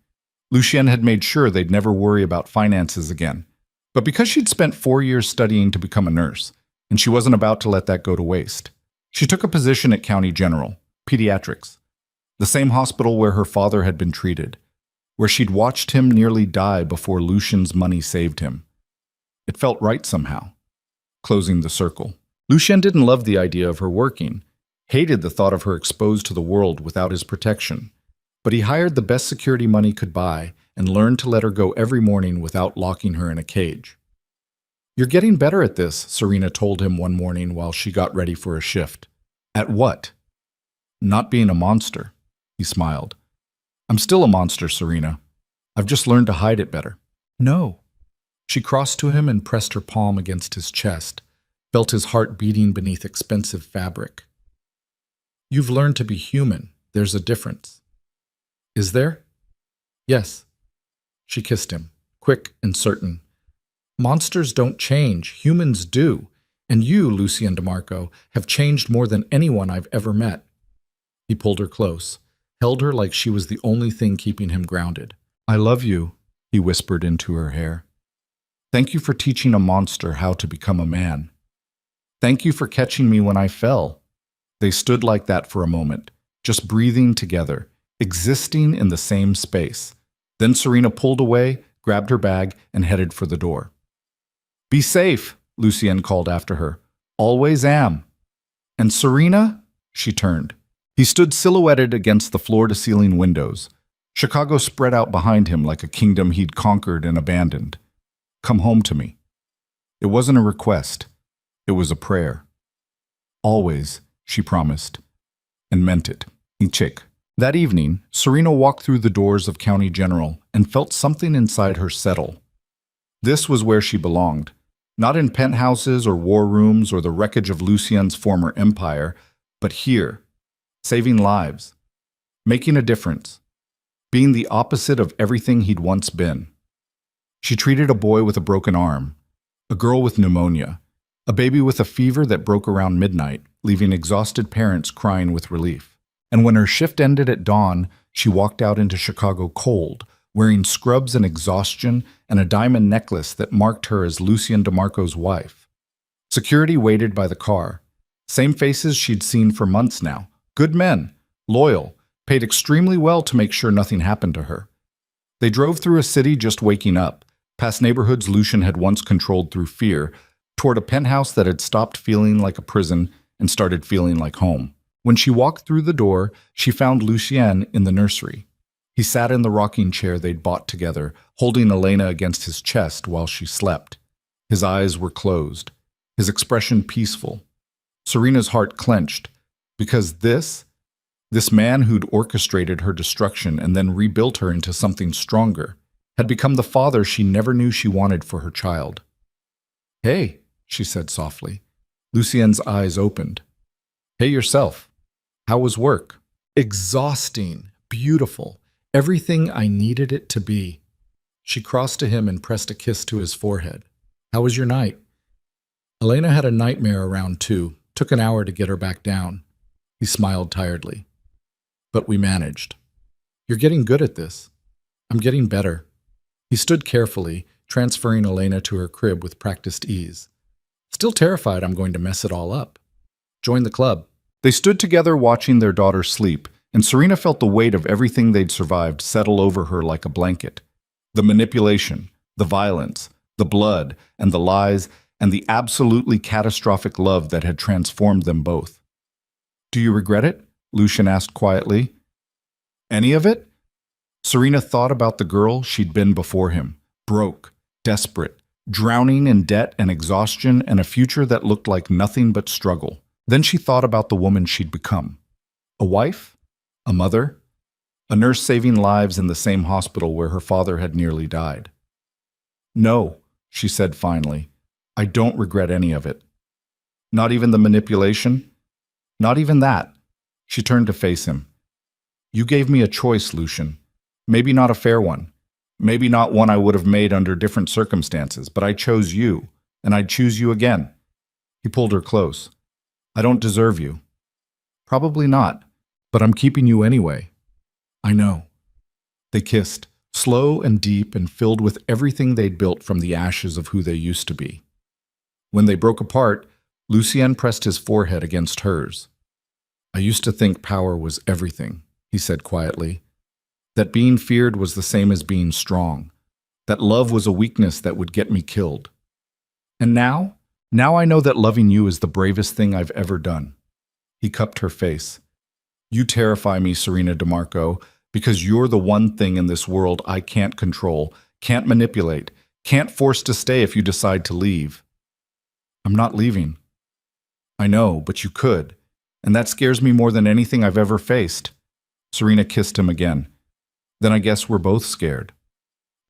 A: Lucien had made sure they'd never worry about finances again. But because she'd spent 4 years studying to become a nurse, and she wasn't about to let that go to waste. She took a position at County General, Pediatrics, the same hospital where her father had been treated, where she'd watched him nearly die before Lucien's money saved him. It felt right somehow. Closing the circle. Lucien didn't love the idea of her working, hated the thought of her exposed to the world without his protection. But he hired the best security money could buy and learned to let her go every morning without locking her in a cage. "You're getting better at this," Serena told him one morning while she got ready for a shift. "At what?" "Not being a monster," he smiled. "I'm still a monster, Serena. I've just learned to hide it better." "No." She crossed to him and pressed her palm against his chest, felt his heart beating beneath expensive fabric. "You've learned to be human. There's a difference." "Is there?" "Yes." She kissed him, quick and certain. "Monsters don't change. Humans do. And you, Lucien DeMarco, have changed more than anyone I've ever met." He pulled her close, held her like she was the only thing keeping him grounded. "I love you," he whispered into her hair. "Thank you for teaching a monster how to become a man. Thank you for catching me when I fell." They stood like that for a moment, just breathing together, existing in the same space. Then Serena pulled away, grabbed her bag, and headed for the door. "Be safe," Lucien called after her. "Always am." "And Serena?" She turned. He stood silhouetted against the floor-to-ceiling windows. Chicago spread out behind him like a kingdom he'd conquered and abandoned. "Come home to me." It wasn't a request. It was a prayer. "Always," she promised, and meant it. Check. That evening, Serena walked through the doors of County General and felt something inside her settle. This was where she belonged, not in penthouses or war rooms or the wreckage of Lucien's former empire, but here, saving lives, making a difference, being the opposite of everything he'd once been. She treated a boy with a broken arm, a girl with pneumonia, a baby with a fever that broke around midnight, leaving exhausted parents crying with relief. And when her shift ended at dawn, she walked out into Chicago cold, wearing scrubs and exhaustion and a diamond necklace that marked her as Lucien DeMarco's wife. Security waited by the car. Same faces she'd seen for months now. Good men, loyal, paid extremely well to make sure nothing happened to her. They drove through a city just waking up, past neighborhoods Lucien had once controlled through fear, toward a penthouse that had stopped feeling like a prison and started feeling like home. When she walked through the door, she found Lucien in the nursery. He sat in the rocking chair they'd bought together, holding Elena against his chest while she slept. His eyes were closed, his expression peaceful. Serena's heart clenched, because this man who'd orchestrated her destruction and then rebuilt her into something stronger, had become the father she never knew she wanted for her child. "Hey," she said softly. Lucien's eyes opened. "Hey yourself. How was work?" "Exhausting, beautiful, everything I needed it to be." She crossed to him and pressed a kiss to his forehead. "How was your night?" "Elena had a nightmare around 2. Took an hour to get her back down." He smiled tiredly. "But we managed." "You're getting good at this." "I'm getting better." He stood carefully, transferring Elena to her crib with practiced ease. "Still terrified I'm going to mess it all up." "Join the club." They stood together watching their daughter sleep, and Serena felt the weight of everything they'd survived settle over her like a blanket. The manipulation, the violence, the blood, and the lies, and the absolutely catastrophic love that had transformed them both. "Do you regret it?" Lucien asked quietly. "Any of it?" Serena thought about the girl she'd been before him, broke, desperate, drowning in debt and exhaustion and a future that looked like nothing but struggle. Then she thought about the woman she'd become. A wife? A mother? A nurse saving lives in the same hospital where her father had nearly died. No, she said finally, I don't regret any of it. Not even the manipulation? Not even that. She turned to face him. You gave me a choice, Lucian. Maybe not a fair one. Maybe not one I would have made under different circumstances, but I chose you, and I'd choose you again. He pulled her close. I don't deserve you. Probably not, but I'm keeping you anyway. I know. They kissed, slow and deep and filled with everything they'd built from the ashes of who they used to be. When they broke apart, Lucien pressed his forehead against hers. I used to think power was everything, he said quietly. That being feared was the same as being strong. That love was a weakness that would get me killed. And now I know that loving you is the bravest thing I've ever done. He cupped her face. You terrify me, Serena DeMarco, because you're the one thing in this world I can't control, can't manipulate, can't force to stay if you decide to leave. I'm not leaving. I know, but you could, and that scares me more than anything I've ever faced. Serena kissed him again. Then I guess we're both scared.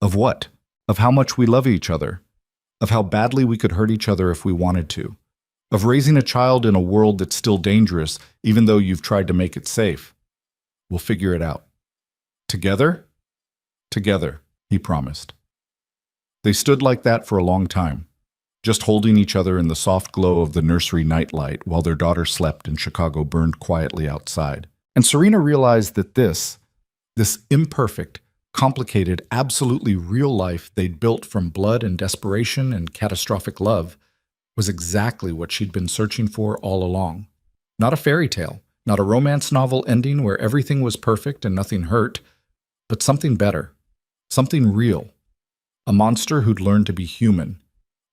A: Of what? Of how much we love each other. Of how badly we could hurt each other if we wanted to. Of raising a child in a world that's still dangerous, even though you've tried to make it safe. We'll figure it out. Together? Together, he promised. They stood like that for a long time, just holding each other in the soft glow of the nursery nightlight while their daughter slept and Chicago burned quietly outside. And Serena realized that this imperfect, complicated, absolutely real life they'd built from blood and desperation and catastrophic love was exactly what she'd been searching for all along. Not a fairy tale, not a romance novel ending where everything was perfect and nothing hurt, but something better, something real. A monster who'd learned to be human,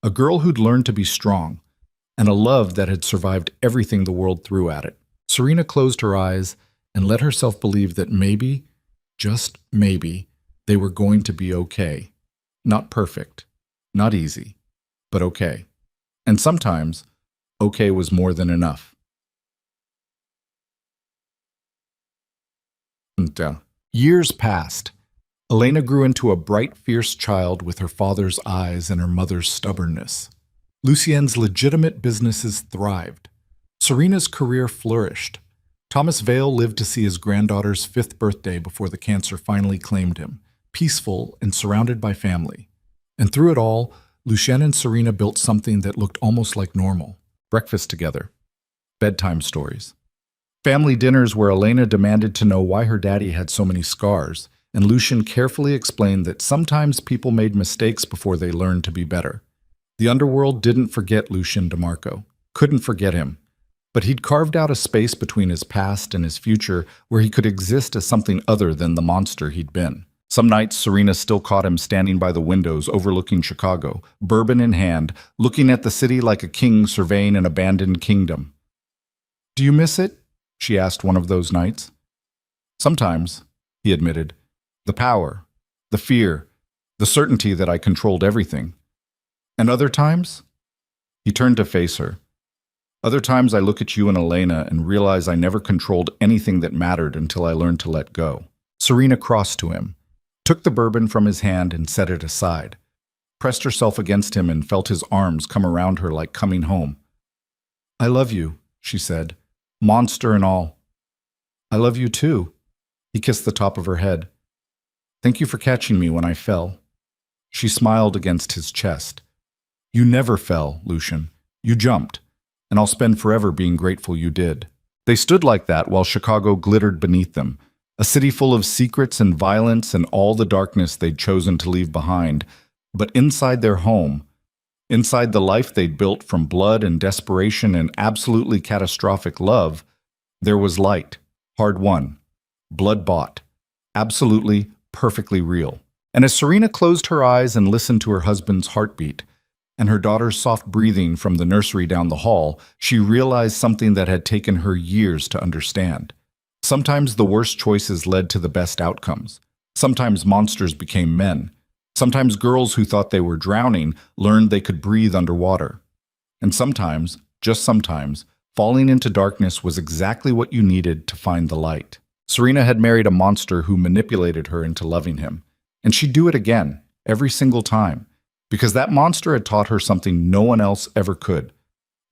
A: a girl who'd learned to be strong, and a love that had survived everything the world threw at it. Serena closed her eyes and let herself believe that maybe, just maybe, they were going to be okay. Not perfect, not easy, but okay. And sometimes, okay was more than enough. Years passed. Elena grew into a bright, fierce child with her father's eyes and her mother's stubbornness. Lucien's legitimate businesses thrived. Serena's career flourished. Thomas Vale lived to see his granddaughter's 5th birthday before the cancer finally claimed him, peaceful and surrounded by family. And through it all, Lucien and Serena built something that looked almost like normal. Breakfast together. Bedtime stories. Family dinners where Elena demanded to know why her daddy had so many scars, and Lucien carefully explained that sometimes people made mistakes before they learned to be better. The underworld didn't forget Lucien DeMarco. Couldn't forget him. But he'd carved out a space between his past and his future where he could exist as something other than the monster he'd been. Some nights, Serena still caught him standing by the windows overlooking Chicago, bourbon in hand, looking at the city like a king surveying an abandoned kingdom. "Do you miss it?" she asked one of those nights. "Sometimes," he admitted. "The power, the fear, the certainty that I controlled everything. And other times?" He turned to face her. "Other times I look at you and Elena and realize I never controlled anything that mattered until I learned to let go." Serena crossed to him, took the bourbon from his hand and set it aside, pressed herself against him and felt his arms come around her like coming home. "I love you," she said, "monster and all." "I love you too." He kissed the top of her head. "Thank you for catching me when I fell." She smiled against his chest. "You never fell, Lucien. You jumped, and I'll spend forever being grateful you did." They stood like that while Chicago glittered beneath them, a city full of secrets and violence and all the darkness they'd chosen to leave behind. But inside their home, inside the life they'd built from blood and desperation and absolutely catastrophic love, there was light, hard-won, blood-bought, absolutely, perfectly real. And as Serena closed her eyes and listened to her husband's heartbeat, and her daughter's soft breathing from the nursery down the hall, she realized something that had taken her years to understand. Sometimes the worst choices led to the best outcomes. Sometimes monsters became men. Sometimes girls who thought they were drowning learned they could breathe underwater. And sometimes, just sometimes, falling into darkness was exactly what you needed to find the light. Serena had married a monster who manipulated her into loving him. And she'd do it again, every single time, because that monster had taught her something no one else ever could.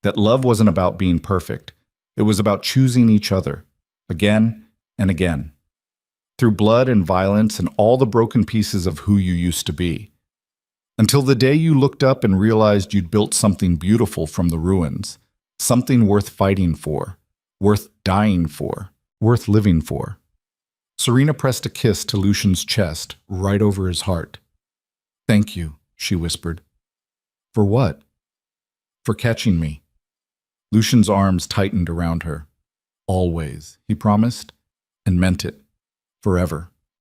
A: That love wasn't about being perfect. It was about choosing each other, again and again, through blood and violence and all the broken pieces of who you used to be. Until the day you looked up and realized you'd built something beautiful from the ruins, something worth fighting for, worth dying for, worth living for. Serena pressed a kiss to Lucian's chest, right over his heart. "Thank you," she whispered. "For what?" "For catching me." Lucian's arms tightened around her. "Always," he promised, and meant it. Forever.